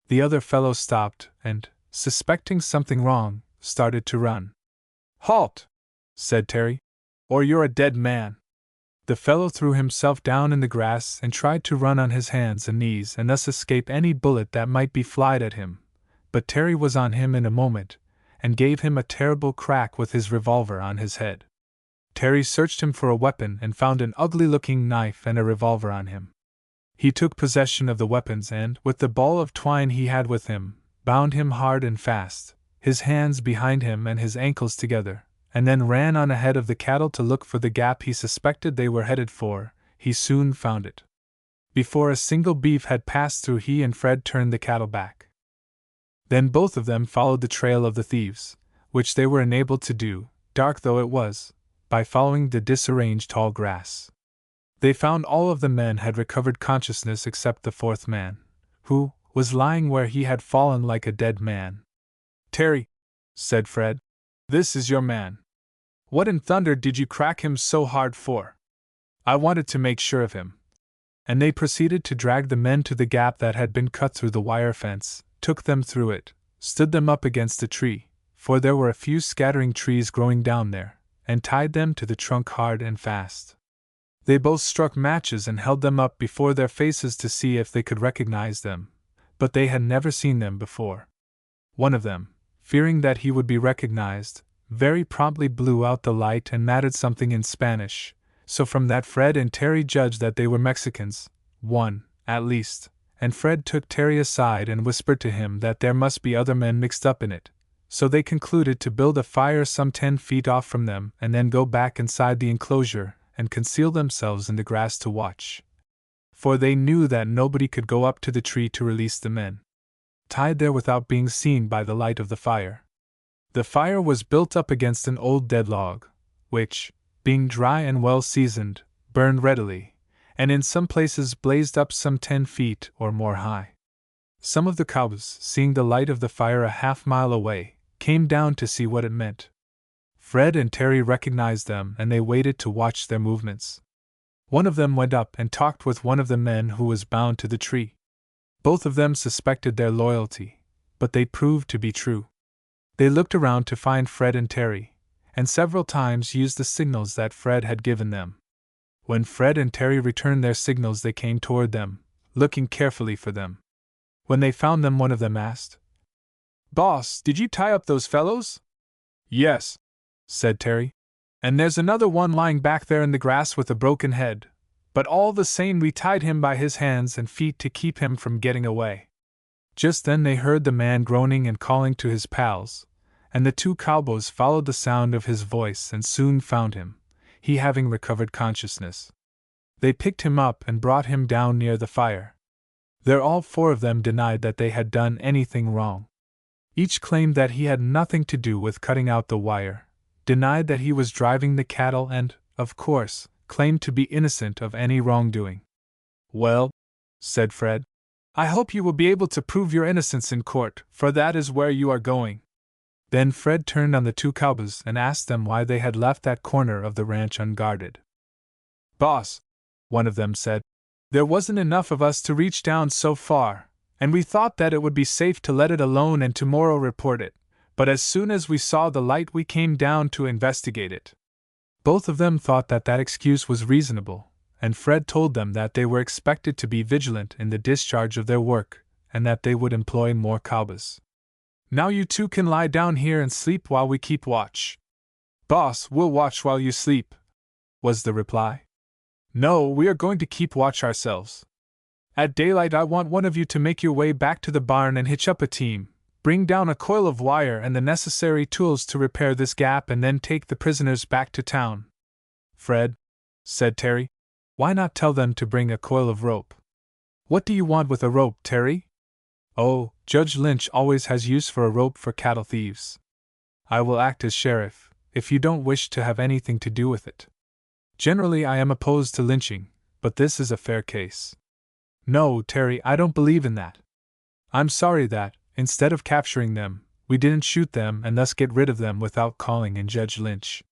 The other fellow stopped and, suspecting something wrong, started to run. "Halt!" said Terry, "or you're a dead man." The fellow threw himself down in the grass and tried to run on his hands and knees and thus escape any bullet that might be fired at him, but Terry was on him in a moment, and gave him a terrible crack with his revolver on his head. Terry searched him for a weapon and found an ugly-looking knife and a revolver on him. He took possession of the weapons and, with the ball of twine he had with him, bound him hard and fast, his hands behind him and his ankles together, and then ran on ahead of the cattle to look for the gap he suspected they were headed for. He soon found it. Before a single beef had passed through, he and Fred turned the cattle back. Then both of them followed the trail of the thieves, which they were enabled to do, dark though it was, by following the disarranged tall grass. They found all of the men had recovered consciousness except the fourth man, who was lying where he had fallen like a dead man. "Terry," said Fred, "this is your man. What in thunder did you crack him so hard for?" "I wanted to make sure of him." And they proceeded to drag the men to the gap that had been cut through the wire fence, took them through it, stood them up against a tree, for there were a few scattering trees growing down there, and tied them to the trunk hard and fast. They both struck matches and held them up before their faces to see if they could recognize them, but they had never seen them before. One of them, fearing that he would be recognized, very promptly blew out the light and muttered something in Spanish, so from that Fred and Terry judged that they were Mexicans, one, at least, and Fred took Terry aside and whispered to him that there must be other men mixed up in it, so they concluded to build a fire some 10 feet off from them and then go back inside the enclosure and conceal themselves in the grass to watch. For they knew that nobody could go up to the tree to release the men tied there without being seen by the light of the fire. The fire was built up against an old dead log, which, being dry and well seasoned, burned readily, and in some places blazed up some 10 feet or more high. Some of the cowboys, seeing the light of the fire a half-mile away, came down to see what it meant. Fred and Terry recognized them and they waited to watch their movements. One of them went up and talked with one of the men who was bound to the tree. Both of them suspected their loyalty, but they proved to be true. They looked around to find Fred and Terry, and several times used the signals that Fred had given them. When Fred and Terry returned their signals, they came toward them, looking carefully for them. When they found them, one of them asked, "Boss, did you tie up those fellows?" "Yes," said Terry. "And there's another one lying back there in the grass with a broken head, but all the same we tied him by his hands and feet to keep him from getting away." Just then they heard the man groaning and calling to his pals, and the two cowboys followed the sound of his voice and soon found him, he having recovered consciousness. They picked him up and brought him down near the fire. There all four of them denied that they had done anything wrong. Each claimed that he had nothing to do with cutting out the wire, denied that he was driving the cattle and, of course, claimed to be innocent of any wrongdoing. "Well," said Fred, "I hope you will be able to prove your innocence in court, for that is where you are going." Then Fred turned on the two cowboys and asked them why they had left that corner of the ranch unguarded. "Boss," one of them said, "there wasn't enough of us to reach down so far, and we thought that it would be safe to let it alone and tomorrow report it, but as soon as we saw the light we came down to investigate it." Both of them thought that that excuse was reasonable, and Fred told them that they were expected to be vigilant in the discharge of their work, and that they would employ more cowboys. "Now you two can lie down here and sleep while we keep watch." "Boss, we'll watch while you sleep," was the reply. "No, we are going to keep watch ourselves. At daylight I want one of you to make your way back to the barn and hitch up a team, bring down a coil of wire and the necessary tools to repair this gap and then take the prisoners back to town." "Fred," said Terry, "why not tell them to bring a coil of rope?" "What do you want with a rope, Terry?" "Oh, Judge Lynch always has use for a rope for cattle thieves. I will act as sheriff, if you don't wish to have anything to do with it. Generally I am opposed to lynching, but this is a fair case." "No, Terry, I don't believe in that. I'm sorry that, instead of capturing them, we didn't shoot them and thus get rid of them without calling in Judge Lynch.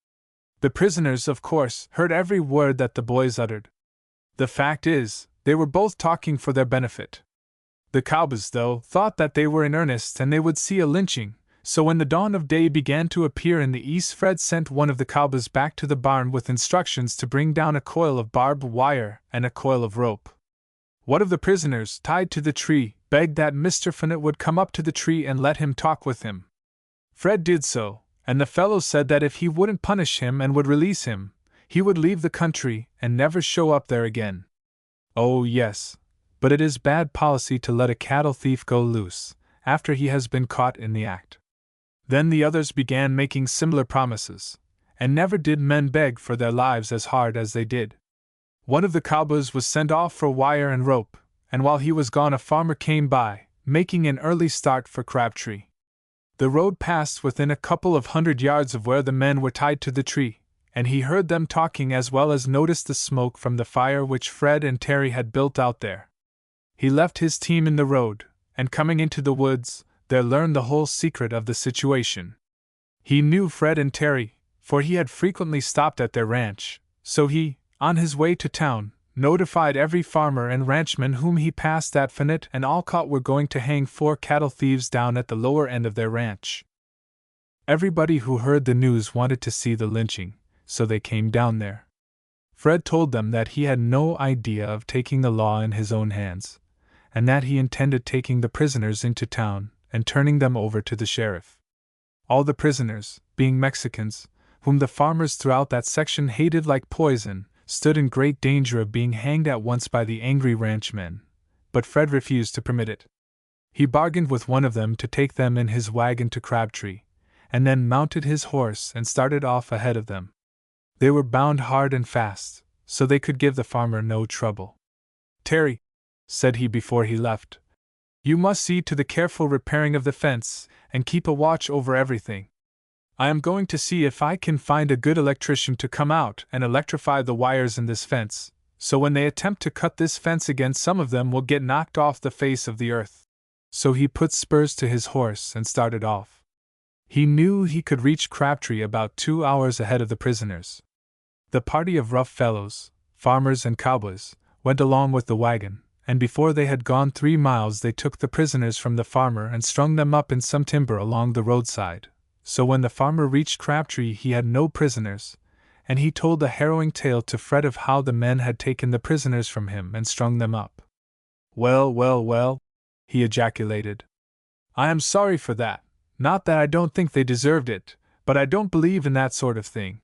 The prisoners, of course, heard every word that the boys uttered. The fact is, they were both talking for their benefit. The cowboys, though, thought that they were in earnest and they would see a lynching, so when the dawn of day began to appear in the east, Fred sent one of the cowboys back to the barn with instructions to bring down a coil of barbed wire and a coil of rope. One of the prisoners, tied to the tree, begged that Mr. Fearnot would come up to the tree and let him talk with him. Fred did so, and the fellow said that if he wouldn't punish him and would release him, he would leave the country and never show up there again. Oh yes, but it is bad policy to let a cattle thief go loose after he has been caught in the act. Then the others began making similar promises, and never did men beg for their lives as hard as they did. One of the cowboys was sent off for wire and rope, and while he was gone a farmer came by, making an early start for Crabtree. The road passed within a couple of 100 yards of where the men were tied to the tree, and he heard them talking as well as noticed the smoke from the fire which Fred and Terry had built out there. He left his team in the road, and coming into the woods, there learned the whole secret of the situation. He knew Fred and Terry, for he had frequently stopped at their ranch, so he, on his way to town, notified every farmer and ranchman whom he passed that Fearnot and Alcott were going to hang 4 cattle thieves down at the lower end of their ranch. Everybody who heard the news wanted to see the lynching, so they came down there. Fred told them that he had no idea of taking the law in his own hands, and that he intended taking the prisoners into town and turning them over to the sheriff. All the prisoners, being Mexicans, whom the farmers throughout that section hated like poison, stood in great danger of being hanged at once by the angry ranchmen, but Fred refused to permit it. He bargained with one of them to take them in his wagon to Crabtree, and then mounted his horse and started off ahead of them. They were bound hard and fast, so they could give the farmer no trouble. "Terry," said he before he left, "you must see to the careful repairing of the fence, and keep a watch over everything. I am going to see if I can find a good electrician to come out and electrify the wires in this fence, so when they attempt to cut this fence again some of them will get knocked off the face of the earth." So he put spurs to his horse and started off. He knew he could reach Crabtree about 2 hours ahead of the prisoners. The party of rough fellows, farmers and cowboys, went along with the wagon, and before they had gone 3 miles they took the prisoners from the farmer and strung them up in some timber along the roadside. So when the farmer reached Crabtree he had no prisoners, and he told a harrowing tale to Fred of how the men had taken the prisoners from him and strung them up. "Well, well, well," he ejaculated. "I am sorry for that, not that I don't think they deserved it, but I don't believe in that sort of thing.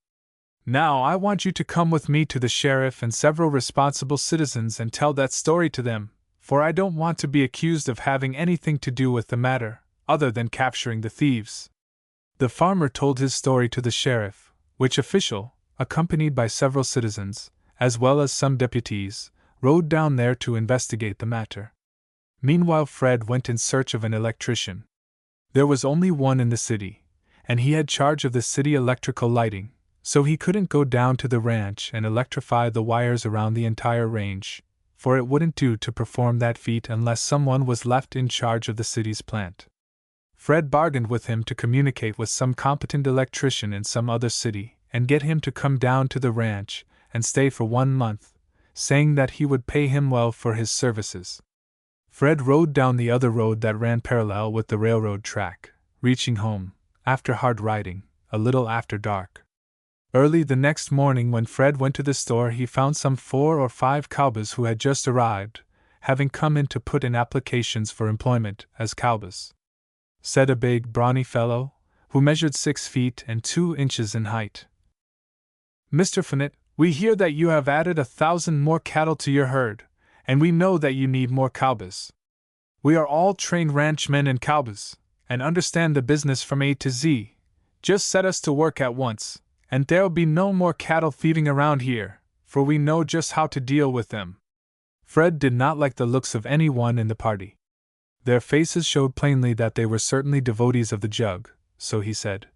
Now I want you to come with me to the sheriff and several responsible citizens and tell that story to them, for I don't want to be accused of having anything to do with the matter, other than capturing the thieves." The farmer told his story to the sheriff, which official, accompanied by several citizens, as well as some deputies, rode down there to investigate the matter. Meanwhile Fred went in search of an electrician. There was only one in the city, and he had charge of the city electrical lighting, so he couldn't go down to the ranch and electrify the wires around the entire range, for it wouldn't do to perform that feat unless someone was left in charge of the city's plant. Fred bargained with him to communicate with some competent electrician in some other city and get him to come down to the ranch and stay for 1 month, saying that he would pay him well for his services. Fred rode down the other road that ran parallel with the railroad track, reaching home, after hard riding, a little after dark. Early the next morning when Fred went to the store he found some 4 or 5 cowboys who had just arrived, having come in to put in applications for employment as cowboys. Said a big, brawny fellow, who measured 6 feet and 2 inches in height. "Mr. Fearnot, we hear that you have added 1,000 more cattle to your herd, and we know that you need more cowboys. We are all trained ranchmen and cowboys, and understand the business from A to Z. Just set us to work at once, and there'll be no more cattle thieving around here, for we know just how to deal with them." Fred did not like the looks of anyone in the party. Their faces showed plainly that they were certainly devotees of the jug, so he said,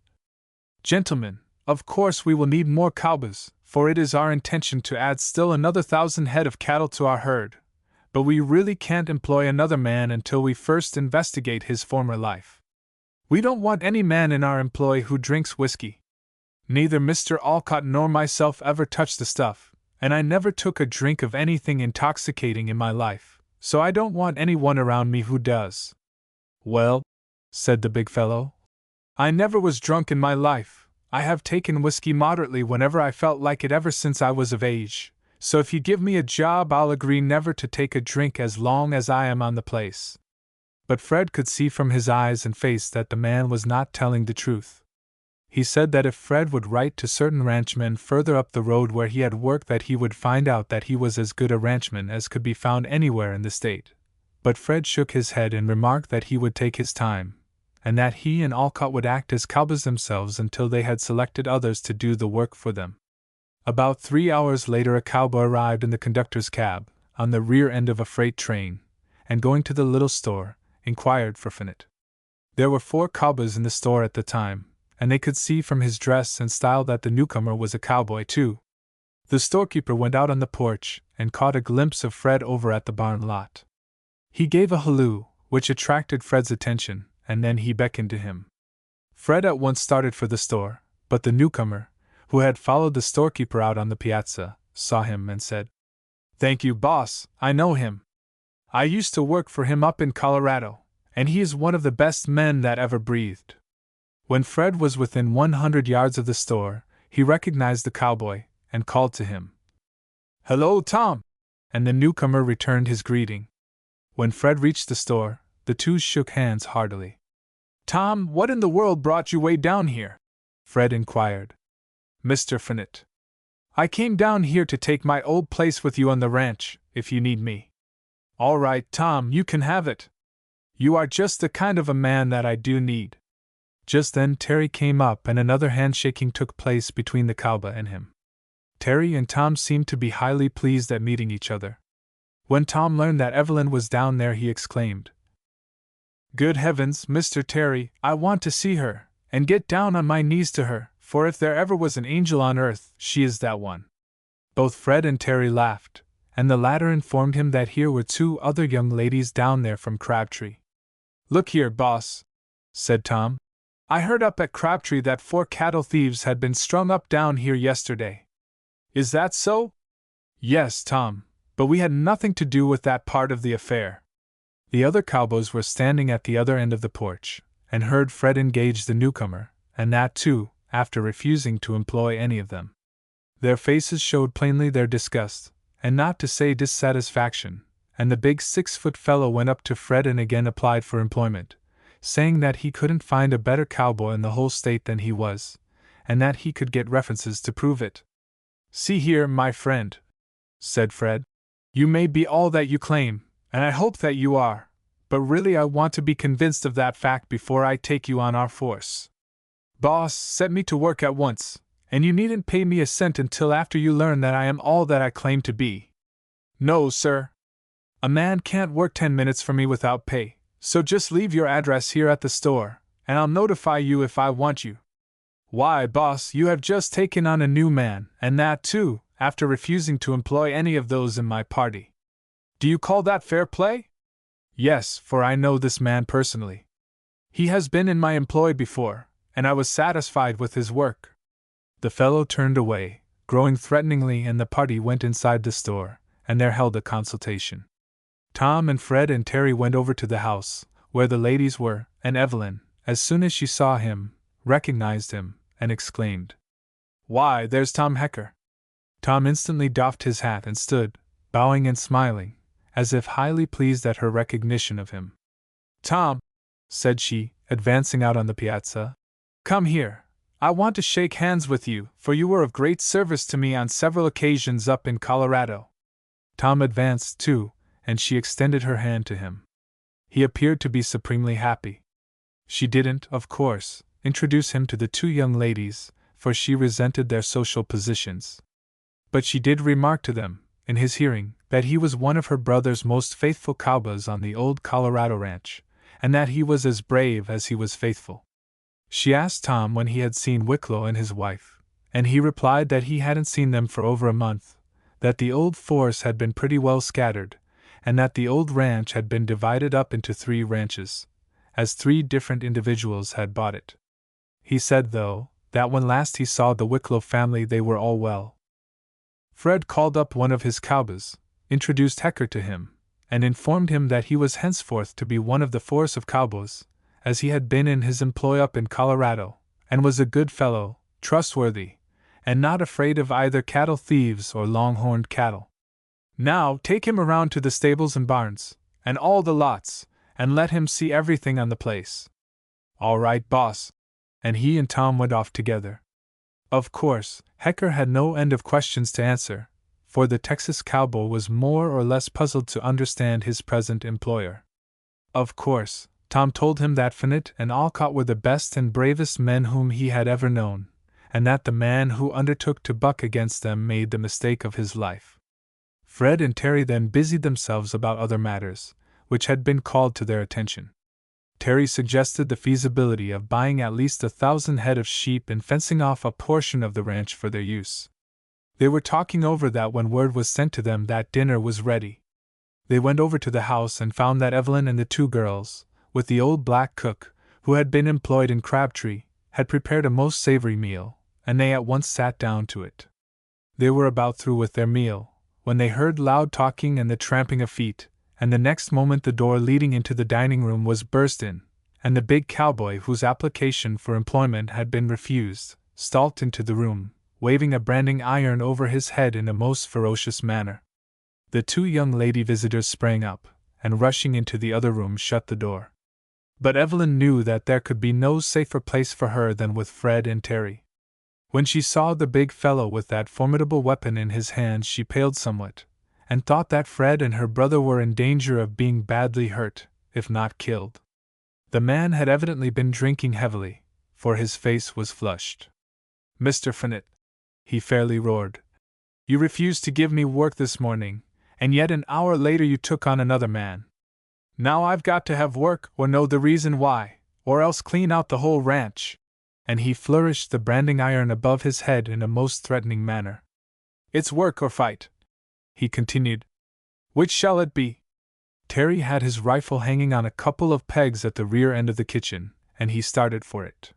"Gentlemen, of course we will need more cowboys, for it is our intention to add still another 1,000 head of cattle to our herd, but we really can't employ another man until we first investigate his former life. We don't want any man in our employ who drinks whiskey. Neither Mr. Alcott nor myself ever touched the stuff, and I never took a drink of anything intoxicating in my life, so I don't want anyone around me who does." "Well," said the big fellow, "I never was drunk in my life. I have taken whiskey moderately whenever I felt like it ever since I was of age, so if you give me a job I'll agree never to take a drink as long as I am on the place." But Fred could see from his eyes and face that the man was not telling the truth. He said that if Fred would write to certain ranchmen further up the road where he had worked that he would find out that he was as good a ranchman as could be found anywhere in the state. But Fred shook his head and remarked that he would take his time, and that he and Alcott would act as cowboys themselves until they had selected others to do the work for them. About 3 hours later a cowboy arrived in the conductor's cab, on the rear end of a freight train, and going to the little store, inquired for Fearnot. There were 4 cowboys in the store at the time, and they could see from his dress and style that the newcomer was a cowboy too. The storekeeper went out on the porch and caught a glimpse of Fred over at the barn lot. He gave a halloo, which attracted Fred's attention, and then he beckoned to him. Fred at once started for the store, but the newcomer, who had followed the storekeeper out on the piazza, saw him and said, "Thank you, boss, I know him. I used to work for him up in Colorado, and he is one of the best men that ever breathed." When Fred was within 100 yards of the store, he recognized the cowboy and called to him, "Hello, Tom!" and the newcomer returned his greeting. When Fred reached the store, the two shook hands heartily. "Tom, what in the world brought you way down here?" Fred inquired. "Mr. Fearnot, I came down here to take my old place with you on the ranch, if you need me." "All right, Tom, you can have it. You are just the kind of a man that I do need." Just then Terry came up and another handshaking took place between the cowboy and him. Terry and Tom seemed to be highly pleased at meeting each other. When Tom learned that Evelyn was down there, he exclaimed, "Good heavens, Mr. Terry, I want to see her, and get down on my knees to her, for if there ever was an angel on earth, she is that one." Both Fred and Terry laughed, and the latter informed him that here were 2 other young ladies down there from Crabtree. "Look here, boss," said Tom. "I heard up at Crabtree that 4 cattle thieves had been strung up down here yesterday. Is that so?" "Yes, Tom, but we had nothing to do with that part of the affair." The other cowboys were standing at the other end of the porch, and heard Fred engage the newcomer, and that too, after refusing to employ any of them. Their faces showed plainly their disgust, and not to say dissatisfaction, and the big 6-foot fellow went up to Fred and again applied for employment, saying that he couldn't find a better cowboy in the whole state than he was, and that he could get references to prove it. "See here, my friend," said Fred, "you may be all that you claim, and I hope that you are, but really I want to be convinced of that fact before I take you on our force. Boss, set me to work at once, and you needn't pay me a cent until after you learn that I am all that I claim to be." "No, sir. A man can't work 10 minutes for me without pay, so just leave your address here at the store, and I'll notify you if I want you." "Why, boss, you have just taken on a new man, and that too, after refusing to employ any of those in my party. Do you call that fair play?" "Yes, for I know this man personally. He has been in my employ before, and I was satisfied with his work." The fellow turned away, growing threateningly, and the party went inside the store, and there held a consultation. Tom and Fred and Terry went over to the house, where the ladies were, and Evelyn, as soon as she saw him, recognized him, and exclaimed, "Why, there's Tom Hecker." Tom instantly doffed his hat and stood, bowing and smiling, as if highly pleased at her recognition of him. "Tom," said she, advancing out on the piazza, "come here. I want to shake hands with you, for you were of great service to me on several occasions up in Colorado." Tom advanced, too, and she extended her hand to him. He appeared to be supremely happy. She didn't, of course, introduce him to the 2 young ladies, for she resented their social positions. But she did remark to them, in his hearing, that he was one of her brother's most faithful cowboys on the old Colorado ranch, and that he was as brave as he was faithful. She asked Tom when he had seen Wicklow and his wife, and he replied that he hadn't seen them for over a month, that the old force had been pretty well scattered, and that the old ranch had been divided up into 3 ranches, as 3 different individuals had bought it. He said, though, that when last he saw the Wicklow family they were all well. Fred called up one of his cowboys, introduced Hecker to him, and informed him that he was henceforth to be one of the force of cowboys, as he had been in his employ up in Colorado, and was a good fellow, trustworthy, and not afraid of either cattle thieves or long-horned cattle. "Now take him around to the stables and barns, and all the lots, and let him see everything on the place." "All right, boss." And he and Tom went off together. Of course, Hecker had no end of questions to answer, for the Texas cowboy was more or less puzzled to understand his present employer. Of course, Tom told him that Fearnot and Alcott were the best and bravest men whom he had ever known, and that the man who undertook to buck against them made the mistake of his life. Fred and Terry then busied themselves about other matters, which had been called to their attention. Terry suggested the feasibility of buying at least 1,000 head of sheep and fencing off a portion of the ranch for their use. They were talking over that when word was sent to them that dinner was ready. They went over to the house and found that Evelyn and the two girls, with the old black cook, who had been employed in Crabtree, had prepared a most savory meal, and they at once sat down to it. They were about through with their meal, when they heard loud talking and the tramping of feet, and the next moment the door leading into the dining room was burst in, and the big cowboy whose application for employment had been refused, stalked into the room, waving a branding iron over his head in a most ferocious manner. The two young lady visitors sprang up, and rushing into the other room shut the door. But Evelyn knew that there could be no safer place for her than with Fred and Terry. When she saw the big fellow with that formidable weapon in his hands she paled somewhat, and thought that Fred and her brother were in danger of being badly hurt, if not killed. The man had evidently been drinking heavily, for his face was flushed. "Mr. Fearnot," he fairly roared, "you refused to give me work this morning, and yet an hour later you took on another man. Now I've got to have work or know the reason why, or else clean out the whole ranch." And he flourished the branding iron above his head in a most threatening manner. "It's work or fight," he continued. "Which shall it be?" Terry had his rifle hanging on a couple of pegs at the rear end of the kitchen, and he started for it.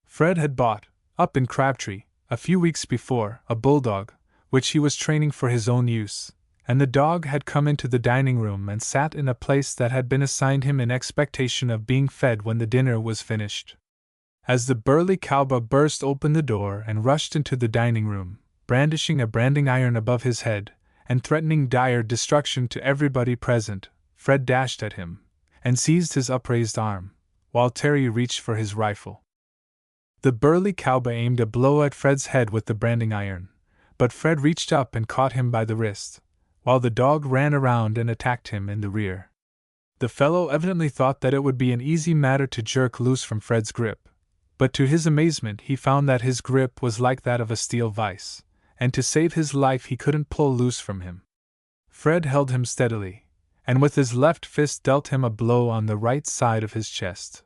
Fred had bought, up in Crabtree, a few weeks before, a bulldog, which he was training for his own use, and the dog had come into the dining room and sat in a place that had been assigned him in expectation of being fed when the dinner was finished. As the burly cowboy burst open the door and rushed into the dining room, brandishing a branding iron above his head, and threatening dire destruction to everybody present, Fred dashed at him, and seized his upraised arm, while Terry reached for his rifle. The burly cowboy aimed a blow at Fred's head with the branding iron, but Fred reached up and caught him by the wrist, while the dog ran around and attacked him in the rear. The fellow evidently thought that it would be an easy matter to jerk loose from Fred's grip, but to his amazement he found that his grip was like that of a steel vise, and to save his life he couldn't pull loose from him. Fred held him steadily, and with his left fist dealt him a blow on the right side of his chest.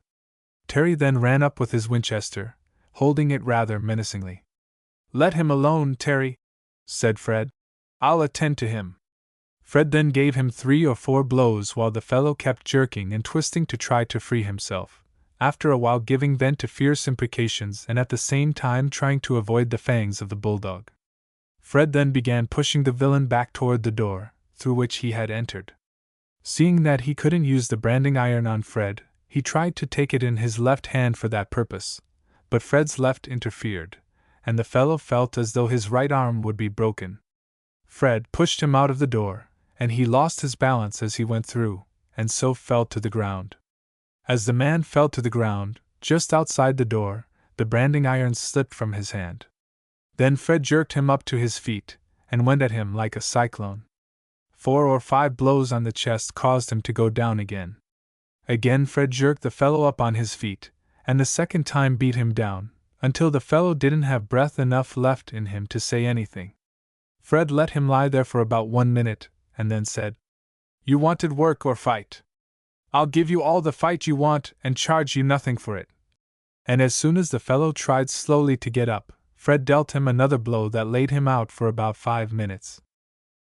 Terry then ran up with his Winchester, holding it rather menacingly. "Let him alone, Terry," said Fred. "I'll attend to him." Fred then gave him 3 or 4 blows while the fellow kept jerking and twisting to try to free himself, after a while giving vent to fierce imprecations and at the same time trying to avoid the fangs of the bulldog. Fred then began pushing the villain back toward the door, through which he had entered. Seeing that he couldn't use the branding iron on Fred, he tried to take it in his left hand for that purpose, but Fred's left interfered, and the fellow felt as though his right arm would be broken. Fred pushed him out of the door, and he lost his balance as he went through, and so fell to the ground. As the man fell to the ground, just outside the door, the branding iron slipped from his hand. Then Fred jerked him up to his feet, and went at him like a cyclone. 4 or 5 blows on the chest caused him to go down again. Again Fred jerked the fellow up on his feet, and the second time beat him down, until the fellow didn't have breath enough left in him to say anything. Fred let him lie there for about 1 minute, and then said, "You wanted work or fight? I'll give you all the fight you want and charge you nothing for it." And as soon as the fellow tried slowly to get up, Fred dealt him another blow that laid him out for about 5 minutes.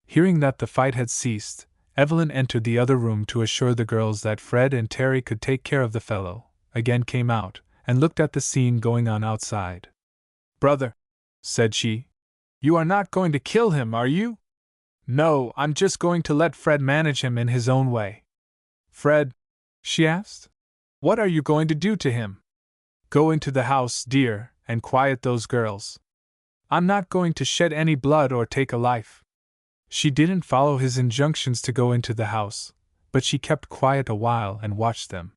Hearing that the fight had ceased, Evelyn entered the other room to assure the girls that Fred and Terry could take care of the fellow, again came out, and looked at the scene going on outside. "Brother," said she, "you are not going to kill him, are you?" "No, I'm just going to let Fred manage him in his own way." "Fred," she asked, "what are you going to do to him?" "Go into the house, dear, and quiet those girls. I'm not going to shed any blood or take a life." She didn't follow his injunctions to go into the house, but she kept quiet a while and watched them.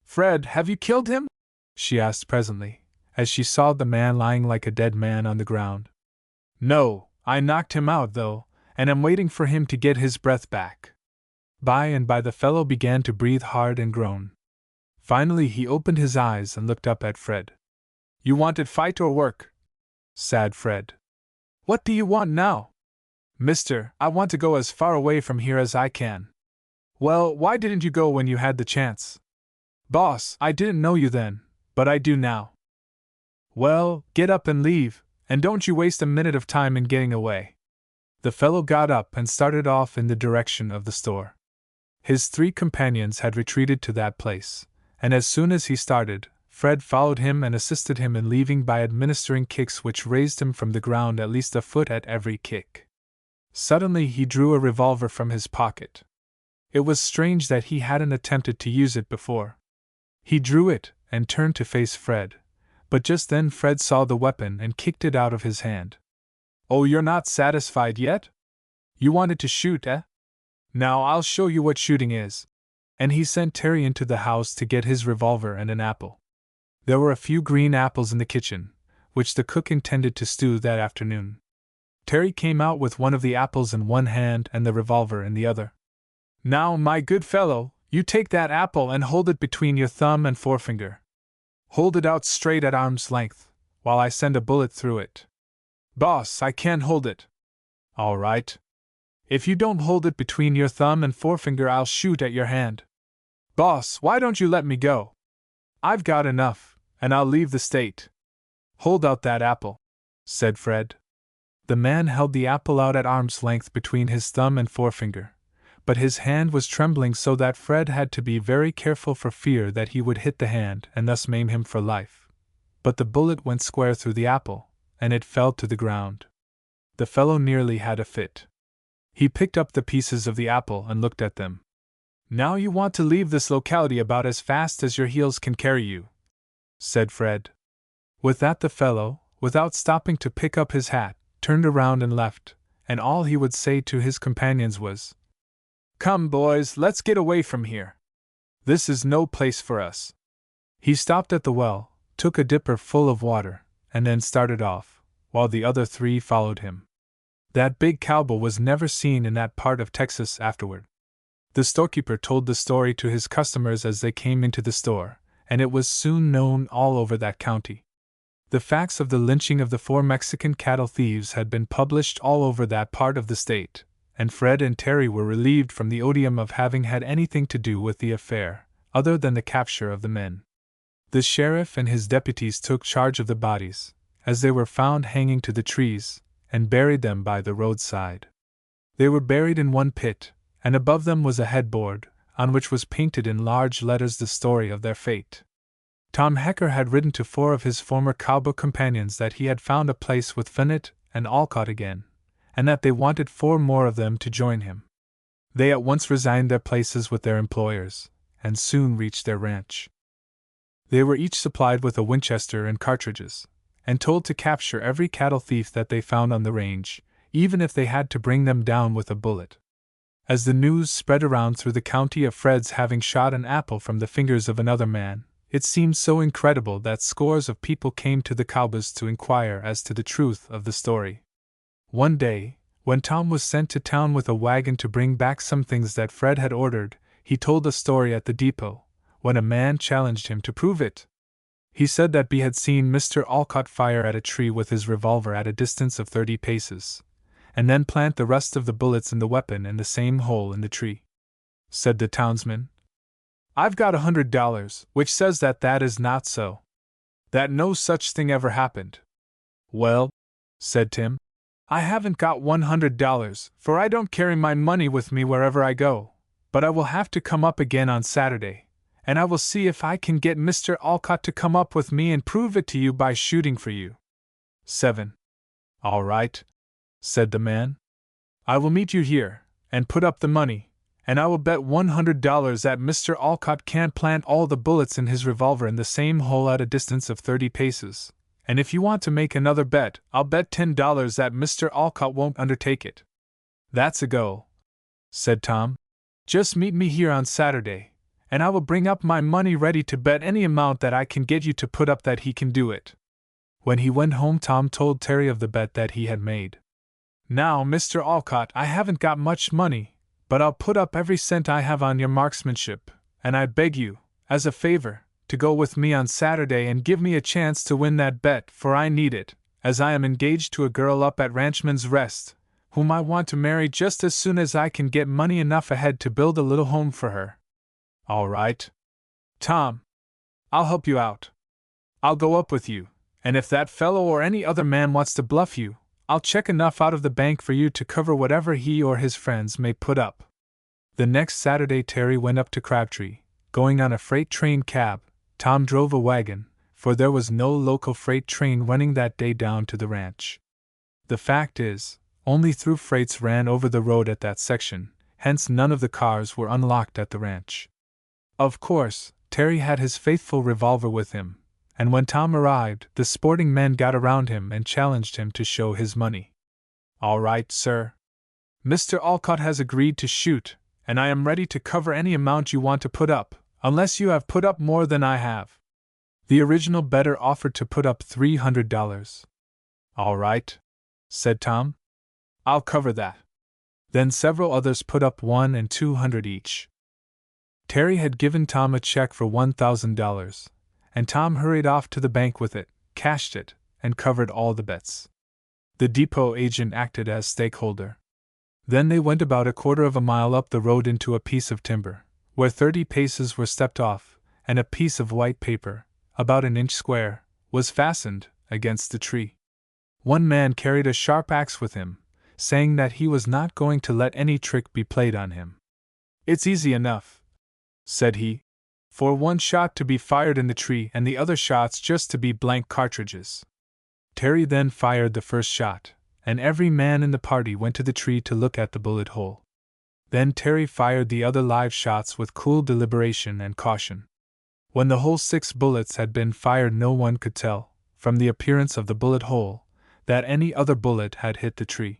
"Fred, have you killed him?" she asked presently, as she saw the man lying like a dead man on the ground. "No, I knocked him out though, and am waiting for him to get his breath back." By and by the fellow began to breathe hard and groan. Finally he opened his eyes and looked up at Fred. "You wanted fight or work?" said Fred. "What do you want now?" "Mister, I want to go as far away from here as I can." "Well, why didn't you go when you had the chance?" Boss, I didn't know you then, but I do now. Well, get up and leave, and don't you waste a minute of time in getting away. The fellow got up and started off in the direction of the store. His 3 companions had retreated to that place, and as soon as he started, Fred followed him and assisted him in leaving by administering kicks which raised him from the ground at least a foot at every kick. Suddenly he drew a revolver from his pocket. It was strange that he hadn't attempted to use it before. He drew it and turned to face Fred, but just then Fred saw the weapon and kicked it out of his hand. Oh, you're not satisfied yet? You wanted to shoot, eh? Now I'll show you what shooting is. And he sent Terry into the house to get his revolver and an apple. There were a few green apples in the kitchen, which the cook intended to stew that afternoon. Terry came out with one of the apples in one hand and the revolver in the other. Now, my good fellow, you take that apple and hold it between your thumb and forefinger. Hold it out straight at arm's length, while I send a bullet through it. Boss, I can't hold it. All right. If you don't hold it between your thumb and forefinger, I'll shoot at your hand. Boss, why don't you let me go? I've got enough, and I'll leave the state. Hold out that apple, said Fred. The man held the apple out at arm's length between his thumb and forefinger, but his hand was trembling so that Fred had to be very careful for fear that he would hit the hand and thus maim him for life. But the bullet went square through the apple, and it fell to the ground. The fellow nearly had a fit. He picked up the pieces of the apple and looked at them. Now you want to leave this locality about as fast as your heels can carry you, said Fred. With that the fellow, without stopping to pick up his hat, turned around and left, and all he would say to his companions was, Come, boys, let's get away from here. This is no place for us. He stopped at the well, took a dipper full of water, and then started off, while the other 3 followed him. That big cowboy was never seen in that part of Texas afterward. The storekeeper told the story to his customers as they came into the store, and it was soon known all over that county. The facts of the lynching of the 4 Mexican cattle thieves had been published all over that part of the state, and Fred and Terry were relieved from the odium of having had anything to do with the affair, other than the capture of the men. The sheriff and his deputies took charge of the bodies, as they were found hanging to the trees, and buried them by the roadside. They were buried in one pit, and above them was a headboard, on which was painted in large letters the story of their fate. Tom Hecker had written to 4 of his former cowboy companions that he had found a place with Fearnot and Alcott again, and that they wanted 4 more of them to join him. They at once resigned their places with their employers, and soon reached their ranch. They were each supplied with a Winchester and cartridges, and told to capture every cattle thief that they found on the range, even if they had to bring them down with a bullet. As the news spread around through the county of Fred's having shot an apple from the fingers of another man, it seemed so incredible that scores of people came to the cowboys to inquire as to the truth of the story. One day, when Tom was sent to town with a wagon to bring back some things that Fred had ordered, he told the story at the depot, when a man challenged him to prove it. He said that he had seen Mr. Alcott fire at a tree with his revolver at a distance of 30 paces, and then plant the rest of the bullets in the weapon in the same hole in the tree. Said the townsman, I've got $100, which says that that is not so. That no such thing ever happened. Well, said Tim, I haven't got $100, for I don't carry my money with me wherever I go, but I will have to come up again on Saturday, and I will see if I can get Mr. Alcott to come up with me and prove it to you by shooting for you. 7. All right, said the man. I will meet you here, and put up the money, and I will bet $100 that Mr. Alcott can't plant all the bullets in his revolver in the same hole at a distance of 30 paces, and if you want to make another bet, I'll bet $10 that Mr. Alcott won't undertake it. That's a go, said Tom. Just meet me here on Saturday, and I will bring up my money ready to bet any amount that I can get you to put up that he can do it. When he went home, Tom told Terry of the bet that he had made. Now, Mr. Alcott, I haven't got much money, but I'll put up every cent I have on your marksmanship, and I beg you, as a favor, to go with me on Saturday and give me a chance to win that bet, for I need it, as I am engaged to a girl up at Ranchman's Rest, whom I want to marry just as soon as I can get money enough ahead to build a little home for her. All right, Tom, I'll help you out. I'll go up with you, and if that fellow or any other man wants to bluff you, I'll check enough out of the bank for you to cover whatever he or his friends may put up." The next Saturday Terry went up to Crabtree, going on a freight train cab. Tom drove a wagon, for there was no local freight train running that day down to the ranch. The fact is, only through freights ran over the road at that section, hence none of the cars were unlocked at the ranch. Of course, Terry had his faithful revolver with him, and when Tom arrived, the sporting men got around him and challenged him to show his money. "All right, sir. Mr. Alcott has agreed to shoot, and I am ready to cover any amount you want to put up, unless you have put up more than I have." The original bettor offered to put up $300. "All right," said Tom. "I'll cover that." Then several others put up $100 and $200 each. Terry had given Tom a check for $1,000, and Tom hurried off to the bank with it, cashed it, and covered all the bets. The depot agent acted as stakeholder. Then they went about a quarter of a mile up the road into a piece of timber, where 30 paces were stepped off, and a piece of white paper, about an inch square, was fastened against the tree. One man carried a sharp axe with him, saying that he was not going to let any trick be played on him. "It's easy enough," said he, "for one shot to be fired in the tree and the other shots just to be blank cartridges." Terry then fired the first shot, and every man in the party went to the tree to look at the bullet hole. Then Terry fired the other live shots with cool deliberation and caution. When the whole 6 bullets had been fired, no one could tell, from the appearance of the bullet hole, that any other bullet had hit the tree.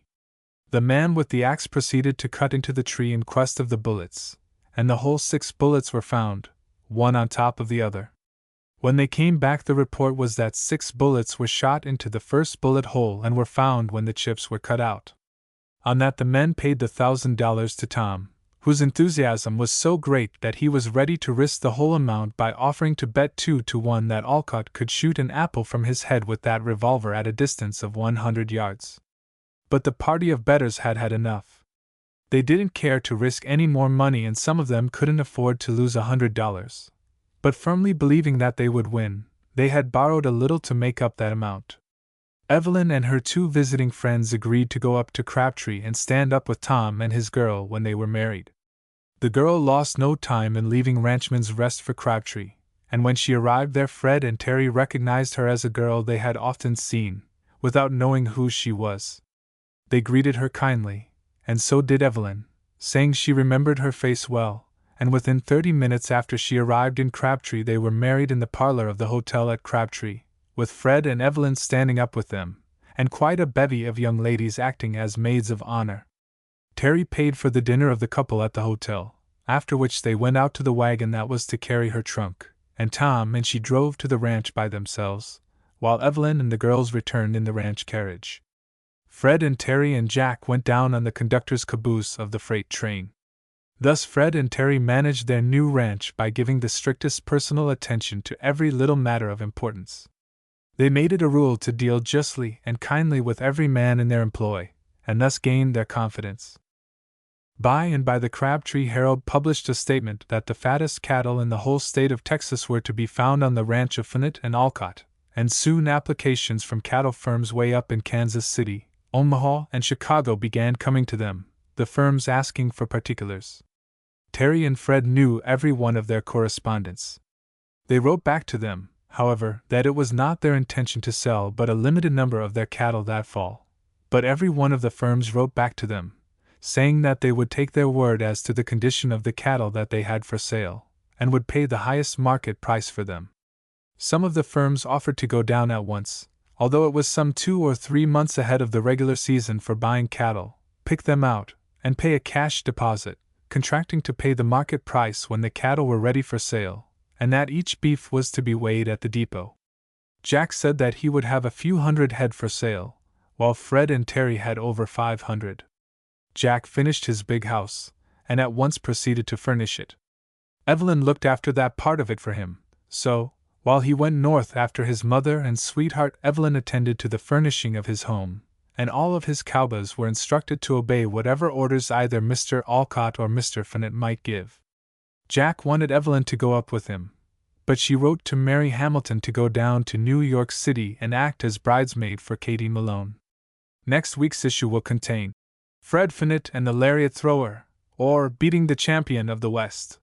The man with the axe proceeded to cut into the tree in quest of the bullets, and the whole 6 bullets were found, one on top of the other. When they came back, the report was that 6 bullets were shot into the first bullet hole and were found when the chips were cut out. On that the men paid the $1,000 to Tom, whose enthusiasm was so great that he was ready to risk the whole amount by offering to bet 2-1 that Alcott could shoot an apple from his head with that revolver at a distance of 100 yards. But the party of bettors had had enough. They didn't care to risk any more money, and some of them couldn't afford to lose $100. But firmly believing that they would win, they had borrowed a little to make up that amount. Evelyn and her 2 visiting friends agreed to go up to Crabtree and stand up with Tom and his girl when they were married. The girl lost no time in leaving Ranchman's Rest for Crabtree, and when she arrived there, Fred and Terry recognized her as a girl they had often seen, without knowing who she was. They greeted her kindly, and so did Evelyn, saying she remembered her face well, and within 30 minutes after she arrived in Crabtree they were married in the parlor of the hotel at Crabtree, with Fred and Evelyn standing up with them, and quite a bevy of young ladies acting as maids of honor. Terry paid for the dinner of the couple at the hotel, after which they went out to the wagon that was to carry her trunk, and Tom and she drove to the ranch by themselves, while Evelyn and the girls returned in the ranch carriage. Fred and Terry and Jack went down on the conductor's caboose of the freight train. Thus Fred and Terry managed their new ranch by giving the strictest personal attention to every little matter of importance. They made it a rule to deal justly and kindly with every man in their employ, and thus gained their confidence. By and by the Crabtree Herald published a statement that the fattest cattle in the whole state of Texas were to be found on the ranch of Fearnot and Alcott, and soon applications from cattle firms way up in Kansas City, Omaha, and Chicago began coming to them, the firms asking for particulars. Terry and Fred knew every one of their correspondents. They wrote back to them, however, that it was not their intention to sell but a limited number of their cattle that fall. But every one of the firms wrote back to them, saying that they would take their word as to the condition of the cattle that they had for sale, and would pay the highest market price for them. Some of the firms offered to go down at once, although it was some 2 or 3 months ahead of the regular season for buying cattle, pick them out, and pay a cash deposit, contracting to pay the market price when the cattle were ready for sale, and that each beef was to be weighed at the depot. Jack said that he would have a few hundred head for sale, while Fred and Terry had over 500. Jack finished his big house, and at once proceeded to furnish it. Evelyn looked after that part of it for him, so, while he went north after his mother and sweetheart, Evelyn attended to the furnishing of his home, and all of his cowboys were instructed to obey whatever orders either Mr. Alcott or Mr. Fearnot might give. Jack wanted Evelyn to go up with him, but she wrote to Mary Hamilton to go down to New York City and act as bridesmaid for Katie Malone. Next week's issue will contain Fred Fearnot and the Lariat Thrower, or Beating the Champion of the West.